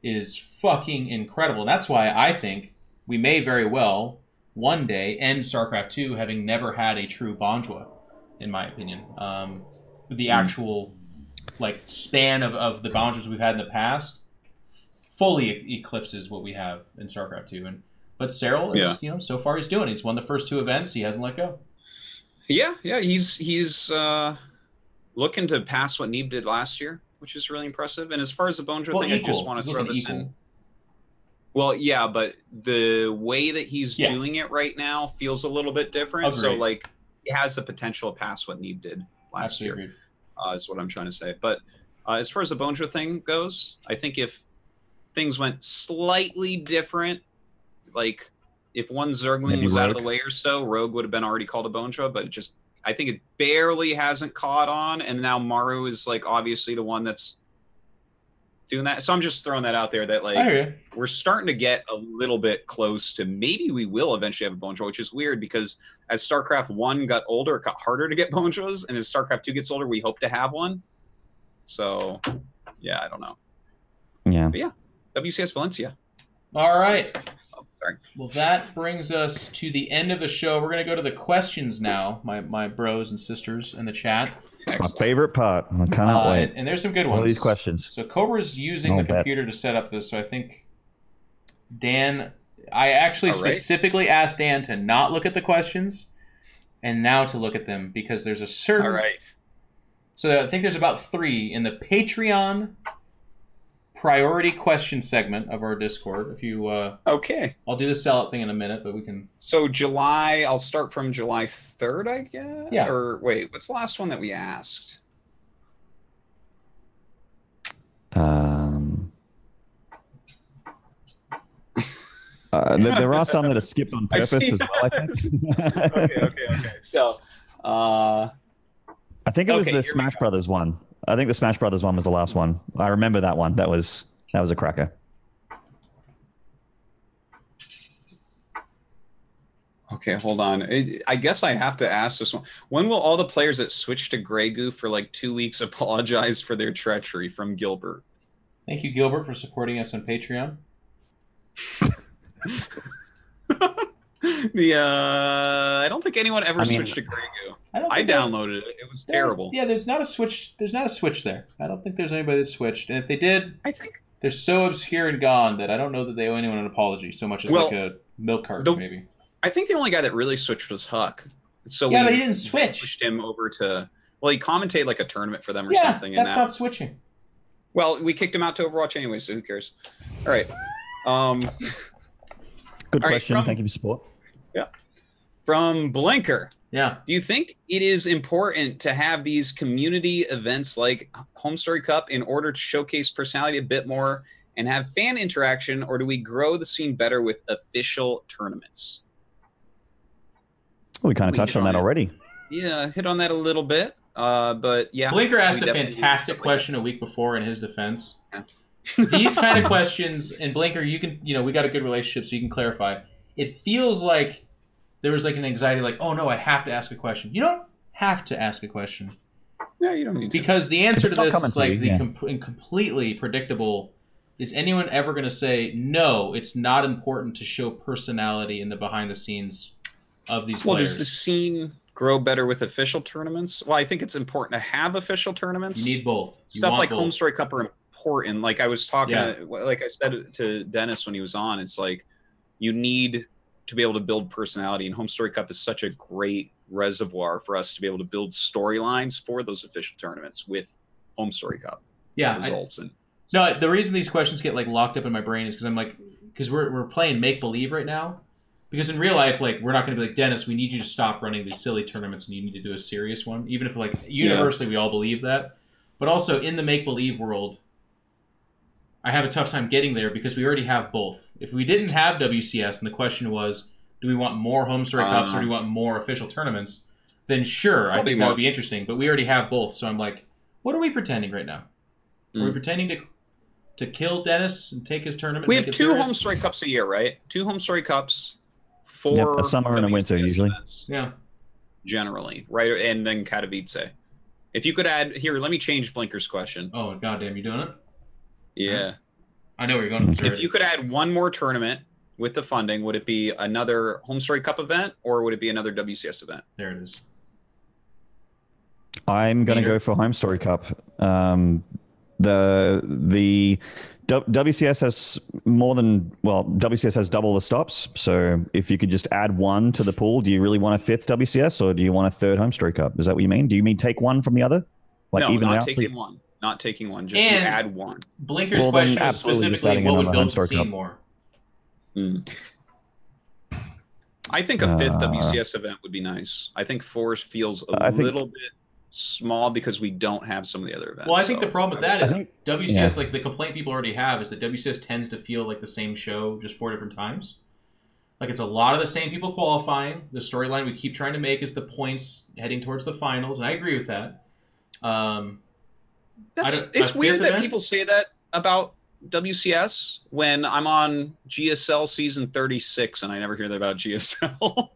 Speaker 1: is fucking incredible. And that's why I think we may very well one day end StarCraft 2 having never had a true Bonjwa, in my opinion. The actual span of the Bonjwas we've had in the past fully eclipses what we have in StarCraft 2. But Cyril is, so far he's doing it. He's won the first 2 events. He hasn't let go. Yeah.
Speaker 2: He's looking to pass what Neeb did last year, which is really impressive. And as far as the Bonjwa thing, I just want to throw this in. Well, yeah, but the way that he's doing it right now feels a little bit different.
Speaker 1: Agreed.
Speaker 2: So, he has the potential to pass what Neeb did last year, is what I'm trying to say. But as far as the Bonjwa thing goes, I think if things went slightly different, if one Zergling was out of the way or so, Rogue would have been already called a Bonjwa, but I think it barely hasn't caught on, and now Maru is, obviously the one that's doing that. So I'm just throwing that out there that we're starting to get a little bit close to maybe we will eventually have a Bonjwa, which is weird because as StarCraft 1 got older, it got harder to get Bonjwas, and as StarCraft 2 gets older, we hope to have one. So yeah, I don't know.
Speaker 3: Yeah.
Speaker 2: But yeah, WCS Valencia.
Speaker 1: All right.
Speaker 2: Oh, sorry.
Speaker 1: Well, that brings us to the end of the show. We're going to go to the questions now, my bros and sisters in the chat.
Speaker 3: It's my favorite part. I cannot wait.
Speaker 1: And there's some good ones.
Speaker 3: All these questions.
Speaker 1: So Cobra's using the computer to set up this. So I think Dan, I actually specifically asked Dan to not look at the questions and now to look at them because there's a certain.
Speaker 2: All right.
Speaker 1: So I think there's about 3 in the Patreon priority question segment of our Discord. If you
Speaker 2: okay,
Speaker 1: I'll do the sellout thing in a minute, but we can.
Speaker 2: So July, I'll start from July 3rd, I guess.
Speaker 1: Yeah.
Speaker 2: Or wait, what's the last one that we asked?
Speaker 3: There are some that are skipped on purpose as well, I think.
Speaker 2: Okay. So,
Speaker 3: I think it was the Smash Brothers one. I think the Smash Brothers one was the last one. I remember that one. That was a cracker.
Speaker 2: Okay, hold on. I guess I have to ask this one. When will all the players that switched to Grey Goo for like 2 weeks apologize for their treachery? From Gilbert.
Speaker 1: Thank you, Gilbert, for supporting us on Patreon.
Speaker 2: I don't think anyone ever switched to Grey Goo. I downloaded it. It was terrible.
Speaker 1: Yeah, there's not a switch. There's not a switch there. I don't think there's anybody that switched. And if they did,
Speaker 2: I think
Speaker 1: they're so obscure and gone that I don't know that they owe anyone an apology so much as like a milk carton, maybe.
Speaker 2: I think the only guy that really switched was Huck. So
Speaker 1: yeah, but he didn't switch.
Speaker 2: Pushed him over to he commentated like a tournament for them or something.
Speaker 1: That's not switching.
Speaker 2: Well, we kicked him out to Overwatch anyway, so who cares? All right.
Speaker 3: Good question. Thank you for support.
Speaker 2: Yeah. From Blinker.
Speaker 1: Yeah.
Speaker 2: Do you think it is important to have these community events like Home Story Cup in order to showcase personality a bit more and have fan interaction, or do we grow the scene better with official tournaments?
Speaker 3: We kind of touched on that already.
Speaker 2: Yeah, hit on that a little bit. But yeah.
Speaker 1: Blinker asked a fantastic question a week before in his defense. Yeah. These kind of questions, and Blinker, you can, we got a good relationship, so you can clarify. It feels like there was like an anxiety, like, oh no, I have to ask a question. You don't have to ask a question.
Speaker 2: Yeah, you don't need to.
Speaker 1: Because the answer to this is like completely predictable. Is anyone ever going to say, no, it's not important to show personality in the behind the scenes of these players?
Speaker 2: Well, does the scene grow better with official tournaments? Well, I think it's important to have official tournaments.
Speaker 1: You need both.
Speaker 2: Stuff like Home Story Cup are important. Like I was talking, like I said to Dennis when he was on, it's like you need to be able to build personality, and Home Story Cup is such a great reservoir for us to be able to build storylines for those official tournaments with Home Story Cup results.
Speaker 1: No, the reason these questions get like locked up in my brain is because I'm like, because we're playing make believe right now. Because in real life, like, we're not going to be like, Dennis, we need you to stop running these silly tournaments and you need to do a serious one. Even if, like, universally we all believe that. But also, in the make-believe world, I have a tough time getting there because we already have both. If we didn't have WCS and the question was, do we want more Home Story Cups or do we want more official tournaments, then sure, I think that would be interesting. But we already have both. So I'm like, what are we pretending right now? Are we pretending to kill Dennis and take his tournament?
Speaker 2: We have 2 Home Story Cups a year, right? 2 Home Story Cups. 4
Speaker 3: a summer and a winter usually.
Speaker 1: Yeah.
Speaker 2: Generally, right? And then Katowice. If you could add here, let me change Blinker's question.
Speaker 1: Oh goddamn, you doing it?
Speaker 2: Yeah.
Speaker 1: I know where you're going.
Speaker 2: If you could add one more tournament with the funding, would it be another Home Story Cup event or would it be another WCS event?
Speaker 1: There it is.
Speaker 3: I'm going to go for Home Story Cup. The WCS has WCS has double the stops. So if you could just add 1 to the pool, do you really want a 5th WCS or do you want a 3rd Home Story Cup? Is that what you mean? Do you mean take 1 from the other?
Speaker 2: Like no, not taking 1. Not taking 1. Just add 1.
Speaker 1: Blinker's question is specifically what would build the scene more.
Speaker 2: I think a 5th WCS event would be nice. I think 4 feels a little bit small because we don't have some of the other events.
Speaker 1: Well, I think the problem with that is WCS, like the complaint people already have is that WCS tends to feel like the same show just 4 different times. Like it's a lot of the same people qualifying. The storyline we keep trying to make is the points heading towards the finals, and I agree with that.
Speaker 2: It's weird that people say that about WCS when I'm on GSL season 36 and I never hear that about GSL,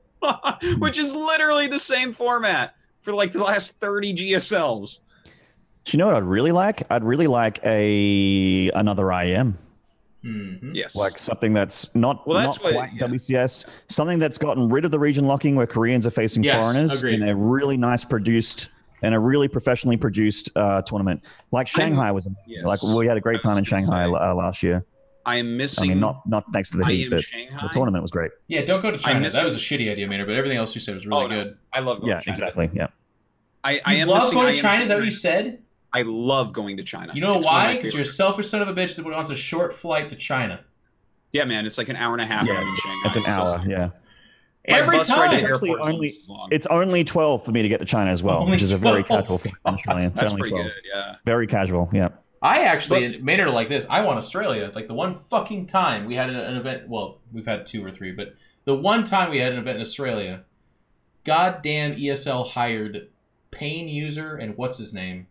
Speaker 2: which is literally the same format for like the last 30 GSLs.
Speaker 3: Do you know what I'd really like? I'd really like another IM.
Speaker 1: Mm-hmm.
Speaker 2: Yes.
Speaker 3: Like something that's not quite WCS, something that's gotten rid of the region locking where Koreans are facing foreigners in a really nice produced and a really professionally produced tournament. Like Shanghai was amazing. Like we had a great time in Shanghai last year.
Speaker 2: I am missing.
Speaker 3: I mean, not thanks to the heat, but the tournament was great.
Speaker 1: Yeah, don't go to China. That was a shitty idea, Maynard, but everything else you said was really good.
Speaker 2: I love going to China.
Speaker 3: Exactly. Yeah.
Speaker 2: I am
Speaker 1: love
Speaker 2: missing,
Speaker 1: going to China? Is that what you said?
Speaker 2: I love going to China.
Speaker 1: You know why? Because you're a selfish son of a bitch that wants a short flight to China.
Speaker 2: Yeah, man. It's like an hour and a half.
Speaker 3: Yeah, it's an hour. Yeah.
Speaker 1: Every time.
Speaker 3: It's only 12 for me to get to China as well, which is a very casual thing in Australia. It's
Speaker 2: That's
Speaker 3: only
Speaker 2: pretty
Speaker 3: 12.
Speaker 2: good. Yeah.
Speaker 3: Very casual. Yeah.
Speaker 1: I actually, Maynard like this. I want Australia. Like the one fucking time we had an event. Well, we've had 2 or 3, but the one time we had an event in Australia, goddamn ESL hired Pain User and what's his name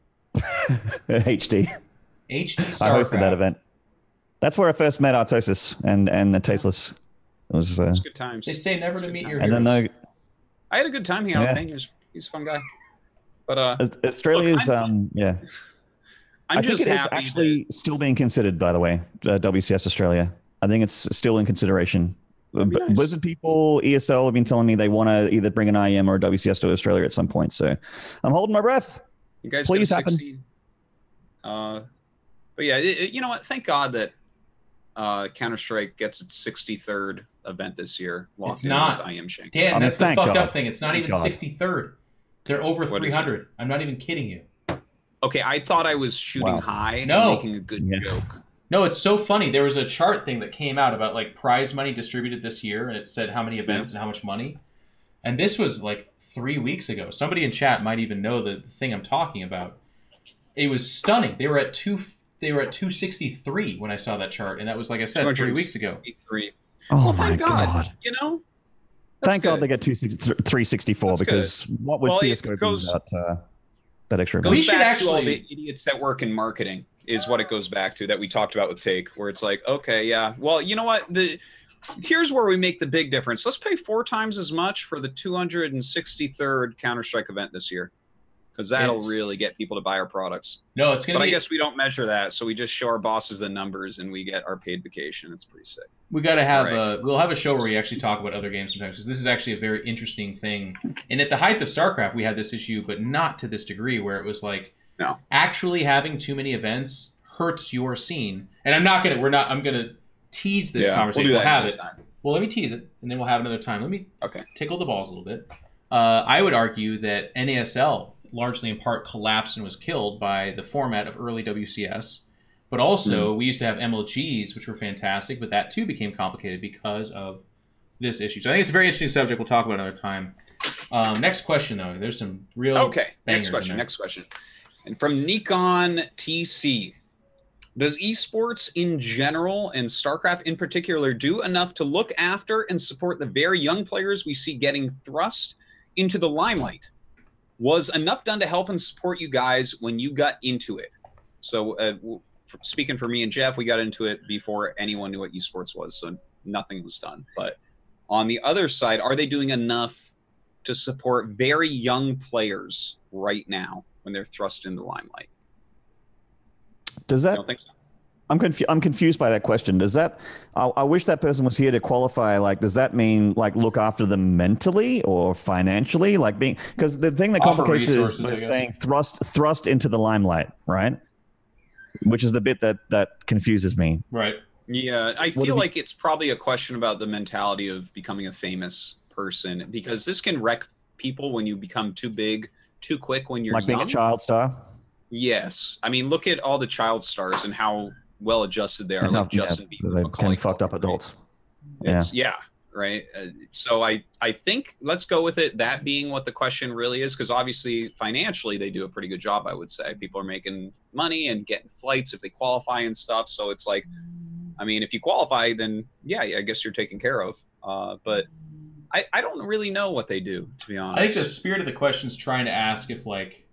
Speaker 3: HD.
Speaker 1: HD
Speaker 3: I hosted that
Speaker 1: StarCraft.
Speaker 3: event. That's where I first met Artosis and Tasteless. It was
Speaker 2: It's good times.
Speaker 1: They say never to meet your
Speaker 3: and
Speaker 1: heroes.
Speaker 3: then
Speaker 2: I had a good time hanging out
Speaker 3: Yeah.
Speaker 2: with Payne. He's a fun guy. But
Speaker 3: Australia's yeah.
Speaker 2: I'm
Speaker 3: I
Speaker 2: just
Speaker 3: think it is
Speaker 2: happy
Speaker 3: actually still being considered, by the way, WCS Australia. I think it's still in consideration.
Speaker 2: That'd be nice.
Speaker 3: Blizzard people, ESL have been telling me they want to either bring an IEM or a WCS to Australia at some point. So I'm holding my breath.
Speaker 2: you guys
Speaker 3: please
Speaker 2: gonna
Speaker 3: happen.
Speaker 2: succeed. But yeah, you know what? Thank God that Counter-Strike gets its 63rd event this year.
Speaker 1: It's not.
Speaker 2: With IM Shank.
Speaker 1: Dan,
Speaker 3: I mean,
Speaker 1: that's the
Speaker 3: thank
Speaker 1: fucked
Speaker 3: God.
Speaker 1: up thing. It's not
Speaker 3: Thank
Speaker 1: even
Speaker 3: God.
Speaker 1: 63rd. They're over
Speaker 2: What is
Speaker 1: 300. I'm not even kidding you.
Speaker 2: Okay, I thought I was shooting
Speaker 3: Wow.
Speaker 2: high
Speaker 1: No.
Speaker 2: and making a good
Speaker 3: Yeah.
Speaker 2: joke.
Speaker 1: No, it's so funny. There was a chart thing that came out about like prize money distributed this year, and it said how many events and how much money. And this was like 3 weeks ago. Somebody in chat might even know the thing I'm talking about. It was stunning. They were at 263 when I saw that chart, and that was, like I said, 3 weeks ago.
Speaker 2: 263.
Speaker 3: Oh
Speaker 2: Well,
Speaker 3: my
Speaker 2: thank
Speaker 3: God.
Speaker 2: God. You know? That's
Speaker 3: Thank God
Speaker 2: good.
Speaker 3: they get 364
Speaker 2: That's
Speaker 3: because what would
Speaker 2: Well, it
Speaker 3: CSGO do
Speaker 2: goes-
Speaker 3: without that extra
Speaker 2: Goes
Speaker 3: event?
Speaker 1: We should
Speaker 2: back to all
Speaker 1: actually-
Speaker 2: the idiots that work in marketing is what it goes back to that we talked about with Take, where it's like, okay, yeah, well, you know what? Here's where we make the big difference. Let's pay 4 times as much for the 263rd Counter-Strike event this year, because that'll
Speaker 1: It's-
Speaker 2: really get people to buy our products.
Speaker 1: No, it's going
Speaker 2: But
Speaker 1: to
Speaker 2: I
Speaker 1: be...
Speaker 2: guess we don't measure that, so we just show our bosses the numbers and we get our paid vacation. It's pretty sick.
Speaker 1: We got to have
Speaker 2: Right.
Speaker 1: we'll have a show where we actually talk about other games sometimes, because this is actually a very interesting thing. And at the height of StarCraft, we had this issue, but not to this degree, where it was like
Speaker 2: No.
Speaker 1: actually having too many events hurts your scene. And I'm gonna tease this conversation.
Speaker 2: We'll
Speaker 1: We'll
Speaker 2: do that
Speaker 1: have
Speaker 2: another
Speaker 1: it.
Speaker 2: time.
Speaker 1: Well, let me tease it, and then we'll have another time. Let me
Speaker 2: Okay.
Speaker 1: tickle the balls a little bit. I would argue that NASL largely in part collapsed and was killed by the format of early WCS. But also, we used to have MLGs, which were fantastic, but that too became complicated because of this issue. So I think it's a very interesting subject. We'll talk about another time. Next question, though. There's some real
Speaker 2: Okay,
Speaker 1: bangers in there.
Speaker 2: next question. And from Nikon TC. Does esports in general and StarCraft in particular do enough to look after and support the very young players we see getting thrust into the limelight? Was enough done to help and support you guys when you got into it? So speaking for me and Jeff, we got into it before anyone knew what esports was, so nothing was done. But on the other side, are they doing enough to support very young players right now when they're thrust into the limelight?
Speaker 3: Does
Speaker 2: I
Speaker 3: that?
Speaker 2: don't think so.
Speaker 3: I'm confused by that question. Does that? I wish that person was here to qualify. Like, does that mean like look after them mentally or financially? Like being because the thing that
Speaker 1: Offer
Speaker 3: complicates it
Speaker 1: resources,
Speaker 3: is
Speaker 1: I
Speaker 3: by
Speaker 1: guess.
Speaker 3: saying thrust into the limelight, right? Which is the bit that confuses me.
Speaker 1: Right.
Speaker 2: Yeah, I
Speaker 3: What
Speaker 2: feel
Speaker 3: is
Speaker 2: like it's probably a question about the mentality of becoming a famous person, because this can wreck people when you become too big, too quick when you're
Speaker 3: Like being
Speaker 2: young.
Speaker 3: a child star.
Speaker 2: Yes, I mean, look at all the child stars and how well adjusted they are,
Speaker 3: And
Speaker 2: like
Speaker 3: how-
Speaker 2: Justin
Speaker 3: yeah,
Speaker 2: Bieber,
Speaker 3: they're
Speaker 2: Macaulay
Speaker 3: 10 fucked up
Speaker 2: Culkin, right?
Speaker 3: adults.
Speaker 2: It's, yeah, right. So I think let's go with it. That being what the question really is, because obviously financially they do a pretty good job. I would say people are making money and getting flights if they qualify and stuff. So it's like, I mean, if you qualify, then yeah, I guess you're taken care of. But I don't really know what they do, to be honest.
Speaker 1: I think the spirit of the question is trying to ask if, like,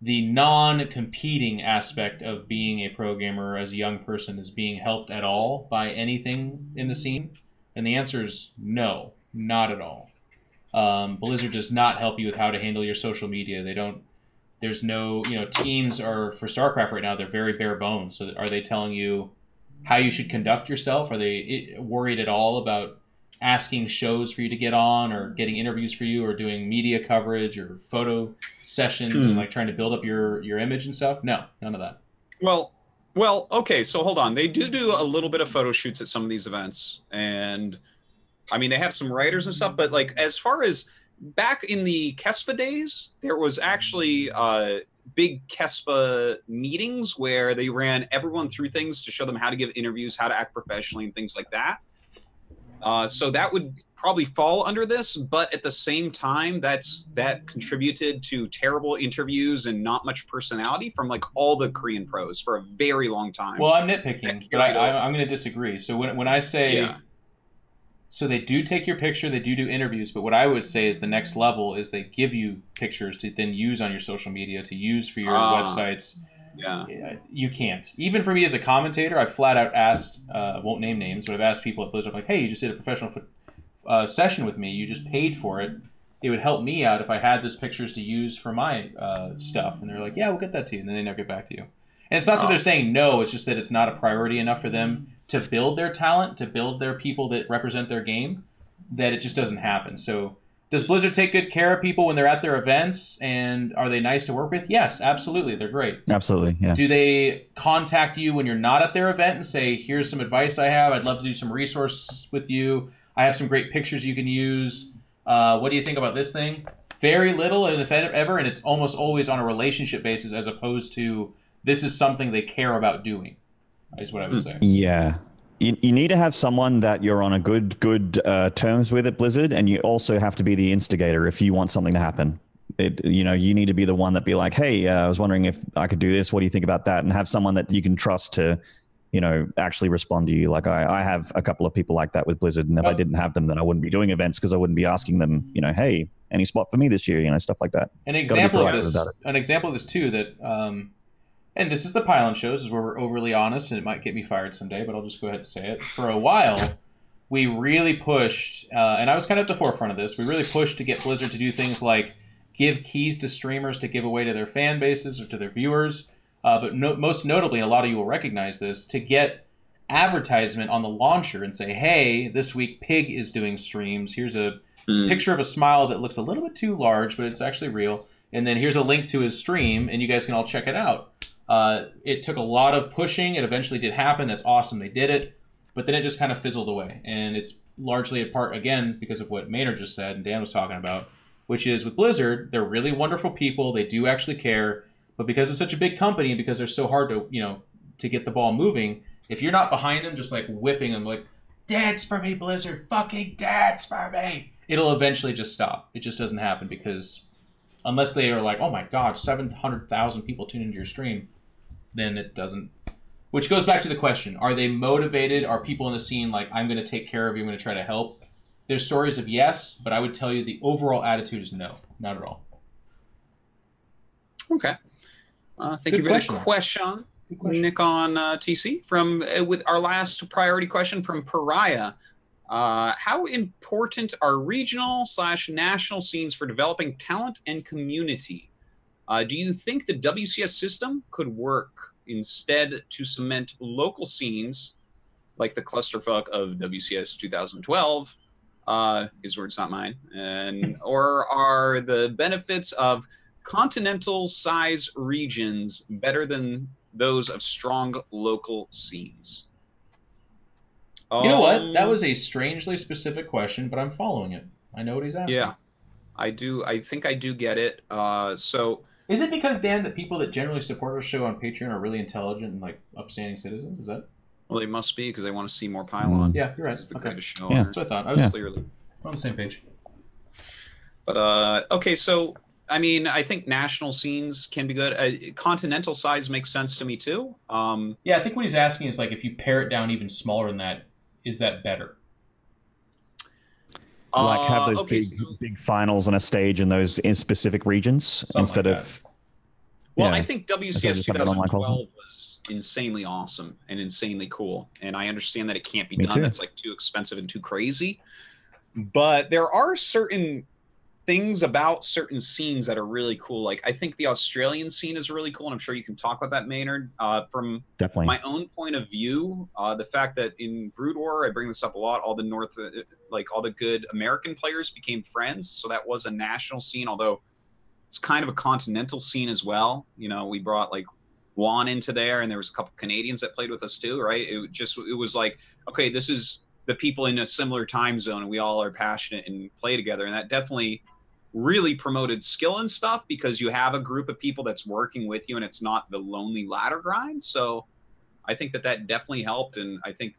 Speaker 1: the non-competing aspect of being a pro gamer as a young person is being helped at all by anything in the scene. And the answer is no, not at all. Blizzard does not help you with how to handle your social media. They don't. There's no, teams are for StarCraft right now. They're very bare bones. So are they telling you how you should conduct yourself? Are they worried at all about asking shows for you to get on, or getting interviews for you, or doing media coverage or photo sessions and like trying to build up your image and stuff? No, none of that.
Speaker 2: Well, okay. So hold on. They do a little bit of photo shoots at some of these events, and I mean they have some writers and stuff. But like as far as back in the Kespa days, there was actually big Kespa meetings where they ran everyone through things to show them how to give interviews, how to act professionally, and things like that. So that would probably fall under this, but at the same time, that contributed to terrible interviews and not much personality from like all the Korean pros for a very long time.
Speaker 1: Well, I'm nitpicking, but I'm going to disagree. So when I say So they do take your picture, they do interviews, but what I would say is the next level is they give you pictures to then use on your social media, to use for your websites.
Speaker 2: Yeah.
Speaker 1: You can't. Even for me as a commentator, I've flat out asked, won't name names, but I've asked people at Blizzard, like, hey, you just did a professional session with me, you just paid for it. It would help me out if I had those pictures to use for my stuff. And they're like, yeah, we'll get that to you. And then they never get back to you. And it's not that they're saying no, it's just that it's not a priority enough for them to build their talent, to build their people that represent their game, that it just doesn't happen. So does Blizzard take good care of people when they're at their events, and are they nice to work with? Yes, absolutely. They're great.
Speaker 3: Absolutely, yeah.
Speaker 1: Do they contact you when you're not at their event and say, here's some advice I have, I'd love to do some resources with you, I have some great pictures you can use, what do you think about this thing? Very little, if ever, and it's almost always on a relationship basis as opposed to this is something they care about doing, is what I would say.
Speaker 3: Yeah. You need to have someone that you're on a good terms with at Blizzard, and you also have to be the instigator if you want something to happen. You need to be the one that be like, hey, I was wondering if I could do this. What do you think about that? And have someone that you can trust to, actually respond to you. Like I have a couple of people like that with Blizzard, and if I didn't have them, then I wouldn't be doing events because I wouldn't be asking them, hey, any spot for me this year, stuff like that.
Speaker 1: An example of this too that. And this is the Pylon shows, is where we're overly honest, and it might get me fired someday, but I'll just go ahead and say it. For a while, we really pushed, and I was kind of at the forefront of this, we really pushed to get Blizzard to do things like give keys to streamers to give away to their fan bases or to their viewers, but most notably, and a lot of you will recognize this, to get advertisement on the launcher and say, hey, this week Pig is doing streams. Here's a picture of a smile that looks a little bit too large, but it's actually real. And then here's a link to his stream, and you guys can all check it out. It took a lot of pushing. It eventually did happen. That's awesome. They did it. But then it just kind of fizzled away. And it's largely a part, again, because of what Maynard just said and Dan was talking about, which is with Blizzard, they're really wonderful people. They do actually care. But because it's such a big company and because they're so hard to get the ball moving, if you're not behind them, just like whipping them, like, dance for me, Blizzard, fucking dance for me, it'll eventually just stop. It just doesn't happen because unless they are like, oh my God, 700,000 people tune into your stream, then it doesn't. Which goes back to the question, are they motivated? Are people in the scene like, I'm going to take care of you, I'm going to try to help? There's stories of yes, but I would tell you the overall attitude is no, not at all.
Speaker 2: Okay. Thank you for the question, Nick on TC. With our last priority question from Pariah. How important are regional/national scenes for developing talent and community? Do you think the WCS system could work instead to cement local scenes like the clusterfuck of WCS 2012? His words, not mine. Or are the benefits of continental size regions better than those of strong local scenes?
Speaker 1: You know what? That was a strangely specific question, but I'm following it. I know what he's asking.
Speaker 2: Yeah, I do. I think I do get it. So
Speaker 1: is it because, Dan, that people that generally support our show on Patreon are really intelligent and like upstanding citizens? Is that?
Speaker 2: Well, they must be because they want to see more Pylon.
Speaker 1: Yeah, you're right.
Speaker 2: This is the greatest show.
Speaker 3: Yeah.
Speaker 1: That's what I thought. I was
Speaker 2: clearly
Speaker 1: on the same page.
Speaker 2: But okay, so I mean, I think national scenes can be good. Continental size makes sense to me too.
Speaker 1: Yeah, I think what he's asking is like if you pare it down even smaller than that, is that better?
Speaker 3: Like have those big finals on a stage in those specific regions
Speaker 1: Something
Speaker 3: instead
Speaker 1: like
Speaker 3: of.
Speaker 2: Well, I think WCS 2012 was insanely awesome and insanely cool, and I understand that it can't be done. It's like too expensive and too crazy. But there are certain things about certain scenes that are really cool. Like I think the Australian scene is really cool, and I'm sure you can talk about that, Maynard. From
Speaker 3: Definitely
Speaker 2: my own point of view, the fact that in Brood War, I bring this up a lot, all the all the good American players became friends, so that was a national scene, although it's kind of a continental scene as well. We brought like Juan into there, and there was a couple Canadians that played with us too, right? It was like, okay, this is the people in a similar time zone, and we all are passionate and play together, and that definitely really promoted skill and stuff because you have a group of people that's working with you and it's not the lonely ladder grind. So I think that definitely helped. And I think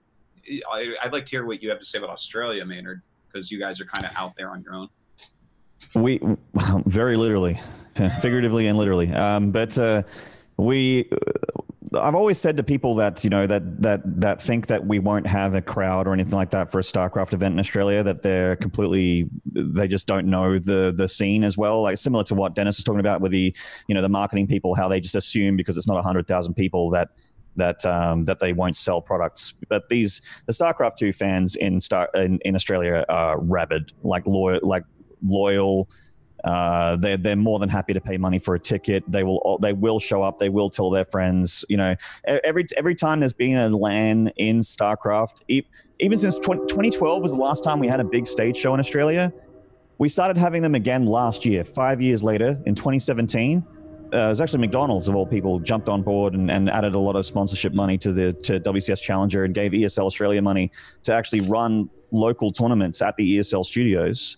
Speaker 2: I'd like to hear what you have to say about Australia, Maynard, because you guys are kind of out there on your own.
Speaker 3: We very literally, figuratively and literally. But we I've always said to people that, you know, that think that we won't have a crowd or anything like that for a StarCraft event in Australia, that they just don't know the scene as well. Like similar to what Dennis was talking about with the, you know, the marketing people, how they just assume because it's not 100,000 people that they won't sell products. But the StarCraft 2 fans in Australia are rabid, like loyal. They're more than happy to pay money for a ticket. They will show up. They will tell their friends. You know, every time there's been a LAN in StarCraft, even since 2012 was the last time we had a big stage show in Australia. We started having them again last year. 5 years later, in 2017, it was actually McDonald's of all people jumped on board and added a lot of sponsorship money to WCS Challenger and gave ESL Australia money to actually run local tournaments at the ESL studios.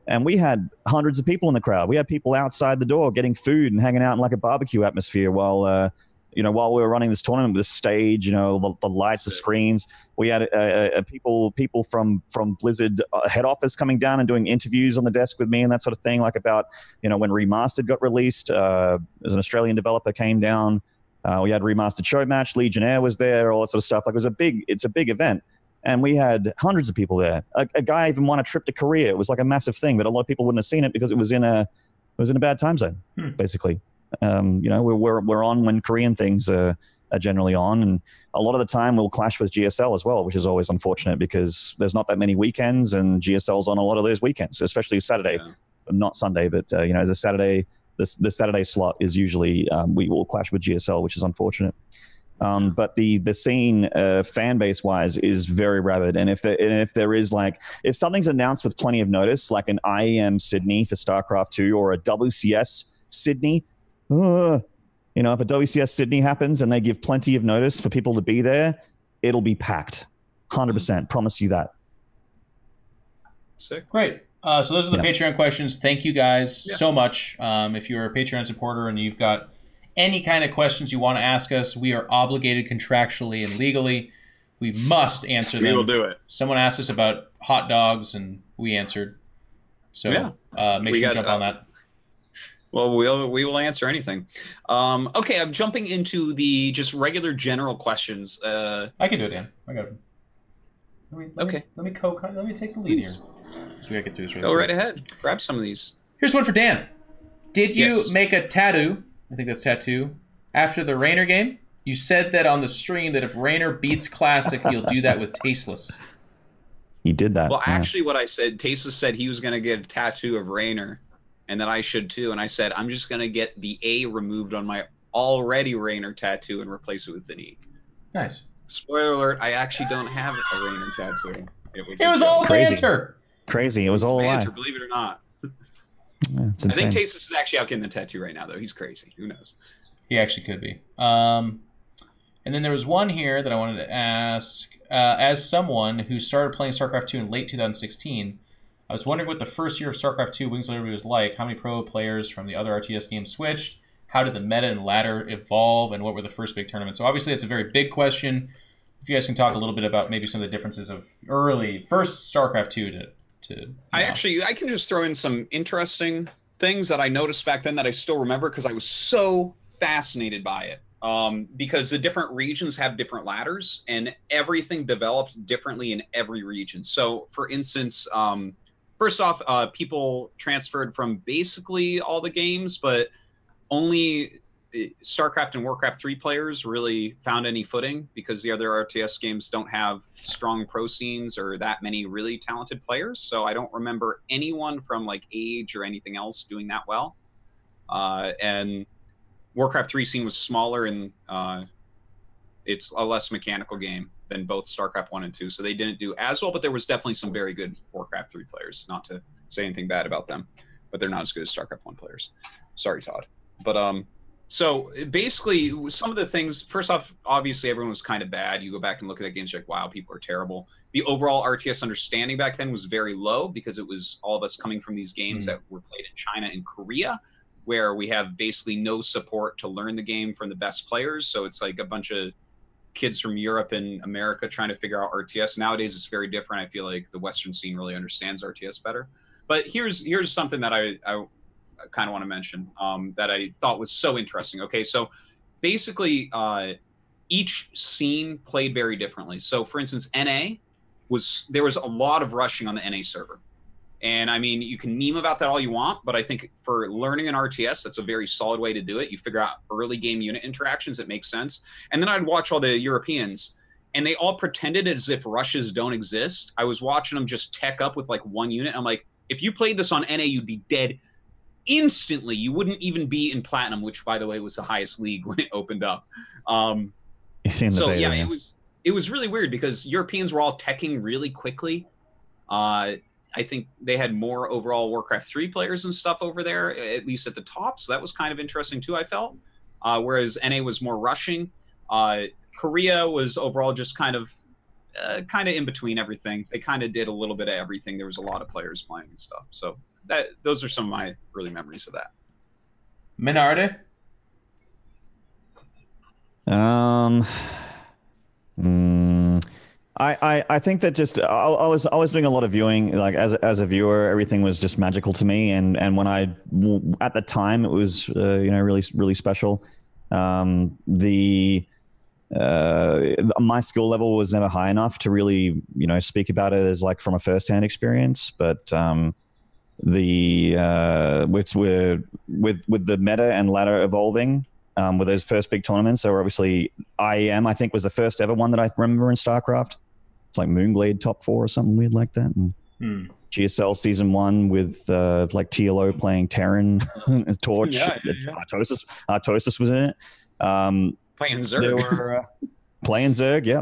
Speaker 3: And we had hundreds of people in the crowd. We had people outside the door getting food and hanging out in like a barbecue atmosphere while we were running this tournament with the stage, you know, the lights, the screens. We had people from Blizzard head office coming down and doing interviews on the desk with me and that sort of thing, like about, you know, when Remastered got released, as an Australian developer came down. We had Remastered show match, Legionnaire was there, all that sort of stuff. Like it's a big event. And we had hundreds of people there. A guy even won a trip to Korea. It was like a massive thing, but a lot of people wouldn't have seen it because it was in a bad time zone, basically. You know, we're on when Korean things are generally on, and a lot of the time we'll clash with GSL as well, which is always unfortunate because there's not that many weekends, and GSL's on a lot of those weekends, especially Saturday, not Sunday, but you know, the Saturday slot is usually we will clash with GSL, which is unfortunate. But the scene fan base wise is very rabid, and if there is like, if something's announced with plenty of notice, like an IEM Sydney for StarCraft 2 or a WCS Sydney, you know, if a WCS Sydney happens and they give plenty of notice for people to be there, it'll be packed, 100%. Promise you that.
Speaker 2: Sick.
Speaker 1: Great. So those are the Patreon questions. Thank you guys so much. If you're a Patreon supporter and you've got any kind of questions you want to ask us, we are obligated contractually and legally. We must answer them.
Speaker 2: We will do it.
Speaker 1: Someone asked us about hot dogs, and we answered. So make sure you jump on that.
Speaker 2: Well, we will answer anything. Okay, I'm jumping into the just regular general questions.
Speaker 1: I can do it, Dan. I got it. Let me take the lead here. So we gotta get through this.
Speaker 2: Go right ahead. Grab some of these.
Speaker 1: Here's one for Dan. Did you make a tattoo? I think that's tattoo. After the Raynor game, you said that on the stream that if Raynor beats Classic, you'll do that with Tasteless.
Speaker 3: He did that.
Speaker 2: Well, actually, what I said, Tasteless said he was going to get a tattoo of Raynor, and that I should too. And I said, I'm just going to get the A removed on my already Raynor tattoo and replace it with Vinique.
Speaker 1: Nice.
Speaker 2: Spoiler alert, I actually don't have a Raynor tattoo.
Speaker 1: It was all banter.
Speaker 3: Crazy. It was all
Speaker 2: banter,
Speaker 3: lie.
Speaker 2: believe it or not.
Speaker 3: Yeah,
Speaker 2: I think Tasteless is actually out getting the tattoo right now, though. He's crazy. Who knows?
Speaker 1: He actually could be. And then there was one here that I wanted to ask. As someone who started playing StarCraft 2 in late 2016, I was wondering what the first year of StarCraft 2 Wings of Liberty was like. How many pro players from the other RTS games switched? How did the meta and ladder evolve? And what were the first big tournaments? So obviously it's a very big question. If you guys can talk a little bit about maybe some of the differences of first StarCraft 2 to I
Speaker 2: can just throw in some interesting things that I noticed back then that I still remember because I was so fascinated by it. Because the different regions have different ladders and everything developed differently in every region. So, for instance, first off, people transferred from basically all the games, but only StarCraft and Warcraft 3 players really found any footing because the other RTS games don't have strong pro scenes or that many really talented players. So I don't remember anyone from like Age or anything else doing that well. And Warcraft 3 scene was smaller and it's a less mechanical game than both StarCraft 1 and 2. So they didn't do as well, but there was definitely some very good Warcraft 3 players. Not to say anything bad about them, but they're not as good as StarCraft 1 players. Sorry, Todd. But so basically, some of the things, first off, obviously everyone was kind of bad. You go back and look at that game, you're like, wow, people are terrible. The overall RTS understanding back then was very low because it was all of us coming from these games that were played in China and Korea, where we have basically no support to learn the game from the best players. So it's like a bunch of kids from Europe and America trying to figure out RTS. Nowadays, it's very different. I feel like the Western scene really understands RTS better. But here's something that I kind of want to mention that I thought was so interesting. Okay, so basically each scene played very differently. So, for instance, there was a lot of rushing on the NA server. And I mean, you can meme about that all you want, but I think for learning an RTS, that's a very solid way to do it. You figure out early game unit interactions that make sense. And then I'd watch all the Europeans, and they all pretended as if rushes don't exist. I was watching them just tech up with like one unit. I'm like, if you played this on NA, you'd be dead instantly. You wouldn't even be in Platinum, which, by the way, was the highest league when it opened up.
Speaker 3: You've seen the
Speaker 2: so
Speaker 3: beta,
Speaker 2: yeah, it was really weird because Europeans were all teching really quickly. I think they had more overall Warcraft 3 players and stuff over there, at least at the top. So that was kind of interesting too, I felt. Whereas NA was more rushing. Korea was overall just kind of in between everything. They kind of did a little bit of everything. There was a lot of players playing and stuff. So those are some of my early memories of that.
Speaker 1: Minardi?
Speaker 3: I think that just I was doing a lot of viewing, like as a viewer, everything was just magical to me, and when at the time it was really special. My skill level was never high enough to really speak about it as like from a first-hand experience, but with the meta and ladder evolving. With those first big tournaments, so obviously IEM, I think, was the first ever one that I remember in StarCraft. It's like Moonglade top 4 or something weird like that. And GSL season 1 with like TLO playing Terran, Torch.
Speaker 2: Yeah.
Speaker 3: Artosis was in it.
Speaker 2: Playing Zerg.
Speaker 3: They were playing Zerg. Yeah.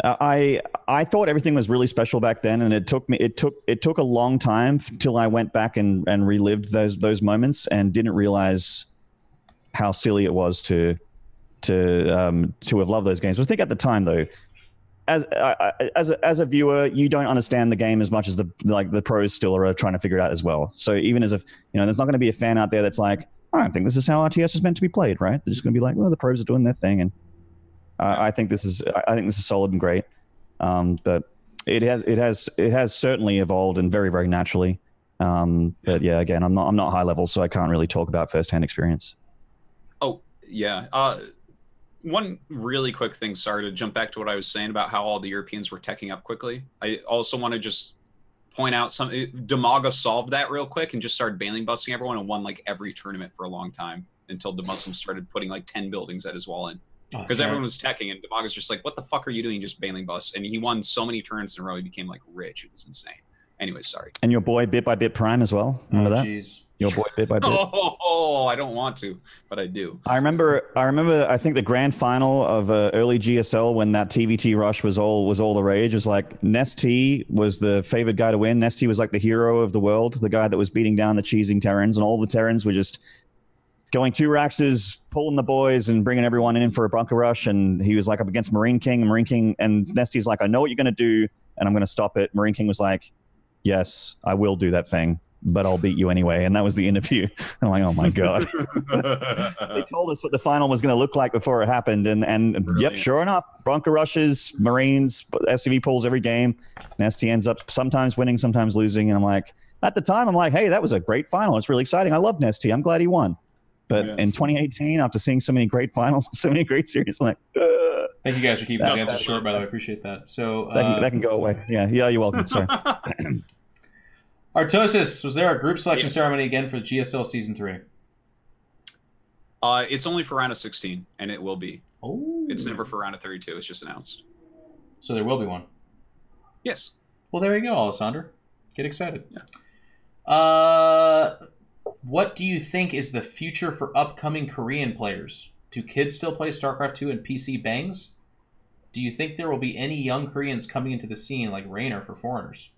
Speaker 3: I thought everything was really special back then, and it took a long time till I went back and relived those moments and didn't realize how silly it was to have loved those games. But I think at the time, though, as a viewer, you don't understand the game as much as the pros still are trying to figure it out as well. So even as if there's not going to be a fan out there that's like, I don't think this is how RTS is meant to be played, right? They're just going to be like, well, the pros are doing their thing, and I think this is solid and great. But it has certainly evolved and very, very naturally. But yeah, again, I'm not high level, so I can't really talk about firsthand experience.
Speaker 2: Oh, yeah. One really quick thing, sorry to jump back to what I was saying about how all the Europeans were teching up quickly. I also want to just point out Demaga solved that real quick and just started bailing busting everyone and won like every tournament for a long time until the Muslims started putting like 10 buildings at his wall in. Because everyone was teching and Demaga's just like, what the fuck are you doing just bailing bus? And he won so many turns in a row, he became like rich. It was insane. Anyway, sorry.
Speaker 3: And your boy Bit by Bit Prime as well. Remember that?
Speaker 1: Geez.
Speaker 3: Your boy Bit by Bit.
Speaker 2: Oh, I don't want to, but I do.
Speaker 3: I remember. I think the grand final of early GSL when that TVT rush was all the rage. It was like Nesty was the favored guy to win. Nesty was like the hero of the world, the guy that was beating down the cheesing Terrans, and all the Terrans were just going 2 Raxes, pulling the boys and bringing everyone in for a bunker rush. And he was like up against Marine King, and Nesty's like, I know what you're going to do, and I'm going to stop it. Marine King was like, yes, I will do that thing, but I'll beat you anyway. And that was the interview. I'm like, oh my God. They told us what the final was going to look like before it happened. And yep, sure enough, bunker rushes, Marines, SCV pulls every game. Nesty ends up sometimes winning, sometimes losing. And I'm like, at the time, I'm like, hey, that was a great final. It's really exciting. I love Nesty. I'm glad he won. But in 2018, after seeing so many great finals, so many great series, I'm like,
Speaker 1: thank you guys for keeping the answer short, by the way. I appreciate that. So
Speaker 3: that can go away. Yeah, you're welcome. Sorry.
Speaker 1: Artosis, was there a group selection ceremony again for GSL Season 3?
Speaker 2: It's only for round of 16, and it will be.
Speaker 1: Oh.
Speaker 2: It's never for round of 32. It's just announced.
Speaker 1: So there will be one?
Speaker 2: Yes.
Speaker 1: Well, there you go, Alessandro. Get excited. Yeah. What do you think is the future for upcoming Korean players? Do kids still play StarCraft 2 and PC bangs? Do you think there will be any young Koreans coming into the scene like Raynor for foreigners?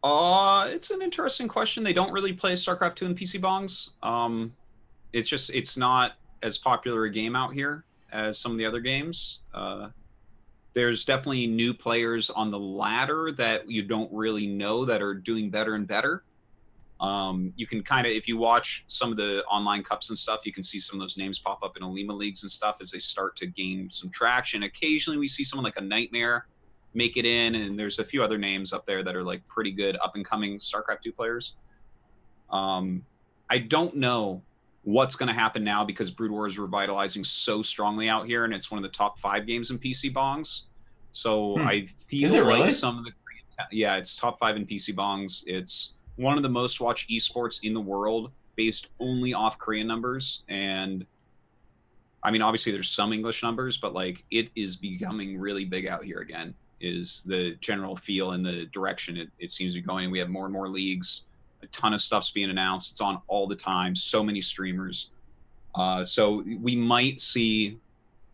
Speaker 2: It's an interesting question. They don't really play StarCraft 2 and PC bongs. It's not as popular a game out here as some of the other games. There's definitely new players on the ladder that you don't really know that are doing better and better. You can kind of, if you watch some of the online cups and stuff, you can see some of those names pop up in Alima leagues and stuff as they start to gain some traction. Occasionally we see someone like a Nightmare make it in, and there's a few other names up there that are like pretty good up and coming StarCraft 2 players. I don't know what's going to happen now because Brood War is revitalizing so strongly out here, and it's one of the top 5 games in PC bongs. So I feel like
Speaker 1: really?
Speaker 2: some of the it's top 5 in PC bongs. It's one of the most watched esports in the world, based only off Korean numbers. And I mean, obviously there's some English numbers, but like it is becoming really big out here again, is the general feel and the direction it seems to be going. We have more and more leagues, a ton of stuff's being announced. It's on all the time, so many streamers. So we might see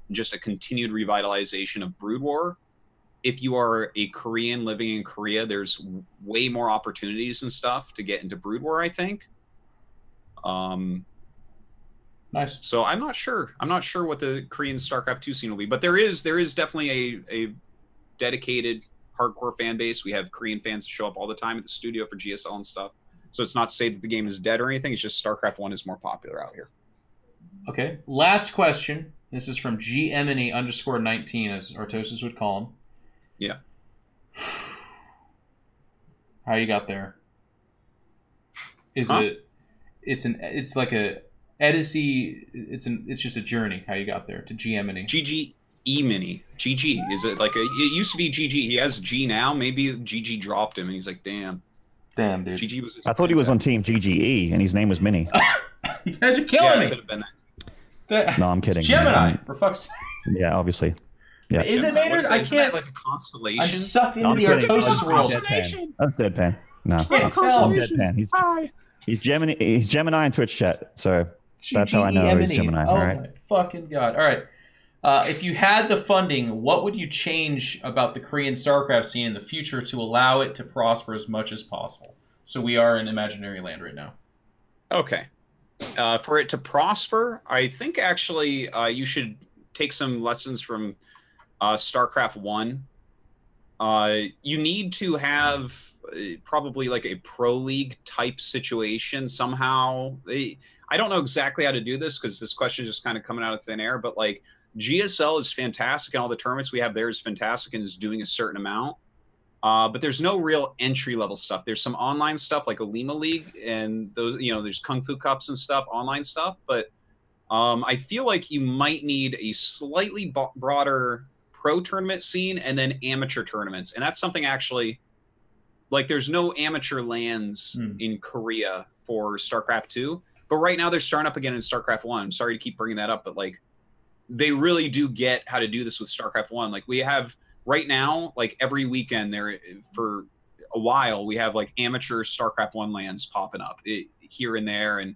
Speaker 2: just a continued revitalization of Brood War. If you are a Korean living in Korea, there's way more opportunities and stuff to get into Brood War, I think.
Speaker 1: Nice.
Speaker 2: So I'm not sure. I'm not sure what the Korean StarCraft 2 scene will be, but there is definitely a dedicated hardcore fan base. We have Korean fans that show up all the time at the studio for GSL and stuff. So it's not to say that the game is dead or anything. It's just StarCraft 1 is more popular out here.
Speaker 1: Okay. Last question. This is from GMNE_19, as Artosis would call him.
Speaker 2: Yeah.
Speaker 1: How you got there? It's like a Edisy. It's just a journey. How you got there to GMNE?
Speaker 2: GG Mini. GG. Is it like it used to be GG. He has G now. Maybe GG dropped him and he's like, damn.
Speaker 1: Damn, dude.
Speaker 2: GG was.
Speaker 3: I thought he was on Team GGE and his name was Mini.
Speaker 1: You guys are killing me.
Speaker 2: Could have been that.
Speaker 3: No, I'm kidding.
Speaker 1: It's Gemini, for fuck's sake.
Speaker 3: Yeah, obviously. Yeah.
Speaker 1: Is it Maynard? I
Speaker 2: Isn't
Speaker 1: can't.
Speaker 2: that like a constellation?
Speaker 1: I'm sucked into
Speaker 3: I'm
Speaker 1: the
Speaker 3: kidding.
Speaker 1: Artosis world.
Speaker 3: That's deadpan. No,
Speaker 1: Can't tell.
Speaker 3: I'm deadpan. He's Gemini. He's Gemini in Twitch chat. So that's how I know he's Gemini.
Speaker 1: Oh
Speaker 3: all right.
Speaker 1: my fucking god! All right. If you had the funding, what would you change about the Korean StarCraft scene in the future to allow it to prosper as much as possible? So we are in imaginary land right now.
Speaker 2: Okay. For it to prosper, I think actually you should take some lessons from StarCraft 1. You need to have probably like a pro league type situation somehow. I don't know exactly how to do this because this question is just kind of coming out of thin air, but like GSL is fantastic and all the tournaments we have there is fantastic and is doing a certain amount. But there's no real entry level stuff. There's some online stuff like Olima League and those, there's Kung Fu Cups and stuff, online stuff. But I feel like you might need a slightly broader pro tournament scene and then amateur tournaments. And that's something actually, like there's no amateur lands in Korea for StarCraft 2. But right now they're starting up again in StarCraft 1. I'm sorry to keep bringing that up, but like they really do get how to do this with StarCraft 1. Like we have right now, like every weekend there for a while, we have like amateur StarCraft 1 lands popping up here and there. And,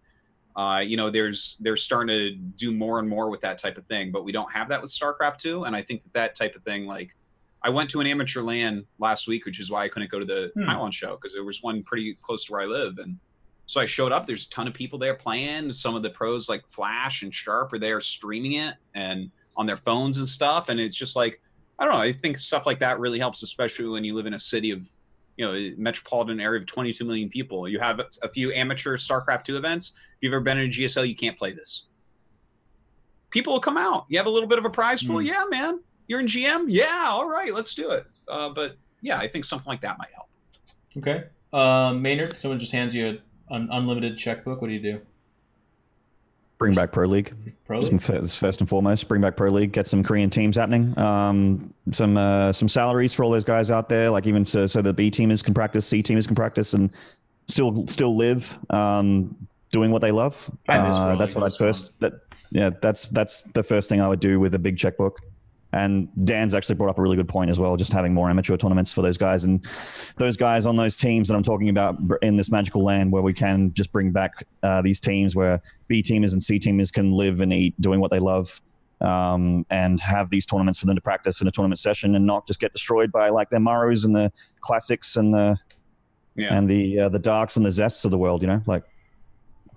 Speaker 2: they're starting to do more and more with that type of thing, but we don't have that with StarCraft 2. And I think that type of thing, like I went to an amateur LAN last week, which is why I couldn't go to the Pylon show because there was one pretty close to where I live. And so I showed up, there's a ton of people there playing. Some of the pros like Flash and Sharp are there streaming it and on their phones and stuff. And it's just like, I don't know. I think stuff like that really helps, especially when you live in a city of, a metropolitan area of 22 million people. You have a few amateur StarCraft 2 events. If you've ever been in a GSL, you can't play this. People will come out. You have a little bit of a prize pool. Yeah, man. You're in GM? Yeah, all right, let's do it. But yeah, I think something like that might help.
Speaker 1: Okay. Maynard, someone just hands you an unlimited checkbook. What do you do?
Speaker 3: Bring back Pro League. First and foremost, bring back Pro League. Get some Korean teams happening. Some salaries for all those guys out there, like even so the B teamers can practice, C teamers can practice, and still live doing what they love. That's what I first. That's the first thing I would do with a big checkbook. And Dan's actually brought up a really good point as well, just having more amateur tournaments for those guys. And those guys on those teams that I'm talking about in this magical land where we can just bring back these teams where B teamers and C teamers can live and eat doing what they love, and have these tournaments for them to practice in a tournament session and not just get destroyed by like their Maros and the Classics and the Darks and the Zests of the world, like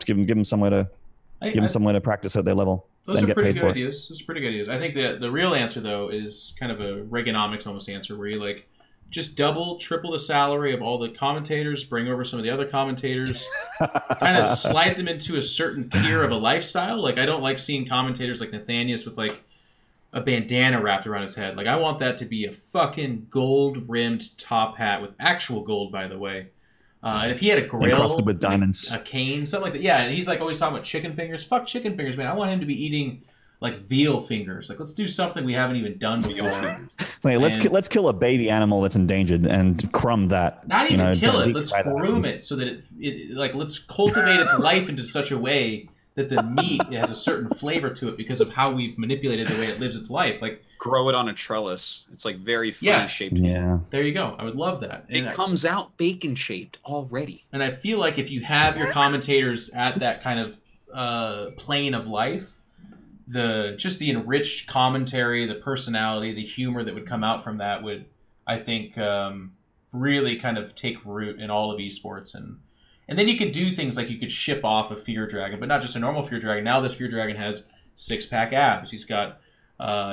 Speaker 3: give them somewhere to practice at their level.
Speaker 1: Those are pretty good ideas. I think the real answer, though, is kind of a Reaganomics almost answer, where you like just double, triple the salary of all the commentators, bring over some of the other commentators, kind of slide them into a certain tier of a lifestyle. Like I don't like seeing commentators like Nathanius with like a bandana wrapped around his head. Like I want that to be a fucking gold-rimmed top hat with actual gold, by the way. And if he had a grill,
Speaker 3: encrusted with diamonds,
Speaker 1: a cane, something like that. Yeah, and he's like always talking about chicken fingers. Fuck chicken fingers, man. I want him to be eating like veal fingers. Like, let's do something we haven't even done before.
Speaker 3: Wait, let's kill a baby animal that's endangered and crumb that.
Speaker 1: Not even kill it. Let's groom it so that it like let's cultivate its life into such a way that the meat has a certain flavor to it because of how we've manipulated the way it lives its life. Like
Speaker 2: grow it on a trellis. It's like very funny shaped.
Speaker 3: Yeah.
Speaker 1: There you go. I would love that. And
Speaker 2: it comes out bacon shaped already.
Speaker 1: And I feel like if you have your commentators at that kind of plane of life, the enriched commentary, the personality, the humor that would come out from that would, I think, really kind of take root in all of esports. And then you could do things like you could ship off a Fear Dragon, but not just a normal Fear Dragon. Now this Fear Dragon has 6-pack abs. He's got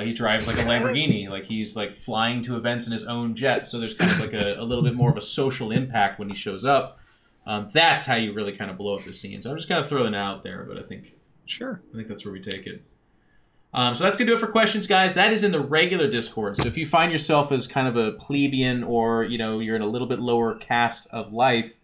Speaker 1: he drives like a Lamborghini. Like he's like flying to events in his own jet. So there's kind of like a little bit more of a social impact when he shows up. That's how you really kind of blow up the scene. So I'm just kind of throwing it out there, but I think that's where we take it. So that's going to do it for questions, guys. That is in the regular Discord. So if you find yourself as kind of a plebeian or, you're in a little bit lower caste of life,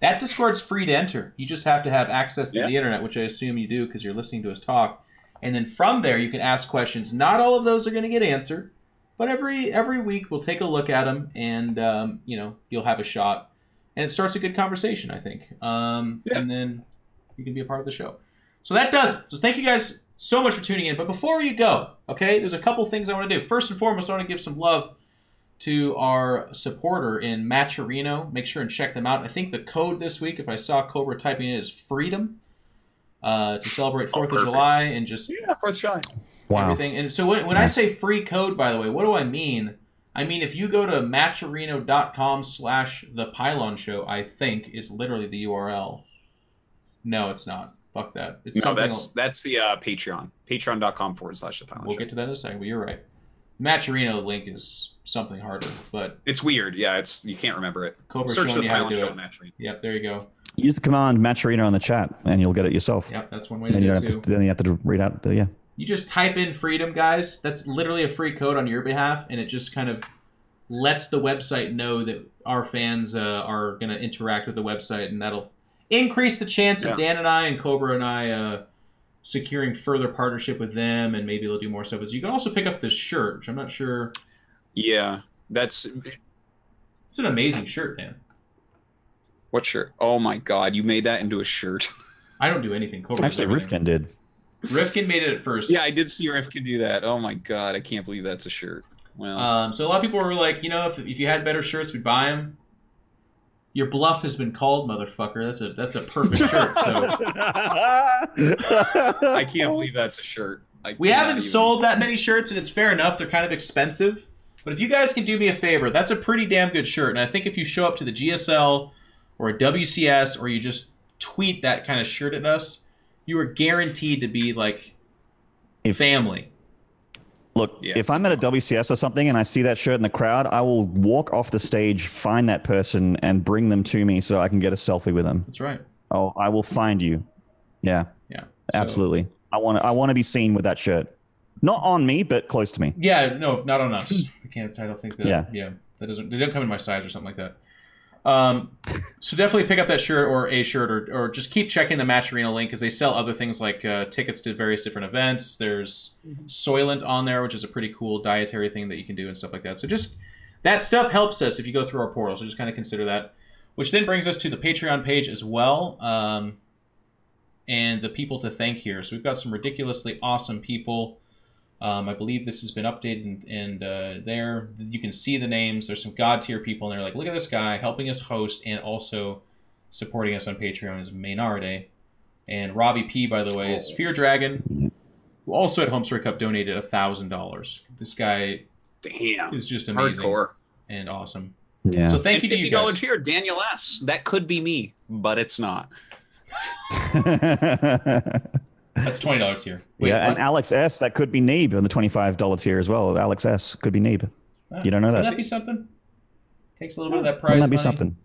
Speaker 1: that Discord's free to enter. You just have to have access to the internet, which I assume you do because you're listening to us talk. And then from there, you can ask questions. Not all of those are going to get answered, but every week we'll take a look at them, and you'll have a shot. And it starts a good conversation, I think. And then you can be a part of the show. So that does it. So thank you guys so much for tuning in. But before you go, okay, there's a couple things I want to do. First and foremost, I want to give some love to our supporter in Matcherino. Make sure and check them out. I think the code this week, if I saw Cobra typing it, is freedom to celebrate 4th of July and just
Speaker 2: 4th of July.
Speaker 3: Wow.
Speaker 1: Everything. And so when I say free code, by the way, what do I mean? I mean, if you go to matcherino.com/thepylonshow, I think is literally the URL. No, it's not. Fuck that. It's
Speaker 2: that's the Patreon. Patreon.com/thepylonshow.
Speaker 1: We'll get to that in a second, but you're right. Matcherino link is something harder, but
Speaker 2: it's weird. Yeah, you can't remember it.
Speaker 1: Cobra
Speaker 2: search
Speaker 1: showing
Speaker 2: the
Speaker 1: you how to do
Speaker 2: Show
Speaker 1: it.
Speaker 2: Matcherino.
Speaker 1: Yep, there you go.
Speaker 3: Use the command Matcherino on the chat, and you'll get it yourself.
Speaker 1: Yep, that's one way to do it too.
Speaker 3: Then you have to read out the
Speaker 1: You just type in freedom, guys. That's literally a free code on your behalf, and it just kind of lets the website know that our fans are going to interact with the website, and that'll increase the chance of Dan and I and Cobra and I securing further partnership with them, and maybe they'll do more stuff. You can also pick up this shirt, which I'm not sure.
Speaker 2: Yeah, it's
Speaker 1: an amazing shirt, man.
Speaker 2: What shirt? Oh my God, you made that into a shirt.
Speaker 1: I don't do anything. Cobra
Speaker 3: actually, Rifkin did.
Speaker 1: Rifkin made it at first.
Speaker 2: Yeah, I did see Rifkin do that. Oh my God, I can't believe that's a shirt. Well,
Speaker 1: so a lot of people were like, if you had better shirts, we'd buy them. Your bluff has been called, motherfucker. That's a perfect shirt. So
Speaker 2: I can't believe that's a shirt.
Speaker 1: We haven't sold that many shirts, and it's fair enough. They're kind of expensive. But if you guys can do me a favor, that's a pretty damn good shirt. And I think if you show up to the GSL or a WCS or you just tweet that kind of shirt at us, you are guaranteed to be like family.
Speaker 3: Look, if I'm at a WCS or something and I see that shirt in the crowd, I will walk off the stage, find that person, and bring them to me so I can get a selfie with them.
Speaker 1: That's right.
Speaker 3: Oh, I will find you. Yeah.
Speaker 1: Yeah.
Speaker 3: Absolutely. I want to be seen with that shirt. Not on me, but close to me.
Speaker 1: Yeah, no, not on us. I don't think that. Yeah, they don't come in my size or something like that. So definitely pick up that shirt or a shirt, or just keep checking the Matcherino link because they sell other things like tickets to various different events. There's Soylent on there, which is a pretty cool dietary thing that you can do and stuff like that. So just that stuff helps us if you go through our portal. So just kind of consider that. Which then brings us to the Patreon page as well, and the people to thank here. So we've got some ridiculously awesome people. I believe this has been updated, and there you can see the names. There's some God tier people, and they're like, look at this guy helping us host and also supporting us on Patreon is Maynarde. And Robbie P, by the way, is Fear Dragon, who also at Homestory Cup donated $1,000. This guy is just amazing.
Speaker 2: Hardcore.
Speaker 1: And awesome.
Speaker 3: Yeah.
Speaker 1: So thank you to you guys.
Speaker 2: $50 tier, Daniel S. That could be me, but it's not.
Speaker 1: That's $20 tier. Wait,
Speaker 3: yeah, and Alex S, that could be Neeb on the $25 tier as well. Alex S could be Neeb. You don't know that.
Speaker 1: Could that be something? Takes a little bit of that prize
Speaker 3: Wouldn't that be
Speaker 1: money.
Speaker 3: something?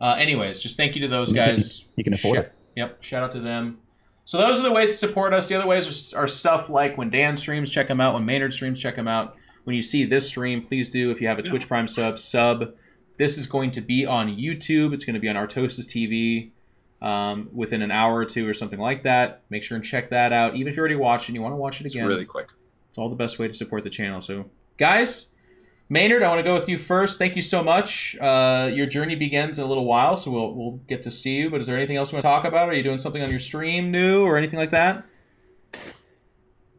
Speaker 1: Anyways, just thank you to those guys.
Speaker 3: You can afford it.
Speaker 1: Yep, shout out to them. So those are the ways to support us. The other ways are stuff like when Dan streams, check him out. When Maynard streams, check him out. When you see this stream, please do. If you have a Twitch Prime sub, This is going to be on YouTube. It's going to be on Artosis TV within an hour or two or something like that. Make sure and check that out. Even if you're already watching, you want to watch it again.
Speaker 2: It's really quick.
Speaker 1: It's all the best way to support the channel. So, guys, Maynard, I want to go with you first. Thank you so much. Your journey begins in a little while, so we'll get to see you. But is there anything else you want to talk about? Are you doing something on your stream new or anything like that?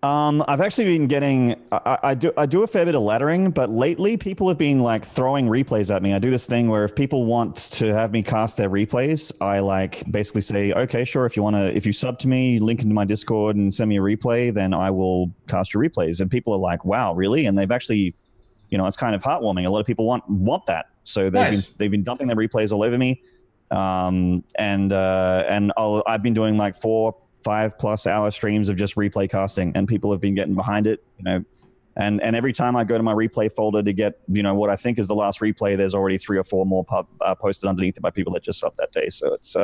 Speaker 3: I've actually been getting, I do a fair bit of lettering, but lately people have been like throwing replays at me. I do this thing where if people want to have me cast their replays, I like basically say, okay, sure. If you sub to me, link into my Discord and send me a replay, then I will cast your replays. And people are like, wow, really? And they've actually, you know, it's kind of heartwarming. A lot of people want that. So they've been dumping their replays all over me. I've been doing like 4-5+ hour streams of just replay casting, and people have been getting behind it, you know, and every time I go to my replay folder to get, you know, what I think is the last replay, there's already 3 or 4 more posted underneath it by people that just subbed that day. So it's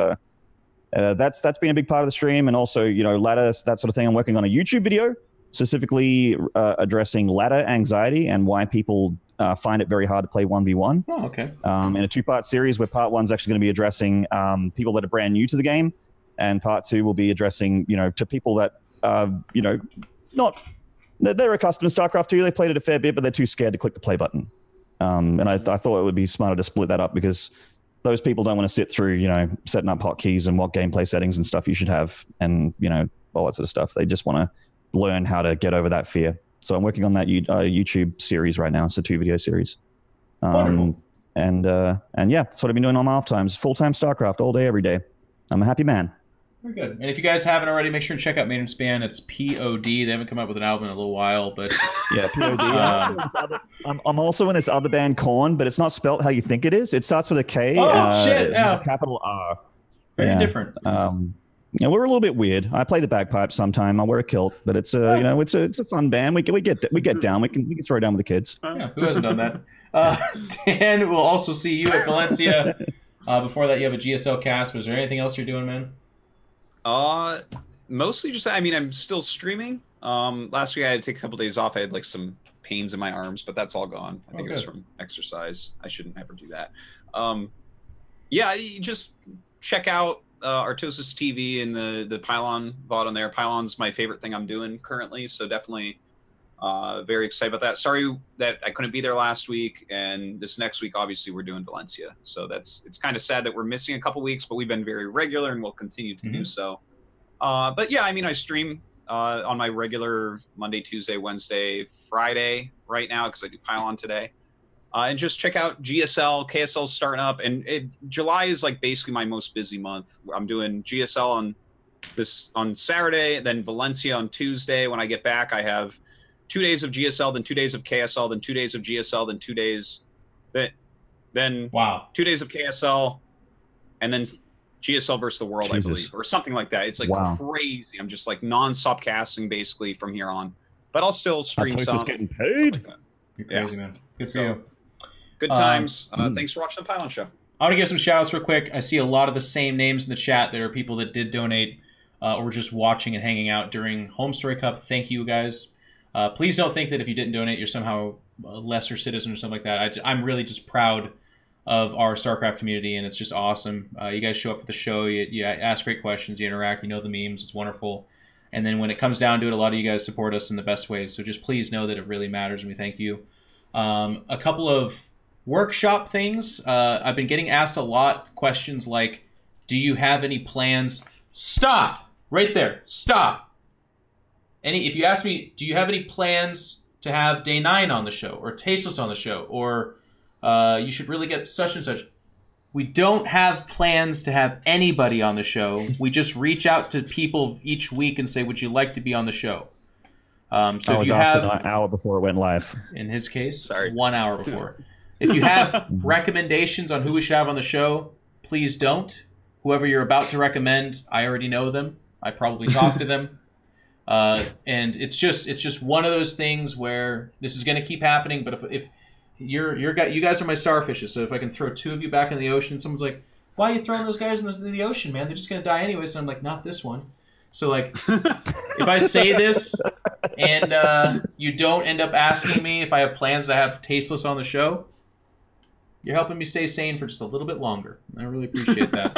Speaker 3: that's been a big part of the stream. And also, you know, ladder, that sort of thing. I'm working on a YouTube video specifically addressing ladder anxiety and why people find it very hard to play 1v1.
Speaker 1: Oh, okay.
Speaker 3: In a 2-part series where part 1's actually going to be addressing people that are brand new to the game, and part 2 will be addressing, you know, to people that, you know, they're accustomed to StarCraft 2. They played it a fair bit, but they're too scared to click the play button. And I thought it would be smarter to split that up, because those people don't want to sit through, you know, setting up hotkeys and what gameplay settings and stuff you should have, and, you know, all that sort of stuff. They just want to learn how to get over that fear. So I'm working on that YouTube series right now. It's a 2-video series. And yeah, that's what I've been doing on my off times. Full-time StarCraft all day, every day. I'm a happy man.
Speaker 1: Very good. And if you guys haven't already, make sure and check out Maynard Span. It's P.O.D. They haven't come up with an album in a little while, but
Speaker 3: yeah, P.O.D. I'm also in this other band, Korn, but it's not spelt how you think it is. It starts with a K.
Speaker 1: Oh shit! Yeah.
Speaker 3: Capital R.
Speaker 1: Very different.
Speaker 3: Yeah, we're a little bit weird. I play the bagpipes sometime. I wear a kilt, but it's you know, it's a fun band. We get down. We can throw down with the kids.
Speaker 1: Yeah, who hasn't done that? Dan, we'll also see you at Valencia. Before that, you have a GSL cast. Was there anything else you're doing, man?
Speaker 2: Mostly just, I mean, I'm still streaming. Last week I had to take a couple days off. I had like some pains in my arms, but that's all gone. I think it was from exercise. I shouldn't ever do that. Yeah, you just check out Artosis TV and the Pylon VOD on there. Pylon's my favorite thing I'm doing currently, so definitely very excited about that. Sorry that I couldn't be there last week, and this next week obviously we're doing Valencia, so it's kind of sad that we're missing a couple weeks, but we've been very regular and we'll continue to do so. But yeah, I mean, I stream on my regular Monday, Tuesday, Wednesday, Friday right now because I do Pylon today. And just check out GSL. KSL's starting up, and July is like basically my most busy month. I'm doing GSL on Saturday, then Valencia on Tuesday. When I get back, I have 2 days of GSL, then 2 days of KSL, then 2 days of GSL, then 2 days, then wow, 2 days of KSL, and then GSL versus the world, Jesus. I believe, or something like that. It's like crazy. I'm just like nonstop casting basically from here on, but I'll still stream some.
Speaker 3: Just getting paid.
Speaker 2: Like
Speaker 1: You're crazy, man. Good for you.
Speaker 2: Good times. Thanks for watching the Pylon Show.
Speaker 1: I want to give some shout outs real quick. I see a lot of the same names in the chat. There are people that did donate or just watching and hanging out during Home Story Cup. Thank you, guys. Please don't think that if you didn't donate, you're somehow a lesser citizen or something like that. I'm really just proud of our StarCraft community, and it's just awesome. You guys show up for the show. You ask great questions. You interact. You know the memes. It's wonderful. And then when it comes down to it, a lot of you guys support us in the best ways. So just please know that it really matters, and we thank you. A couple of workshop things. I've been getting asked a lot questions like, do you have any plans? Stop! Right there. Stop! If you ask me, do you have any plans to have Day 9 on the show, or Tasteless on the show, or you should really get such and such? We don't have plans to have anybody on the show. We just reach out to people each week and say, would you like to be on the show? So
Speaker 3: I was asked an hour before it went live.
Speaker 1: In his case, 1 hour before. If you have recommendations on who we should have on the show, please don't. Whoever you're about to recommend, I already know them. I probably talked to them. And it's just one of those things where this is going to keep happening. But if you guys are my starfishes, so if I can throw 2 of you back in the ocean, someone's like, why are you throwing those guys in the ocean, man? They're just going to die anyways. And I'm like, not this one. So like, if I say this and you don't end up asking me if I have plans to have Tasteless on the show, You're helping me stay sane for just a little bit longer. I really appreciate that.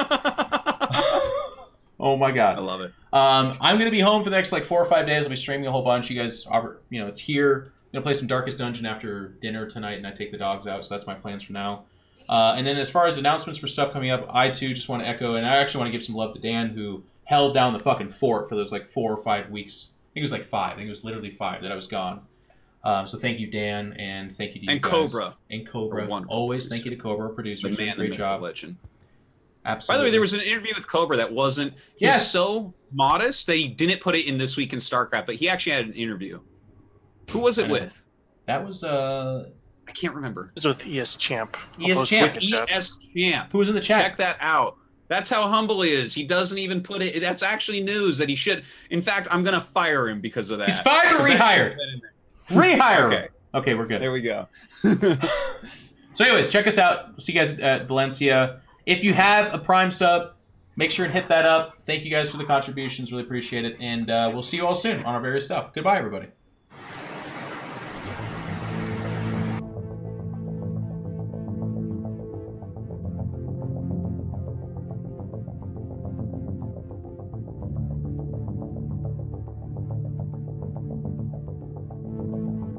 Speaker 1: Oh my god.
Speaker 2: I love it.
Speaker 1: I'm gonna be home for the next like 4 or 5 days. I'll be streaming a whole bunch. You guys, it's here. I'm gonna play some Darkest Dungeon after dinner tonight, and I take the dogs out. So that's my plans for now. And then as far as announcements for stuff coming up, I too just want to echo, and I actually want to give some love to Dan, who held down the fucking fort for those like 4 or 5 weeks. I think it was like 5. I think it was literally 5 that I was gone. So thank you, Dan, and thank you to you guys.
Speaker 2: Cobra.
Speaker 1: And Cobra. Always thank you to Cobra, producers.
Speaker 2: The man,
Speaker 1: great job.
Speaker 2: Legend.
Speaker 1: Absolutely.
Speaker 2: By the way, there was an interview with Cobra that wasn't. He's so modest that he didn't put it in This Week in StarCraft, but he actually had an interview. Who was it with?
Speaker 1: That was
Speaker 2: I can't remember.
Speaker 5: It was with ES Champ.
Speaker 1: ES Champ.
Speaker 2: With ES Champ.
Speaker 1: Who was in the chat?
Speaker 2: Check that out. That's how humble he is. He doesn't even put it. That's actually news that he should. In fact, I'm gonna fire him because of that.
Speaker 1: He's fired or rehired? Rehire.
Speaker 2: Okay.
Speaker 1: Okay, we're good.
Speaker 2: There we go.
Speaker 1: So anyways, check us out. We'll see you guys at Valencia. If you have a Prime sub, make sure and hit that up. Thank you guys for the contributions. Really appreciate it. And we'll see you all soon on our various stuff. Goodbye, everybody.